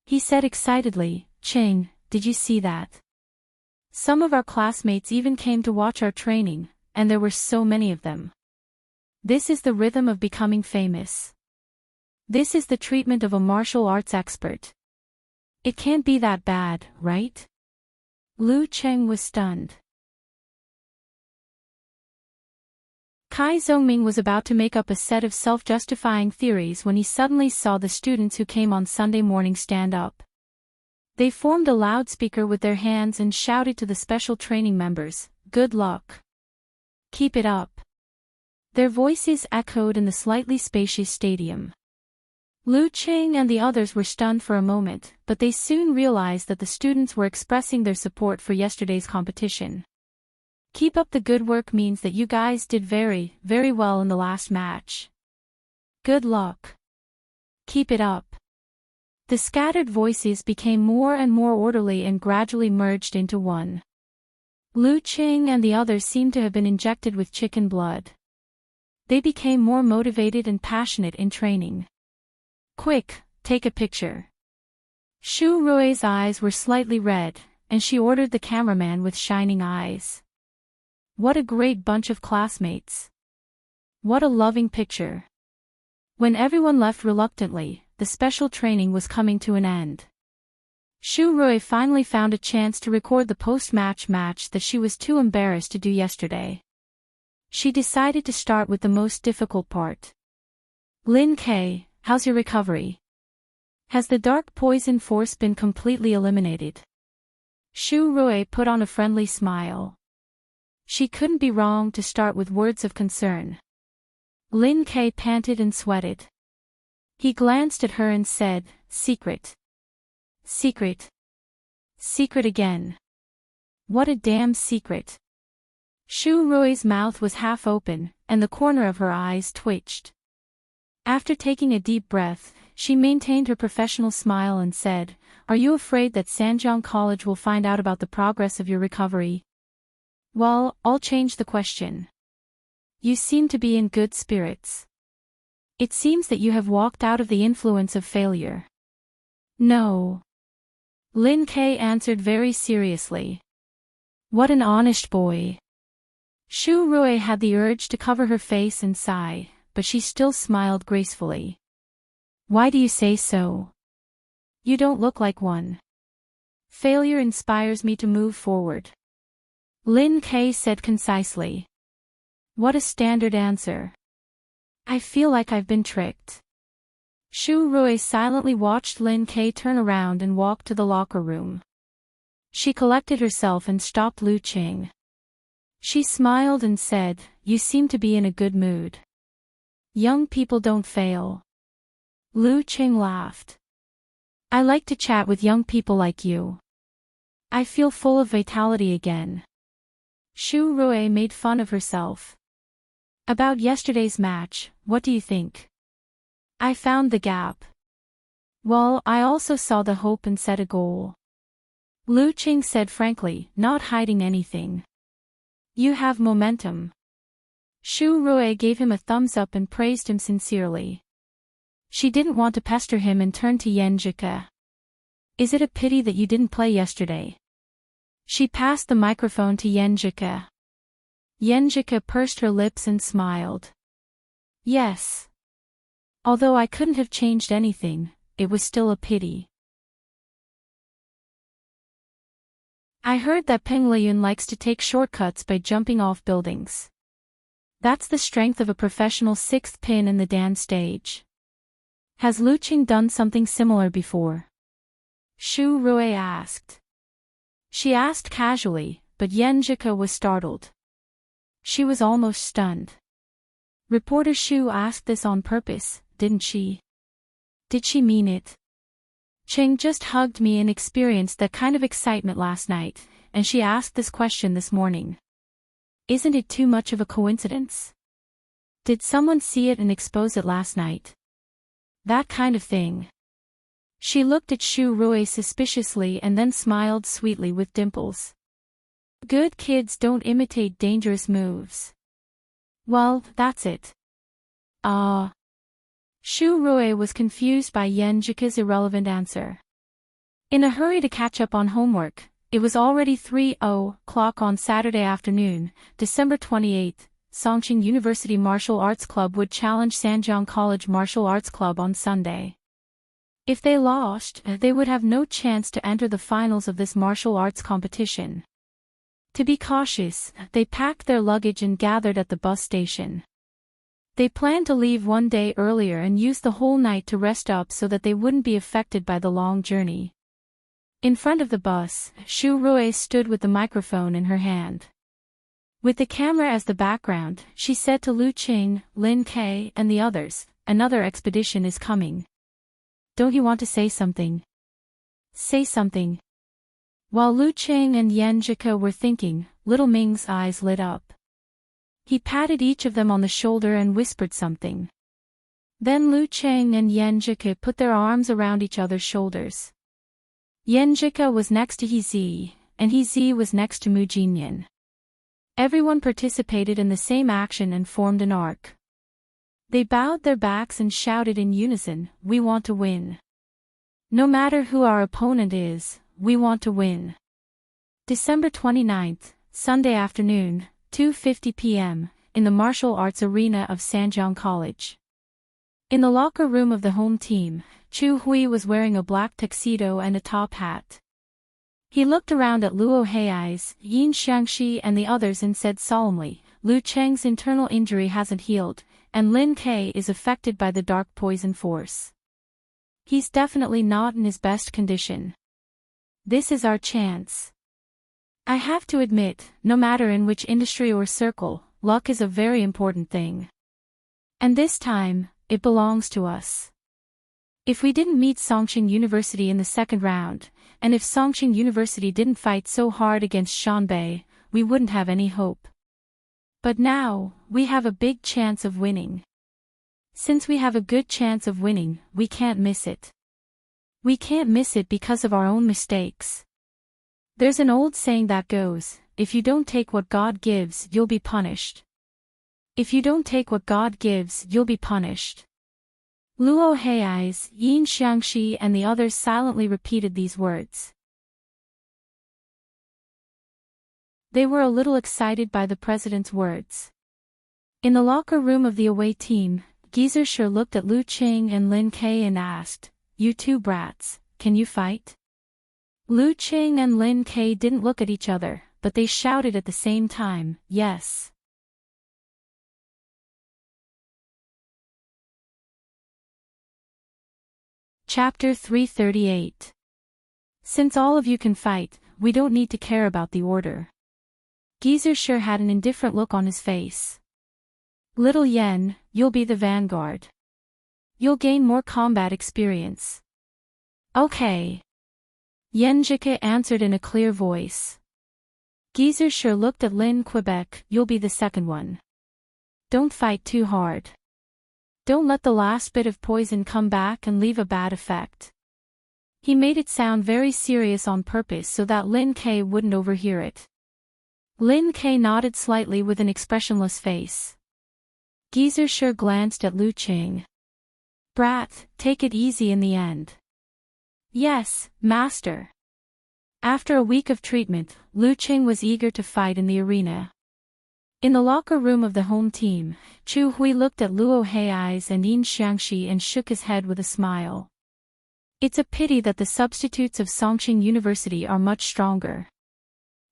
He said excitedly, Qing, did you see that? Some of our classmates even came to watch our training, and there were so many of them. This is the rhythm of becoming famous. This is the treatment of a martial arts expert. It can't be that bad, right? Lu Qing was stunned. Kai Zhongming was about to make up a set of self-justifying theories when he suddenly saw the students who came on Sunday morning stand up. They formed a loudspeaker with their hands and shouted to the special training members, "Good luck. Keep it up." Their voices echoed in the slightly spacious stadium. Lu Qing and the others were stunned for a moment, but they soon realized that the students were expressing their support for yesterday's competition. Keep up the good work means that you guys did very, very well in the last match. Good luck. Keep it up. The scattered voices became more and more orderly and gradually merged into one. Lu Qing and the others seemed to have been injected with chicken blood. They became more motivated and passionate in training. Quick, take a picture. Shu Rui's eyes were slightly red, and she ordered the cameraman with shining eyes. What a great bunch of classmates. What a loving picture. When everyone left reluctantly, the special training was coming to an end. Shu Rui finally found a chance to record the post-match match that she was too embarrassed to do yesterday. She decided to start with the most difficult part. Lin K, how's your recovery? Has the dark poison force been completely eliminated? Shu Rui put on a friendly smile. She couldn't be wrong to start with words of concern. Lin K panted and sweated. He glanced at her and said, "Secret. Secret. Secret again. What a damn secret." Shu Rui's mouth was half open, and the corner of her eyes twitched. After taking a deep breath, she maintained her professional smile and said, "Are you afraid that Sanjiang College will find out about the progress of your recovery?" Well, I'll change the question. You seem to be in good spirits. It seems that you have walked out of the influence of failure. No. Lin K answered very seriously. What an honest boy. Shu Rui had the urge to cover her face and sigh, but she still smiled gracefully. Why do you say so? You don't look like one. Failure inspires me to move forward. Lin K said concisely. What a standard answer. I feel like I've been tricked. Shu Rui silently watched Lin K turn around and walk to the locker room. She collected herself and stopped Lu Qing. She smiled and said, "You seem to be in a good mood. Young people don't fail." Lu Qing laughed. I like to chat with young people like you. I feel full of vitality again. Shu Rui made fun of herself. About yesterday's match, what do you think? I found the gap. Well, I also saw the hope and set a goal. Lu Qing said frankly, not hiding anything. You have momentum. Shu Rui gave him a thumbs up and praised him sincerely. She didn't want to pester him and turned to Yenjika. Is it a pity that you didn't play yesterday? She passed the microphone to Yenjika. Yenjika pursed her lips and smiled. Yes. Although I couldn't have changed anything, it was still a pity. I heard that Peng Liyun likes to take shortcuts by jumping off buildings. That's the strength of a professional sixth pin in the dance stage. Has Lu Qing done something similar before? Shu Rui asked. She asked casually, but Yenjika was startled. She was almost stunned. Reporter Shu asked this on purpose, didn't she? Did she mean it? Qing just hugged me and experienced that kind of excitement last night, and she asked this question this morning. Isn't it too much of a coincidence? Did someone see it and expose it last night? That kind of thing. She looked at Shu Rui suspiciously and then smiled sweetly with dimples. Good kids don't imitate dangerous moves. Well, that's it. Ah. Shu Rui was confused by Yen Jika's irrelevant answer. In a hurry to catch up on homework, it was already 3:00 on Saturday afternoon, December 28. Songqing University Martial Arts Club would challenge Sanjiang College Martial Arts Club on Sunday. If they lost, they would have no chance to enter the finals of this martial arts competition. To be cautious, they packed their luggage and gathered at the bus station. They planned to leave one day earlier and use the whole night to rest up so that they wouldn't be affected by the long journey. In front of the bus, Shu Rui stood with the microphone in her hand. With the camera as the background, she said to Lu Qing, Lin Ke, and the others, "Another expedition is coming. Don't you want to say something? Say something." While Lu Qing and Yen Jika were thinking, little Ming's eyes lit up. He patted each of them on the shoulder and whispered something. Then Lu Qing and Yen Jika put their arms around each other's shoulders. Yen Jika was next to He, and He was next to Mu Jinyan. Everyone participated in the same action and formed an arc. They bowed their backs and shouted in unison, "We want to win. No matter who our opponent is, we want to win." December 29th, Sunday afternoon, 2:50 p.m., in the martial arts arena of Sanjiang College. In the locker room of the home team, Chu Hui was wearing a black tuxedo and a top hat. He looked around at Luo Hei's, Yin Xiangxi and the others and said solemnly, "Lu Cheng's internal injury hasn't healed, and Lin Ke is affected by the dark poison force. He's definitely not in his best condition. This is our chance. I have to admit, no matter in which industry or circle, luck is a very important thing. And this time, it belongs to us. If we didn't meet Songqing University in the second round, and if Songqing University didn't fight so hard against Shanbei, we wouldn't have any hope. But now, we have a big chance of winning. Since we have a good chance of winning, we can't miss it. We can't miss it because of our own mistakes. There's an old saying that goes, if you don't take what God gives, you'll be punished. If you don't take what God gives, you'll be punished." Luo Hei's, Yin Xiangxi and the others silently repeated these words. They were a little excited by the president's words. In the locker room of the away team, Geyser looked at Lu Qing and Lin Ke and asked, "You two brats, can you fight?" Lu Qing and Lin Ke didn't look at each other, but they shouted at the same time, "Yes." Chapter 338. Since all of you can fight, we don't need to care about the order. Geyser had an indifferent look on his face. "Little Yen, you'll be the vanguard. You'll gain more combat experience." "Okay." Yen Jika answered in a clear voice. Geyser looked at Lin Quebec, "You'll be the second one. Don't fight too hard. Don't let the last bit of poison come back and leave a bad effect." He made it sound very serious on purpose so that Lin Ke wouldn't overhear it. Lin Ke nodded slightly with an expressionless face. Geyser glanced at Lu Qing. "Brat, take it easy in the end." "Yes, master." After a week of treatment, Lu Qing was eager to fight in the arena. In the locker room of the home team, Chu Hui looked at Luo Hei's and Yin Xiangxi and shook his head with a smile. "It's a pity that the substitutes of Songqing University are much stronger.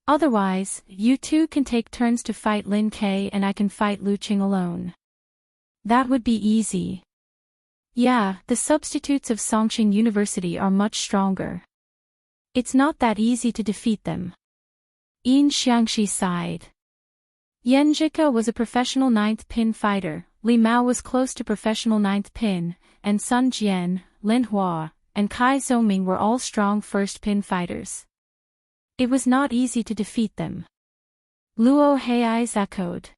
Otherwise, you two can take turns to fight Lin Ke and I can fight Lu Qing alone. That would be easy." "Yeah, the substitutes of Songqing University are much stronger. It's not that easy to defeat them." Yin Xiangxi sighed. Yen Jika was a professional 9th pin fighter, Li Mao was close to professional 9th pin, and Sun Jian, Lin Hua, and Kai Zhongming were all strong 1st pin fighters. It was not easy to defeat them. Luo Hei's echoed.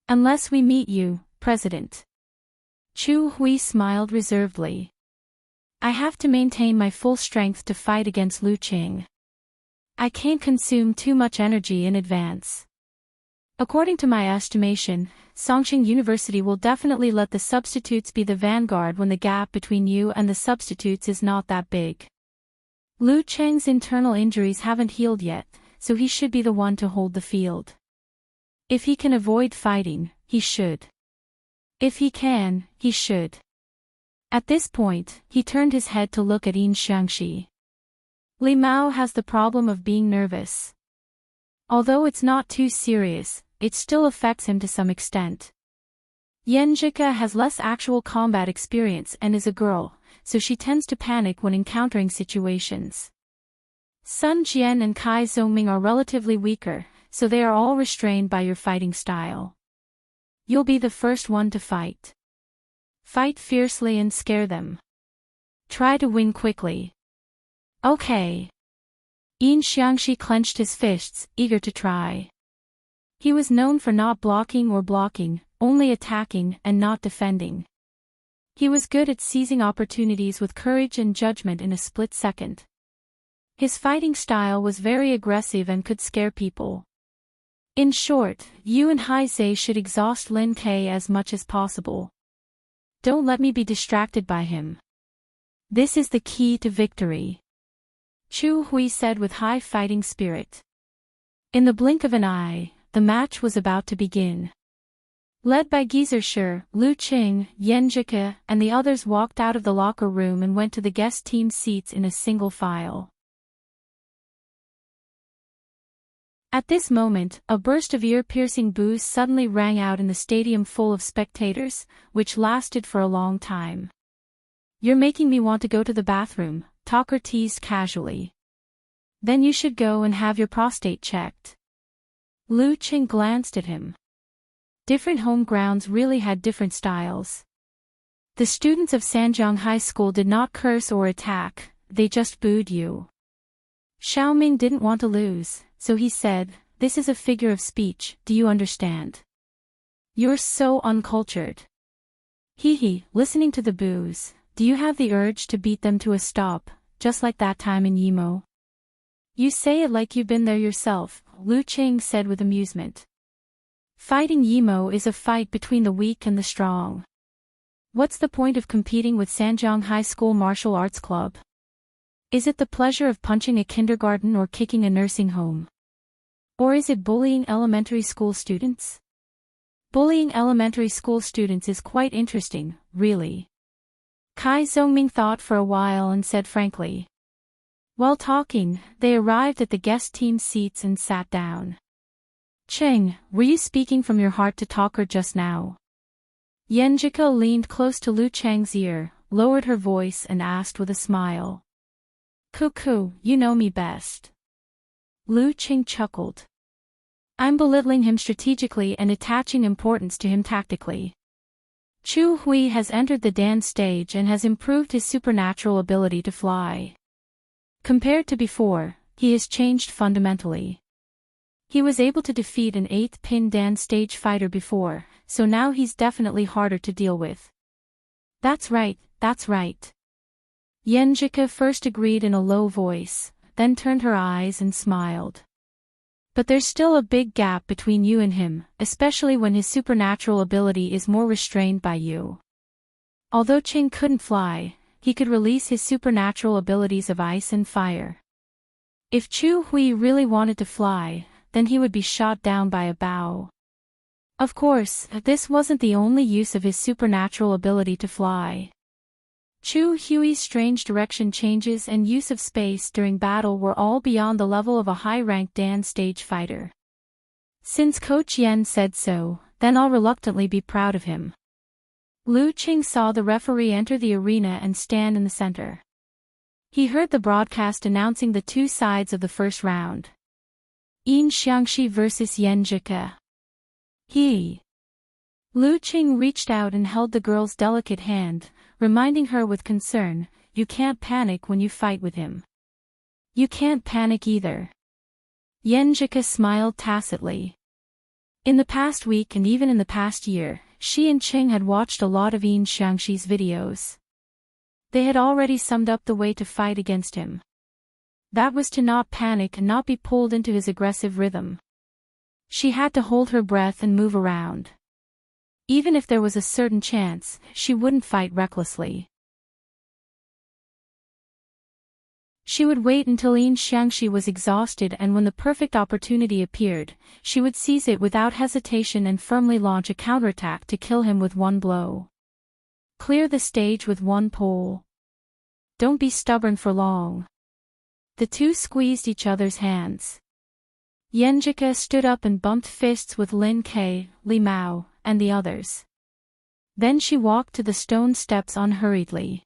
Unless we meet you, President. Chu Hui smiled reservedly. I have to maintain my full strength to fight against Lu Qing. I can't consume too much energy in advance. According to my estimation, Songqing University will definitely let the substitutes be the vanguard when the gap between you and the substitutes is not that big. Lu Cheng's internal injuries haven't healed yet, so he should be the one to hold the field. If he can avoid fighting, he should. If he can, he should. At this point, he turned his head to look at Yin Xiangxi. Li Mao has the problem of being nervous. Although it's not too serious, it still affects him to some extent. Yan Zhika has less actual combat experience and is a girl, so she tends to panic when encountering situations. Sun Jian and Kai Zhongming are relatively weaker, so they are all restrained by your fighting style. You'll be the first one to fight. Fight fiercely and scare them. Try to win quickly. Okay. Yin Xiangxi clenched his fists, eager to try. He was known for not blocking or blocking, only attacking and not defending. He was good at seizing opportunities with courage and judgment in a split second. His fighting style was very aggressive and could scare people. In short, you and Haizhe should exhaust Lin Ke as much as possible. Don't let me be distracted by him. This is the key to victory. Chu Hui said with high fighting spirit. In the blink of an eye, the match was about to begin. Led by Geezer Shi, Lu Qing, Yan Zhika, and the others walked out of the locker room and went to the guest team seats in a single file. At this moment, a burst of ear-piercing boos suddenly rang out in the stadium full of spectators, which lasted for a long time. You're making me want to go to the bathroom, Talker teased casually. Then you should go and have your prostate checked. Lu Qing glanced at him. Different home grounds really had different styles. The students of Sanjiang High School did not curse or attack, they just booed you. Xiaoming didn't want to lose, so he said, "This is a figure of speech, do you understand? You're so uncultured." Hee, listening to the boos, do you have the urge to beat them to a stop, just like that time in Yimo? You say it like you've been there yourself, Lu Qing said with amusement. Fighting Yimo is a fight between the weak and the strong. What's the point of competing with Sanjiang High School Martial Arts Club? Is it the pleasure of punching a kindergarten or kicking a nursing home? Or is it bullying elementary school students? Bullying elementary school students is quite interesting, really. Kai Zhongming thought for a while and said frankly. While talking, they arrived at the guest team seats and sat down. Cheng, were you speaking from your heart to Talker just now? Yan Zhika leaned close to Lu Cheng's ear, lowered her voice and asked with a smile. Cuckoo, you know me best. Lu Qing chuckled. I'm belittling him strategically and attaching importance to him tactically. Chu Hui has entered the dance stage and has improved his supernatural ability to fly. Compared to before, he has changed fundamentally. He was able to defeat an 8th pin dance stage fighter before, so now he's definitely harder to deal with. That's right, that's right. Yan Zhika first agreed in a low voice, then turned her eyes and smiled. But there's still a big gap between you and him, especially when his supernatural ability is more restrained by you. Although Qing couldn't fly, he could release his supernatural abilities of ice and fire. If Chu Hui really wanted to fly, then he would be shot down by a bow. Of course, this wasn't the only use of his supernatural ability to fly. Chu Hui's strange direction changes and use of space during battle were all beyond the level of a high-ranked dance stage fighter. Since Coach Yen said so, then I'll reluctantly be proud of him. Lu Qing saw the referee enter the arena and stand in the center. He heard the broadcast announcing the two sides of the first round. Yin Xiangxi versus Yan Zhika. Lu Qing reached out and held the girl's delicate hand, reminding her with concern, you can't panic when you fight with him. You can't panic either. Yenjika smiled tacitly. In the past week and even in the past year, she and Qing had watched a lot of Yin Xiangxi's videos. They had already summed up the way to fight against him. That was to not panic and not be pulled into his aggressive rhythm. She had to hold her breath and move around. Even if there was a certain chance, she wouldn't fight recklessly. She would wait until Yin Xiangxi was exhausted, and when the perfect opportunity appeared, she would seize it without hesitation and firmly launch a counterattack to kill him with one blow. Clear the stage with one pole. Don't be stubborn for long. The two squeezed each other's hands. Yenjika stood up and bumped fists with Lin Ke, Li Mao, and the others. Then she walked to the stone steps unhurriedly.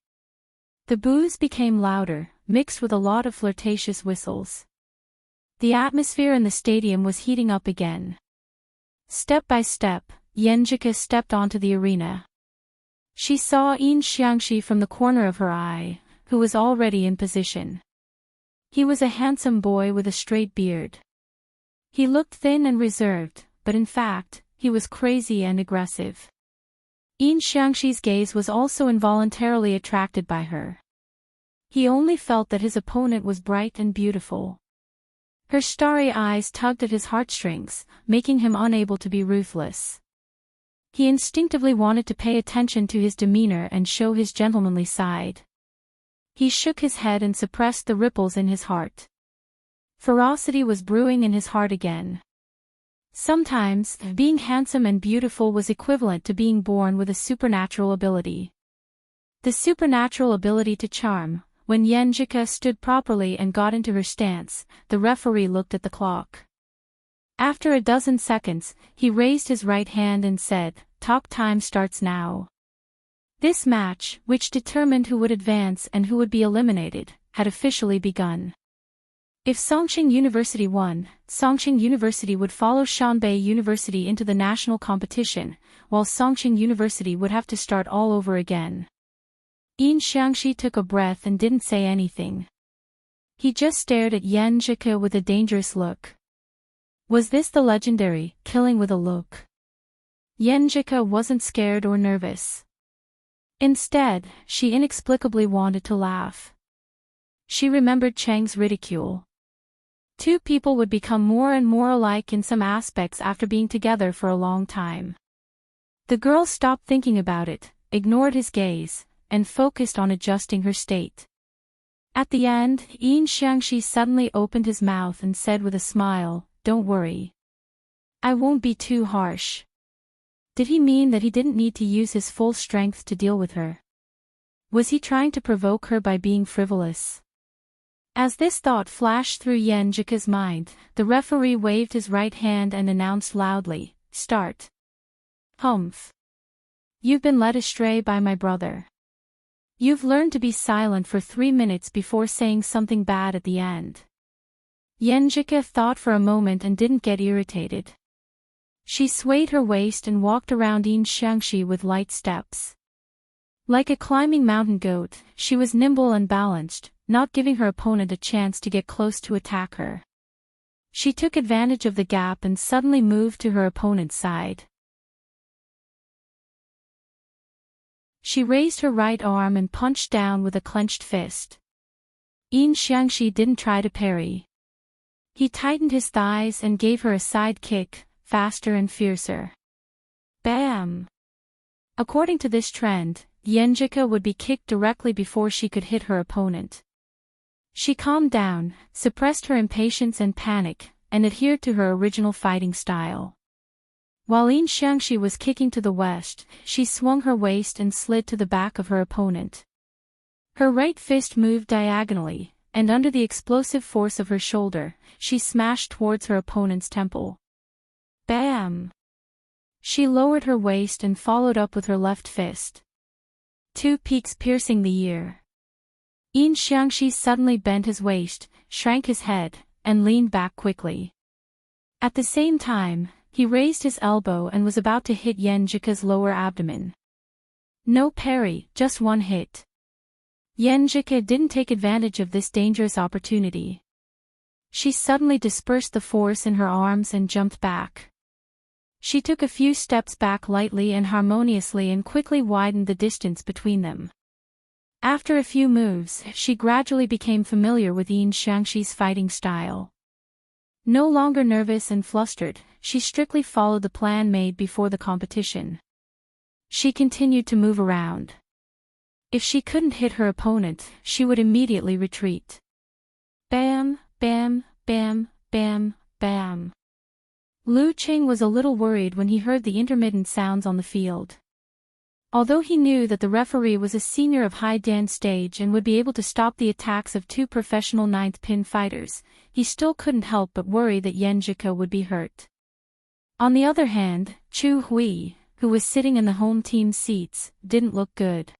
The boos became louder, mixed with a lot of flirtatious whistles. The atmosphere in the stadium was heating up again. Step by step, Yenjika stepped onto the arena. She saw Yin Xiangxi from the corner of her eye, who was already in position. He was a handsome boy with a straight beard. He looked thin and reserved, but in fact, he was crazy and aggressive. Yin Xiangxi's gaze was also involuntarily attracted by her. He only felt that his opponent was bright and beautiful. Her starry eyes tugged at his heartstrings, making him unable to be ruthless. He instinctively wanted to pay attention to his demeanor and show his gentlemanly side. He shook his head and suppressed the ripples in his heart. Ferocity was brewing in his heart again. Sometimes, being handsome and beautiful was equivalent to being born with a supernatural ability. The supernatural ability to charm. When Yenjika stood properly and got into her stance, the referee looked at the clock. After a dozen seconds, he raised his right hand and said, "Talk time starts now." This match, which determined who would advance and who would be eliminated, had officially begun. If Songqing University won, Songqing University would follow Shanbei University into the national competition, while Songqing University would have to start all over again. Yin Xiangxi took a breath and didn't say anything. He just stared at Yenjika with a dangerous look. Was this the legendary, killing with a look? Yenjika wasn't scared or nervous. Instead, she inexplicably wanted to laugh. She remembered Cheng's ridicule. Two people would become more and more alike in some aspects after being together for a long time. The girl stopped thinking about it, ignored his gaze, and focused on adjusting her state. At the end, Yin Xiangxi suddenly opened his mouth and said with a smile, "Don't worry. I won't be too harsh." Did he mean that he didn't need to use his full strength to deal with her? Was he trying to provoke her by being frivolous? As this thought flashed through Yenjika's mind, the referee waved his right hand and announced loudly, "Start." "Humph. You've been led astray by my brother. You've learned to be silent for 3 minutes before saying something bad at the end." Yenjika thought for a moment and didn't get irritated. She swayed her waist and walked around Yin Xiangxi with light steps. Like a climbing mountain goat, she was nimble and balanced, not giving her opponent a chance to get close to attack her. She took advantage of the gap and suddenly moved to her opponent's side. She raised her right arm and punched down with a clenched fist. Yin Xiangxi didn't try to parry. He tightened his thighs and gave her a side kick, faster and fiercer. Bam! According to this trend, Yenjika would be kicked directly before she could hit her opponent. She calmed down, suppressed her impatience and panic, and adhered to her original fighting style. While Yin Xiangxi was kicking to the west, she swung her waist and slid to the back of her opponent. Her right fist moved diagonally, and under the explosive force of her shoulder, she smashed towards her opponent's temple. Bam! She lowered her waist and followed up with her left fist. Two peaks piercing the ear. Yin Xiangxi suddenly bent his waist, shrank his head, and leaned back quickly. At the same time, he raised his elbow and was about to hit Yenjika's lower abdomen. No parry, just one hit. Yenjika didn't take advantage of this dangerous opportunity. she suddenly dispersed the force in her arms and jumped back. She took a few steps back lightly and harmoniously and quickly widened the distance between them. After a few moves, she gradually became familiar with Yin Xiangxi's fighting style. No longer nervous and flustered, she strictly followed the plan made before the competition. She continued to move around. If she couldn't hit her opponent, she would immediately retreat. Bam, bam, bam, bam, bam. Lu Qing was a little worried when he heard the intermittent sounds on the field. Although he knew that the referee was a senior of High Dan stage and would be able to stop the attacks of two professional ninth pin fighters, he still couldn't help but worry that Yan Zhike would be hurt. On the other hand, Chu Hui, who was sitting in the home team seats, didn't look good.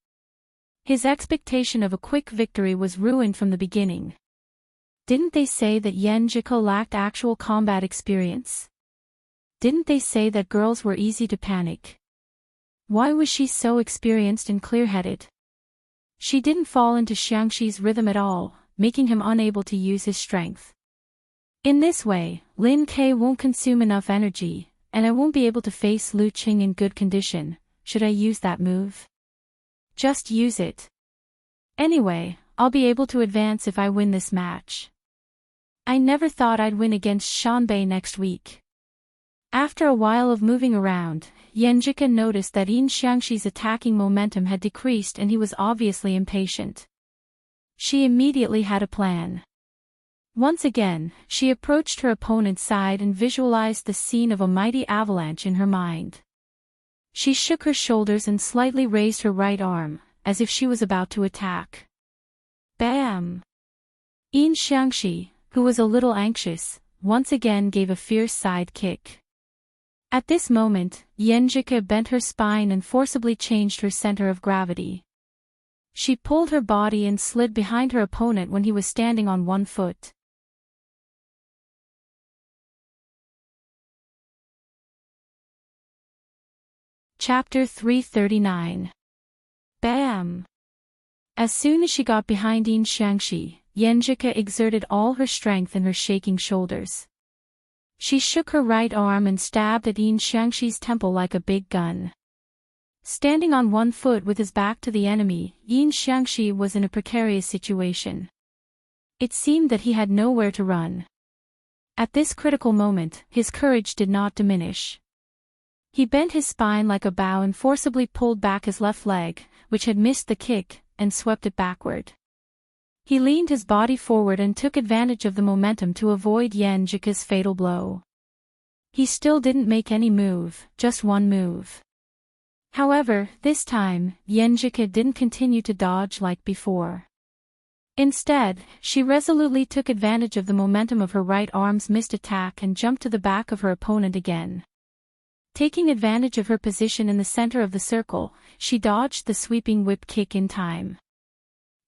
His expectation of a quick victory was ruined from the beginning. Didn't they say that Yan Zhike lacked actual combat experience? Didn't they say that girls were easy to panic? Why was she so experienced and clear-headed? She didn't fall into Xiangxi's rhythm at all, making him unable to use his strength. In this way, Lin Ke won't consume enough energy, and I won't be able to face Lu Qing in good condition. Should I use that move? Just use it. Anyway, I'll be able to advance if I win this match. I never thought I'd win against Shanbei next week. After a while of moving around, Yan Zhike noticed that Yin Xiangxi's attacking momentum had decreased and he was obviously impatient. She immediately had a plan. Once again, she approached her opponent's side and visualized the scene of a mighty avalanche in her mind. She shook her shoulders and slightly raised her right arm, as if she was about to attack. Bam! Yin Xiangxi, who was a little anxious, once again gave a fierce side kick. At this moment, Yan Zhike bent her spine and forcibly changed her center of gravity. She pulled her body and slid behind her opponent when he was standing on one foot. Chapter 339. Bam! As soon as she got behind Yin Xiangxi, Yan Zhike exerted all her strength in her shaking shoulders. She shook her right arm and stabbed at Yin Xiangxi's temple like a big gun. Standing on one foot with his back to the enemy, Yin Xiangxi was in a precarious situation. It seemed that he had nowhere to run. At this critical moment, his courage did not diminish. He bent his spine like a bow and forcibly pulled back his left leg, which had missed the kick, and swept it backward. He leaned his body forward and took advantage of the momentum to avoid Yan Zhike's fatal blow. He still didn't make any move, just one move. However, this time, Yan Zhike didn't continue to dodge like before. Instead, she resolutely took advantage of the momentum of her right arm's missed attack and jumped to the back of her opponent again. Taking advantage of her position in the center of the circle, she dodged the sweeping whip kick in time.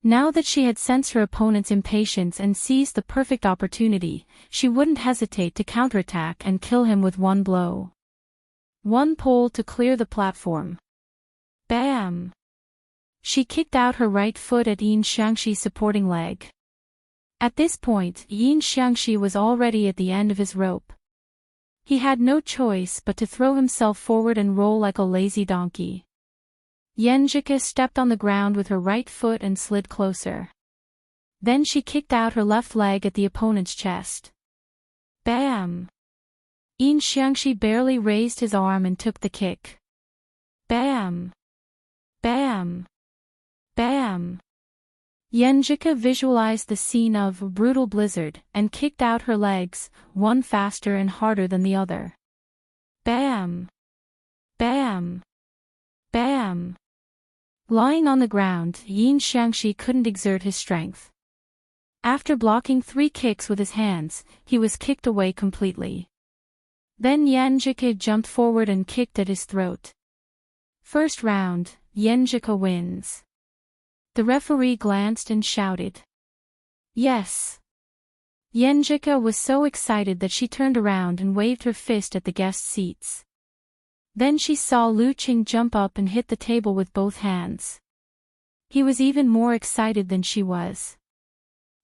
Now that she had sensed her opponent's impatience and seized the perfect opportunity, she wouldn't hesitate to counterattack and kill him with one blow. One pull to clear the platform. Bam! She kicked out her right foot at Yin Xiangxi's supporting leg. At this point, Yin Xiangxi was already at the end of his rope. He had no choice but to throw himself forward and roll like a lazy donkey. Yan Zhike stepped on the ground with her right foot and slid closer. Then she kicked out her left leg at the opponent's chest. Bam! Yin Xiangxi barely raised his arm and took the kick. Bam! Bam! Bam! Yan Zhike visualized the scene of a brutal blizzard and kicked out her legs, one faster and harder than the other. Bam! Bam! Bam! Lying on the ground, Yin Xiangxi couldn't exert his strength. After blocking 3 kicks with his hands, he was kicked away completely. Then Yan Zhike jumped forward and kicked at his throat. First round, Yan Zhike wins. The referee glanced and shouted. Yes! Yan Zhike was so excited that she turned around and waved her fist at the guest seats. Then she saw Lu Qing jump up and hit the table with both hands. He was even more excited than she was.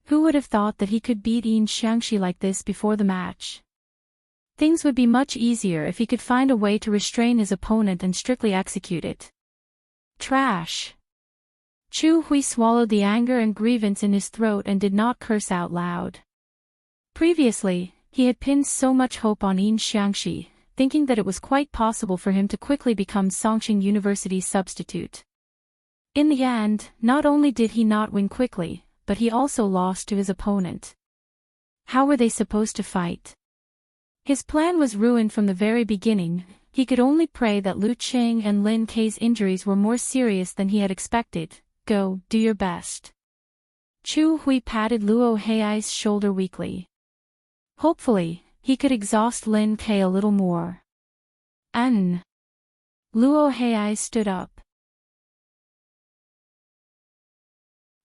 Who would have thought that he could beat Yin Xiangxi like this before the match? Things would be much easier if he could find a way to restrain his opponent and strictly execute it. Trash. Chu Hui swallowed the anger and grievance in his throat and did not curse out loud. Previously, he had pinned so much hope on Yin Xiangxi, thinking that it was quite possible for him to quickly become Songqing University's substitute. In the end, not only did he not win quickly, but he also lost to his opponent. How were they supposed to fight? His plan was ruined from the very beginning. He could only pray that Lu Qing and Lin Kei's injuries were more serious than he had expected. Go, do your best. Chu Hui patted Luo Hei's shoulder weakly. Hopefully, he could exhaust Lin Kei a little more. Luo Hei stood up.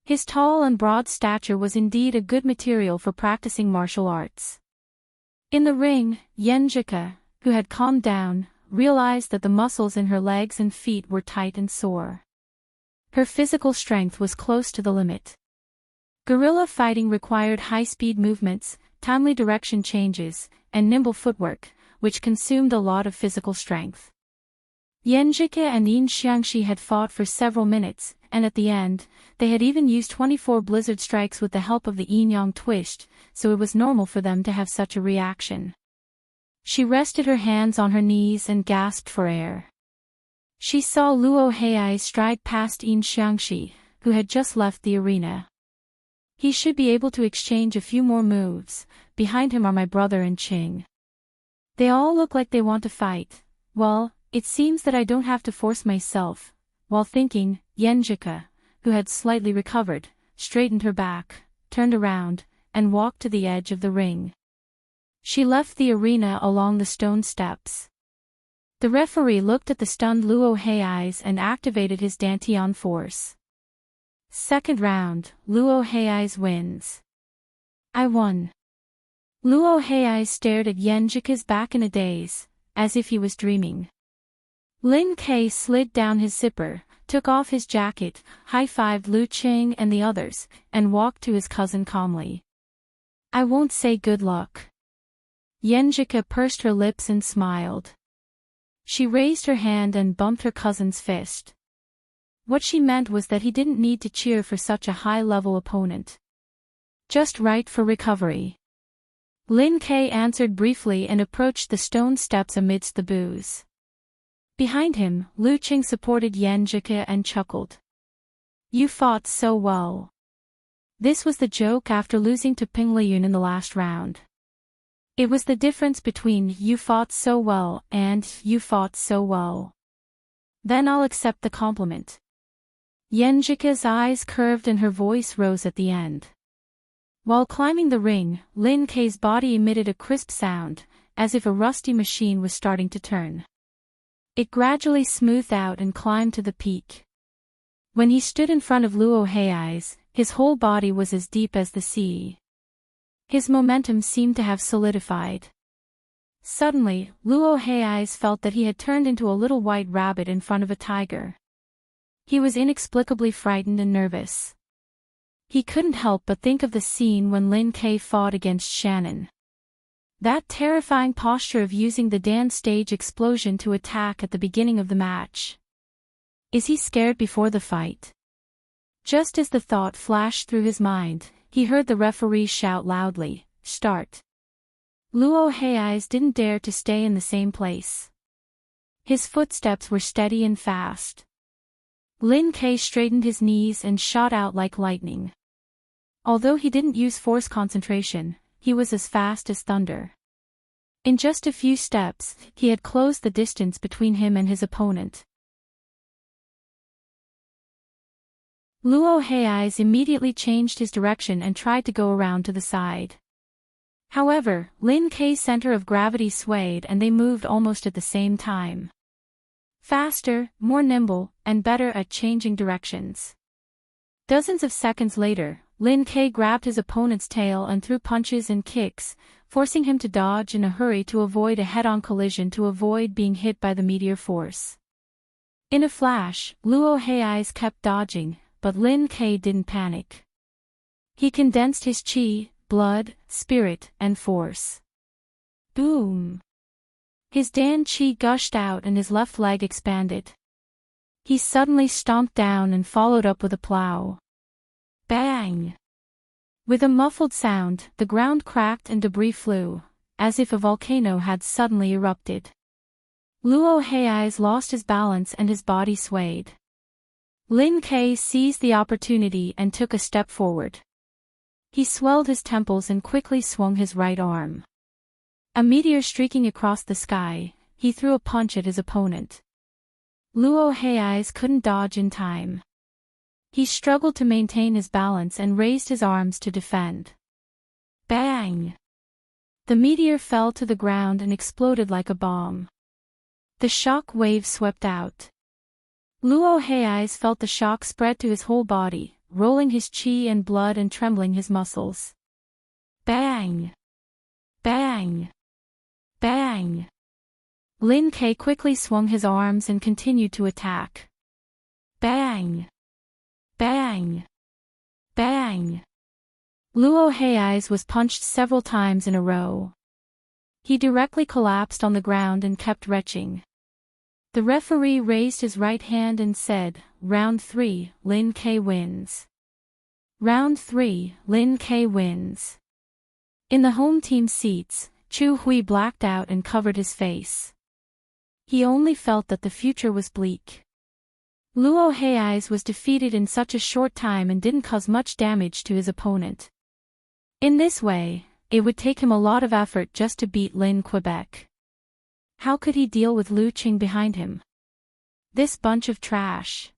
His tall and broad stature was indeed a good material for practicing martial arts. In the ring, Yenjika, who had calmed down, realized that the muscles in her legs and feet were tight and sore. Her physical strength was close to the limit. Guerrilla fighting required high-speed movements, timely direction changes, and nimble footwork, which consumed a lot of physical strength. Yenjika and Yin Xiangxi had fought for several minutes, and at the end, they had even used 24 blizzard strikes with the help of the yin-yang twist, so it was normal for them to have such a reaction. She rested her hands on her knees and gasped for air. She saw Luo Hei stride past Yin Xiangxi, who had just left the arena. He should be able to exchange a few more moves. Behind him are my brother and Qing. They all look like they want to fight. Well, it seems that I don't have to force myself. While thinking, Yenjika, who had slightly recovered, straightened her back, turned around, and walked to the edge of the ring. She left the arena along the stone steps. The referee looked at the stunned Luo Hei and activated his Dantian force. Second round, Luo Hei wins. I won. Luo Hei stared at Yenjika's back in a daze, as if he was dreaming. Lin Kei slid down his zipper, took off his jacket, high-fived Lu Qing and the others, and walked to his cousin calmly. I won't say good luck. Yenjika pursed her lips and smiled. She raised her hand and bumped her cousin's fist. What she meant was that he didn't need to cheer for such a high-level opponent. Just right for recovery. Lin Kei answered briefly and approached the stone steps amidst the boos. Behind him, Lu Qing supported Yenjika and chuckled. You fought so well. This was the joke after losing to Ping Liyun in the last round. It was the difference between you fought so well and you fought so well. Then I'll accept the compliment. Yenjika's eyes curved and her voice rose at the end. While climbing the ring, Lin Kei's body emitted a crisp sound, as if a rusty machine was starting to turn. It gradually smoothed out and climbed to the peak. When he stood in front of Luo Hei's, his whole body was as deep as the sea. His momentum seemed to have solidified. Suddenly, Luo Hei felt that he had turned into a little white rabbit in front of a tiger. He was inexplicably frightened and nervous. He couldn't help but think of the scene when Lin Kei fought against Shannon. That terrifying posture of using the Dan stage explosion to attack at the beginning of the match. Is he scared before the fight? Just as the thought flashed through his mind, he heard the referee shout loudly, "Start." Luo Hei didn't dare to stay in the same place. His footsteps were steady and fast. Lin Kei straightened his knees and shot out like lightning. Although he didn't use force concentration, he was as fast as thunder. In just a few steps, he had closed the distance between him and his opponent. Luo Hei immediately changed his direction and tried to go around to the side. However, Lin Kei's center of gravity swayed and they moved almost at the same time. Faster, more nimble, and better at changing directions. Dozens of seconds later, Lin Kei grabbed his opponent's tail and threw punches and kicks, forcing him to dodge in a hurry to avoid a head-on collision to avoid being hit by the meteor force. In a flash, Luo Hei kept dodging, but Lin Kei didn't panic. He condensed his chi, blood, spirit, and force. Boom! His Dan chi gushed out and his left leg expanded. He suddenly stomped down and followed up with a plow. Bang! With a muffled sound, the ground cracked and debris flew, as if a volcano had suddenly erupted. Luo Hei's lost his balance and his body swayed. Lin Ke seized the opportunity and took a step forward. He swelled his temples and quickly swung his right arm. A meteor streaking across the sky, he threw a punch at his opponent. Luo Hei's couldn't dodge in time. He struggled to maintain his balance and raised his arms to defend. Bang! The meteor fell to the ground and exploded like a bomb. The shock wave swept out. Luo Hei's felt the shock spread to his whole body, rolling his chi and blood and trembling his muscles. Bang! Bang! Bang! Lin Ke quickly swung his arms and continued to attack. Bang! Bang! Bang! Luo Hei's was punched several times in a row. He directly collapsed on the ground and kept retching. The referee raised his right hand and said, "Round 3, Lin Ke wins." Round 3, Lin Ke wins. In the home team seats, Chu Hui blacked out and covered his face. He only felt that the future was bleak. Luo Hei's was defeated in such a short time and didn't cause much damage to his opponent. In this way, it would take him a lot of effort just to beat Lin Quebec. How could he deal with Lu Qing behind him? This bunch of trash.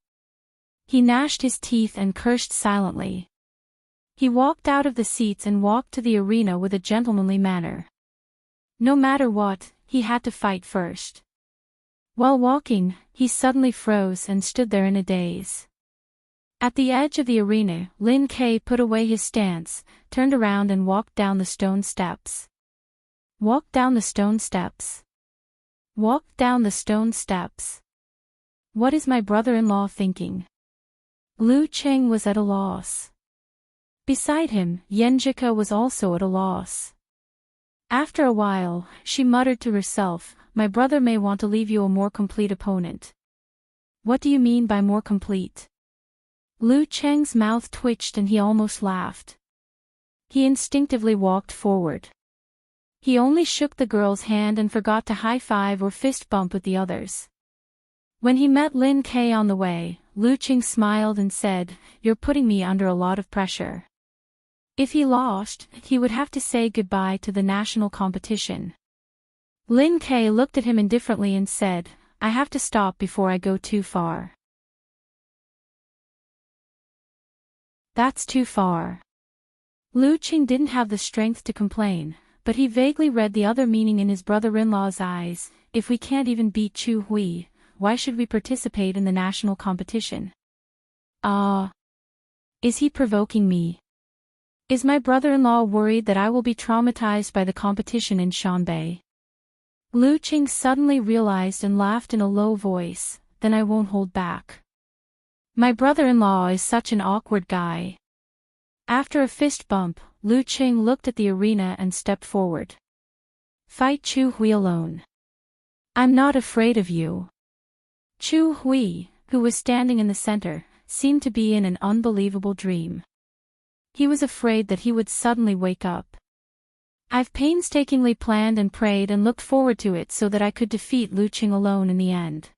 He gnashed his teeth and cursed silently. He walked out of the seats and walked to the arena with a gentlemanly manner. No matter what, he had to fight first. While walking, he suddenly froze and stood there in a daze. At the edge of the arena, Lin Ke put away his stance, turned around and walked down the stone steps. Walked down the stone steps. Walked down the stone steps. What is my brother-in-law thinking? Lu Qing was at a loss. Beside him, Yenjika was also at a loss. After a while, she muttered to herself, "My brother may want to leave you a more complete opponent." What do you mean by more complete? Lu Cheng's mouth twitched and he almost laughed. He instinctively walked forward. He only shook the girl's hand and forgot to high-five or fist bump with the others. When he met Lin Ke on the way, Lu Qing smiled and said, "You're putting me under a lot of pressure." If he lost, he would have to say goodbye to the national competition. Lin Ke looked at him indifferently and said, "I have to stop before I go too far." That's too far. Lu Qing didn't have the strength to complain, but he vaguely read the other meaning in his brother-in-law's eyes. If we can't even beat Chu Hui, why should we participate in the national competition? Is he provoking me? Is my brother-in-law worried that I will be traumatized by the competition in Shanbei? Lu Qing suddenly realized and laughed in a low voice, "Then I won't hold back. My brother-in-law is such an awkward guy." After a fist bump, Lu Qing looked at the arena and stepped forward. "Fight Chu Hui alone. I'm not afraid of you." Chu Hui, who was standing in the center, seemed to be in an unbelievable dream. He was afraid that he would suddenly wake up. "I've painstakingly planned and prayed and looked forward to it so that I could defeat Lu Qing alone in the end.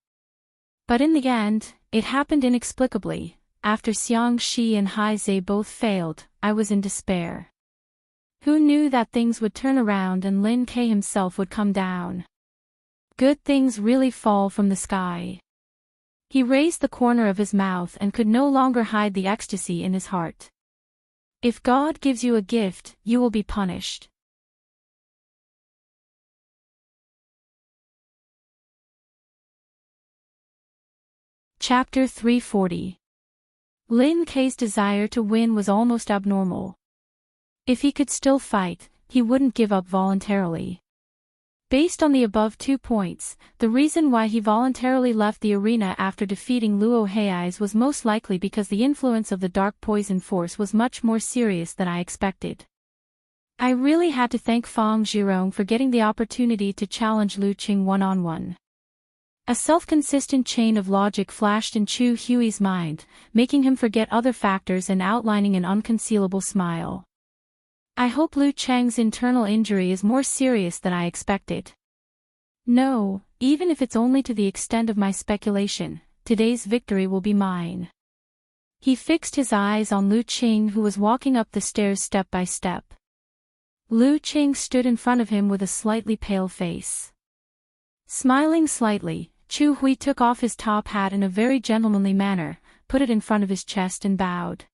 But in the end, it happened inexplicably. After Xiang Shi and Hai Zhe both failed, I was in despair. Who knew that things would turn around and Lin Ke himself would come down? Good things really fall from the sky." He raised the corner of his mouth and could no longer hide the ecstasy in his heart. If God gives you a gift, you will be punished. Chapter 340. Lin Ke's desire to win was almost abnormal. If he could still fight, he wouldn't give up voluntarily. Based on the above 2 points, the reason why he voluntarily left the arena after defeating Luo Hei's was most likely because the influence of the dark poison force was much more serious than I expected. I really had to thank Fang Zhirong for getting the opportunity to challenge Lu Qing one-on-one. A self-consistent chain of logic flashed in Chu Hui's mind, making him forget other factors and outlining an unconcealable smile. I hope Lu Cheng's internal injury is more serious than I expected. No, even if it's only to the extent of my speculation, today's victory will be mine. He fixed his eyes on Lu Qing, who was walking up the stairs step by step. Lu Qing stood in front of him with a slightly pale face. Smiling slightly, Chu Hui took off his top hat in a very gentlemanly manner, put it in front of his chest and bowed.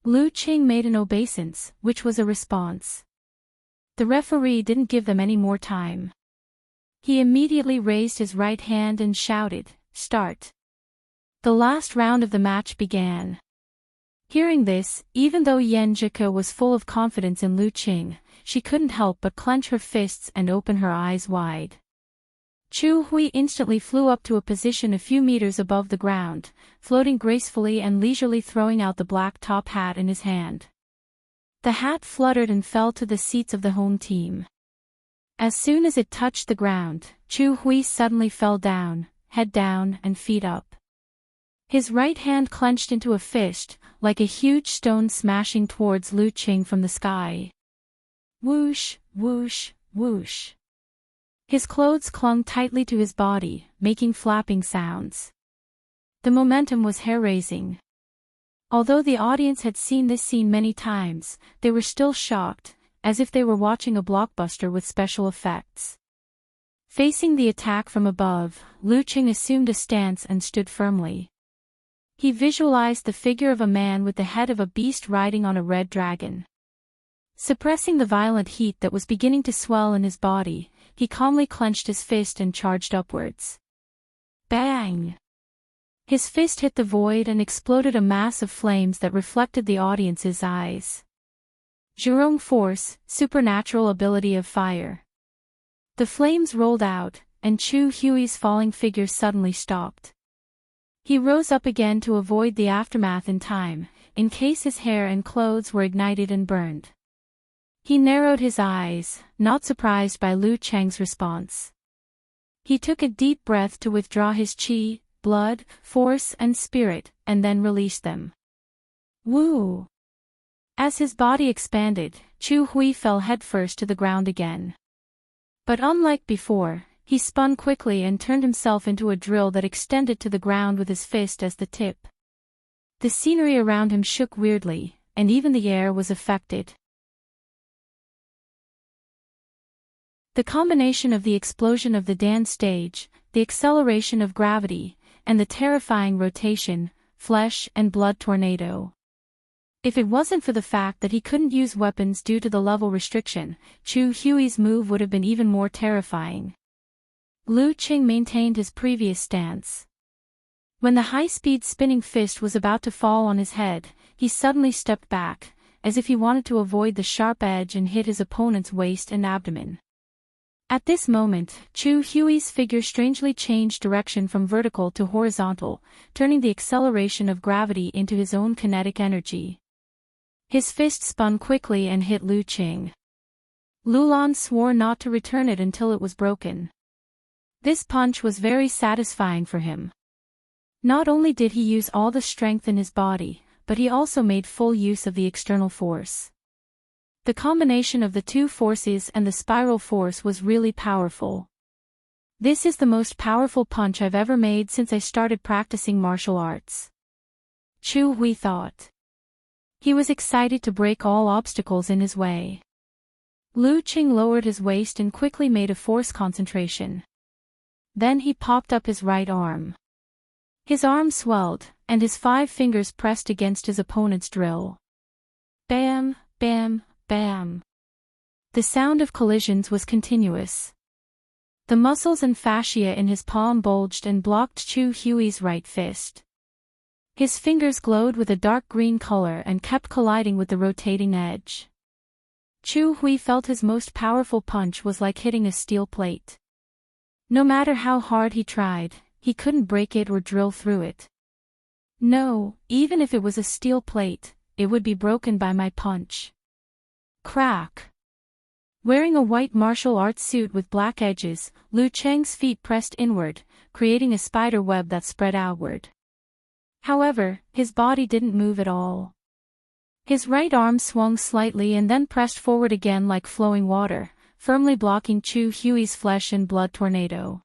Lu Qing made an obeisance, which was a response. The referee didn't give them any more time. He immediately raised his right hand and shouted, "Start." The last round of the match began. Hearing this, even though Yan Zhike was full of confidence in Lu Qing, she couldn't help but clench her fists and open her eyes wide. Chu Hui instantly flew up to a position a few meters above the ground, floating gracefully and leisurely, throwing out the black top hat in his hand. The hat fluttered and fell to the seats of the home team. As soon as it touched the ground, Chu Hui suddenly fell down, head down and feet up. His right hand clenched into a fist, like a huge stone smashing towards Lu Qing from the sky. Whoosh, whoosh, whoosh. His clothes clung tightly to his body, making flapping sounds. The momentum was hair-raising. Although the audience had seen this scene many times, they were still shocked, as if they were watching a blockbuster with special effects. Facing the attack from above, Lu Qing assumed a stance and stood firmly. He visualized the figure of a man with the head of a beast riding on a red dragon. Suppressing the violent heat that was beginning to swell in his body, he calmly clenched his fist and charged upwards. Bang! His fist hit the void and exploded a mass of flames that reflected the audience's eyes. Zhurong force, supernatural ability of fire. The flames rolled out, and Chu Hui's falling figure suddenly stopped. He rose up again to avoid the aftermath in time, in case his hair and clothes were ignited and burned. He narrowed his eyes, not surprised by Lu Cheng's response. He took a deep breath to withdraw his qi, blood, force and spirit, and then released them. Woo! As his body expanded, Chu Hui fell headfirst to the ground again. But unlike before, he spun quickly and turned himself into a drill that extended to the ground with his fist as the tip. The scenery around him shook weirdly, and even the air was affected. The combination of the explosion of the dance stage, the acceleration of gravity, and the terrifying rotation, flesh and blood tornado. If it wasn't for the fact that he couldn't use weapons due to the level restriction, Chu Hui's move would have been even more terrifying. Lu Qing maintained his previous stance. When the high-speed spinning fist was about to fall on his head, he suddenly stepped back, as if he wanted to avoid the sharp edge and hit his opponent's waist and abdomen. At this moment, Chu Hui's figure strangely changed direction from vertical to horizontal, turning the acceleration of gravity into his own kinetic energy. His fist spun quickly and hit Lu Qing. Lulan swore not to return it until it was broken. This punch was very satisfying for him. Not only did he use all the strength in his body, but he also made full use of the external force. The combination of the two forces and the spiral force was really powerful. This is the most powerful punch I've ever made since I started practicing martial arts. Chu Hui thought. He was excited to break all obstacles in his way. Lu Qing lowered his waist and quickly made a force concentration. Then he popped up his right arm. His arm swelled, and his 5 fingers pressed against his opponent's drill. Bam, bam, bam. The sound of collisions was continuous. The muscles and fascia in his palm bulged and blocked Chu Hui's right fist. His fingers glowed with a dark green color and kept colliding with the rotating edge. Chu Hui felt his most powerful punch was like hitting a steel plate. No matter how hard he tried, he couldn't break it or drill through it. No, even if it was a steel plate, it would be broken by my punch. Crack. Wearing a white martial arts suit with black edges, Lu Cheng's feet pressed inward, creating a spider web that spread outward. However, his body didn't move at all. His right arm swung slightly and then pressed forward again like flowing water, firmly blocking Chu Hui's flesh and blood tornado.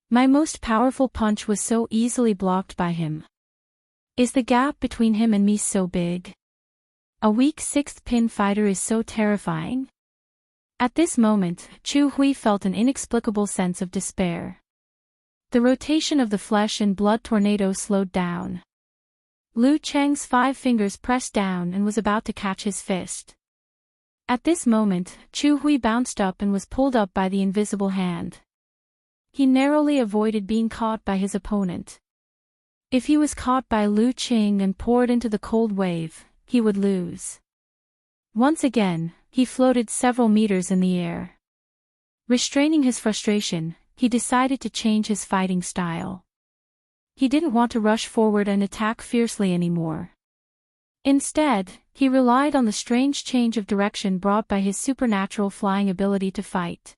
My most powerful punch was so easily blocked by him. Is the gap between him and me so big? A weak sixth pin fighter is so terrifying. At this moment, Chu Hui felt an inexplicable sense of despair. The rotation of the flesh and blood tornado slowed down. Lu Cheng's 5 fingers pressed down and was about to catch his fist. At this moment, Chu Hui bounced up and was pulled up by the invisible hand. He narrowly avoided being caught by his opponent. If he was caught by Lu Cheng and poured into the cold wave, he would lose. Once again, he floated several meters in the air. Restraining his frustration, he decided to change his fighting style. He didn't want to rush forward and attack fiercely anymore. Instead, he relied on the strange change of direction brought by his supernatural flying ability to fight.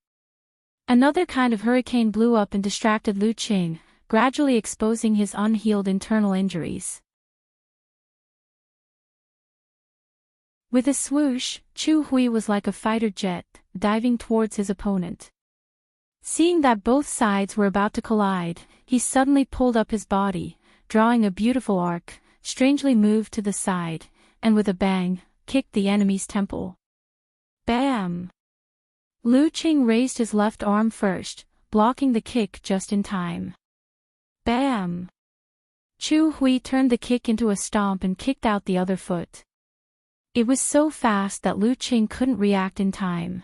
Another kind of hurricane blew up and distracted Lu Cheng, gradually exposing his unhealed internal injuries. With a swoosh, Chu Hui was like a fighter jet, diving towards his opponent. Seeing that both sides were about to collide, he suddenly pulled up his body, drawing a beautiful arc, strangely moved to the side, and with a bang, kicked the enemy's temple. Bam! Lu Cheng raised his left arm first, blocking the kick just in time. Bam! Chu Hui turned the kick into a stomp and kicked out the other foot. It was so fast that Lu Cheng couldn't react in time.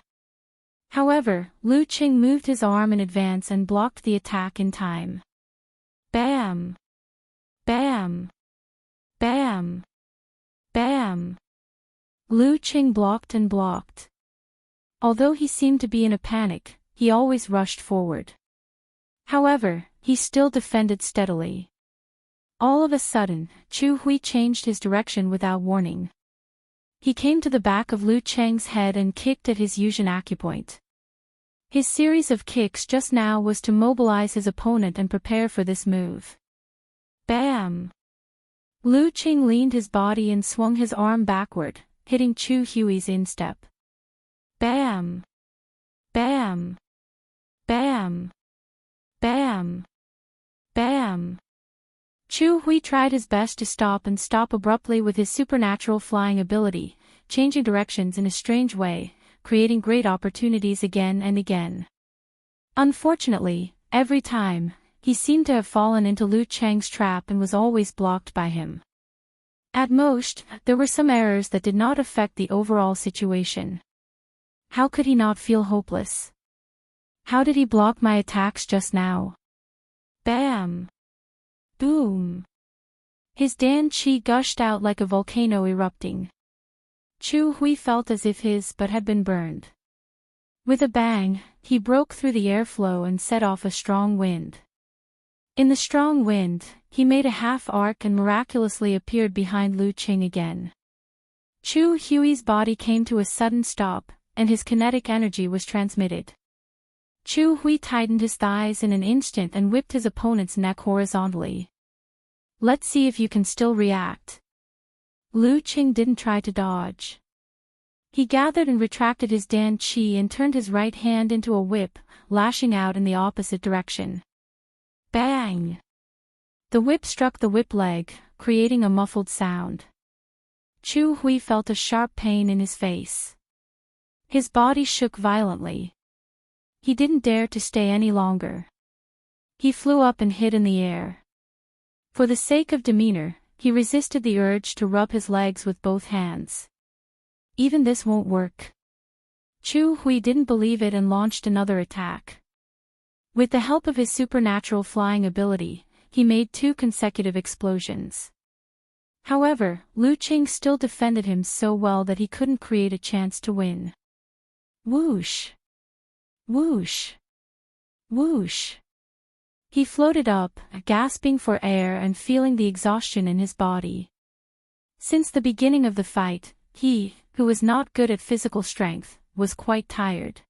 However, Lu Cheng moved his arm in advance and blocked the attack in time. Bam! Bam! Bam! Bam! Lu Cheng blocked and blocked. Although he seemed to be in a panic, he always rushed forward. However, he still defended steadily. All of a sudden, Chu Hui changed his direction without warning. He came to the back of Lu Cheng's head and kicked at his Yuzhen acupoint. His series of kicks just now was to mobilize his opponent and prepare for this move. Bam! Lu Cheng leaned his body and swung his arm backward, hitting Chu Hui's instep. Bam! Bam! Bam! Bam! Bam! Chu Hui tried his best to stop abruptly with his supernatural flying ability, changing directions in a strange way, creating great opportunities again and again. Unfortunately, every time, he seemed to have fallen into Lu Cheng's trap and was always blocked by him. At most, there were some errors that did not affect the overall situation. How could he not feel hopeless? How did he block my attacks just now? Bam! Boom! His Dan Qi gushed out like a volcano erupting. Chu Hui felt as if his butt had been burned. With a bang, he broke through the airflow and set off a strong wind. In the strong wind, he made a half arc and miraculously appeared behind Lu Cheng again. Chu Hui's body came to a sudden stop, and his kinetic energy was transmitted. Chu Hui tightened his thighs in an instant and whipped his opponent's neck horizontally. Let's see if you can still react. Lu Cheng didn't try to dodge. He gathered and retracted his Dan Qi and turned his right hand into a whip, lashing out in the opposite direction. Bang! The whip struck the whip leg, creating a muffled sound. Chu Hui felt a sharp pain in his face. His body shook violently. He didn't dare to stay any longer. He flew up and hid in the air. For the sake of demeanor, he resisted the urge to rub his legs with both hands. Even this won't work. Chu Hui didn't believe it and launched another attack. With the help of his supernatural flying ability, he made 2 consecutive explosions. However, Lu Qing still defended him so well that he couldn't create a chance to win. Whoosh! Whoosh! Whoosh! He floated up, gasping for air and feeling the exhaustion in his body. Since the beginning of the fight, he, who was not good at physical strength, was quite tired.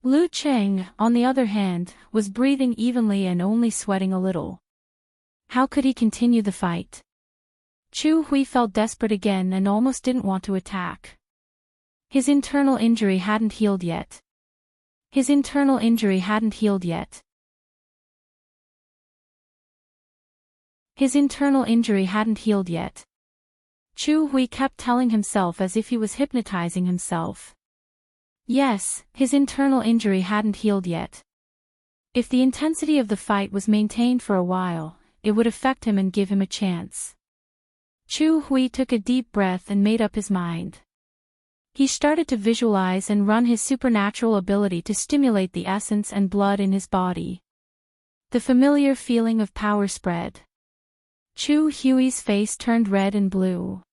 Lu Qing, on the other hand, was breathing evenly and only sweating a little. How could he continue the fight? Chu Hui felt desperate again and almost didn't want to attack. His internal injury hadn't healed yet. His internal injury hadn't healed yet. His internal injury hadn't healed yet. Chu Hui kept telling himself as if he was hypnotizing himself. Yes, his internal injury hadn't healed yet. If the intensity of the fight was maintained for a while, it would affect him and give him a chance. Chu Hui took a deep breath and made up his mind. He started to visualize and run his supernatural ability to stimulate the essence and blood in his body. The familiar feeling of power spread. Chu Hui's face turned red and blue.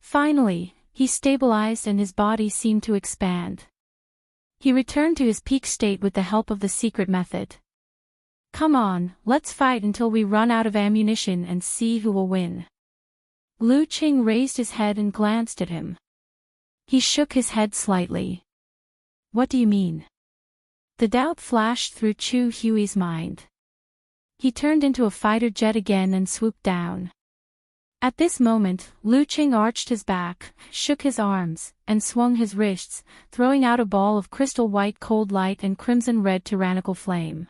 Finally, he stabilized and his body seemed to expand. He returned to his peak state with the help of the secret method. Come on, let's fight until we run out of ammunition and see who will win. Lu Qing raised his head and glanced at him. He shook his head slightly. What do you mean? The doubt flashed through Chu Hui's mind. He turned into a fighter jet again and swooped down. At this moment, Lu Qing arched his back, shook his arms, and swung his wrists, throwing out a ball of crystal white cold light and crimson-red tyrannical flame.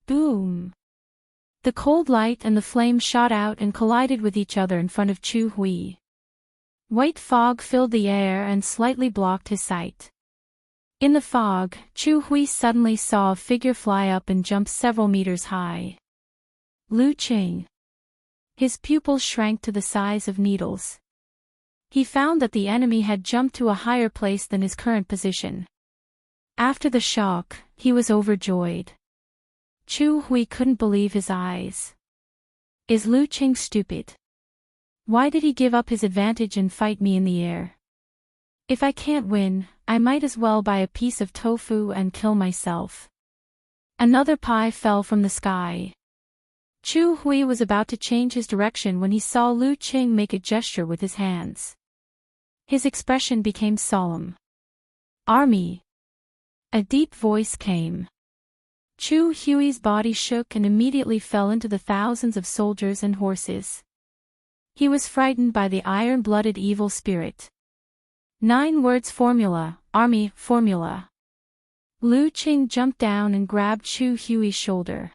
Boom! The cold light and the flame shot out and collided with each other in front of Chu Hui. White fog filled the air and slightly blocked his sight. In the fog, Chu Hui suddenly saw a figure fly up and jump several meters high. Lu Qing. His pupils shrank to the size of needles. He found that the enemy had jumped to a higher place than his current position. After the shock, he was overjoyed. Chu Hui couldn't believe his eyes. Is Lu Qing stupid? Why did he give up his advantage and fight me in the air? If I can't win, I might as well buy a piece of tofu and kill myself. Another pie fell from the sky. Chu Hui was about to change his direction when he saw Lu Qing make a gesture with his hands. His expression became solemn. Army! A deep voice came. Chu Hui's body shook and immediately fell into the thousands of soldiers and horses. He was frightened by the iron-blooded evil spirit. 9 words formula, army, formula. Lu Qing jumped down and grabbed Chu Hui's shoulder.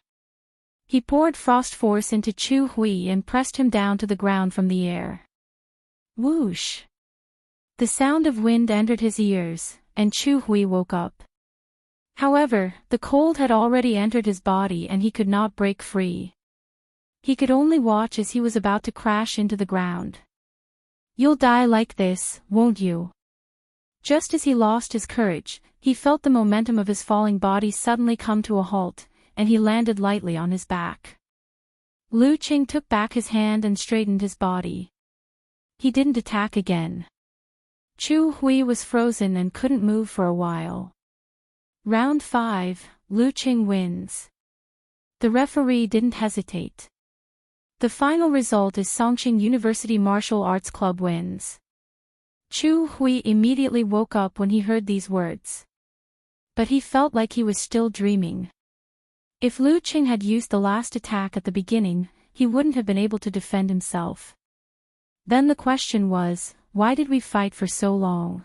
He poured frost force into Chu Hui and pressed him down to the ground from the air. Whoosh! The sound of wind entered his ears, and Chu Hui woke up. However, the cold had already entered his body and he could not break free. He could only watch as he was about to crash into the ground. You'll die like this, won't you? Just as he lost his courage, he felt the momentum of his falling body suddenly come to a halt, and he landed lightly on his back. Lu Qing took back his hand and straightened his body. He didn't attack again. Chu Hui was frozen and couldn't move for a while. Round 5, Lu Qing wins. The referee didn't hesitate. The final result is Songqing University Martial Arts Club wins. Chu Hui immediately woke up when he heard these words. But he felt like he was still dreaming. If Lu Qing had used the last attack at the beginning, he wouldn't have been able to defend himself. Then the question was, why did we fight for so long?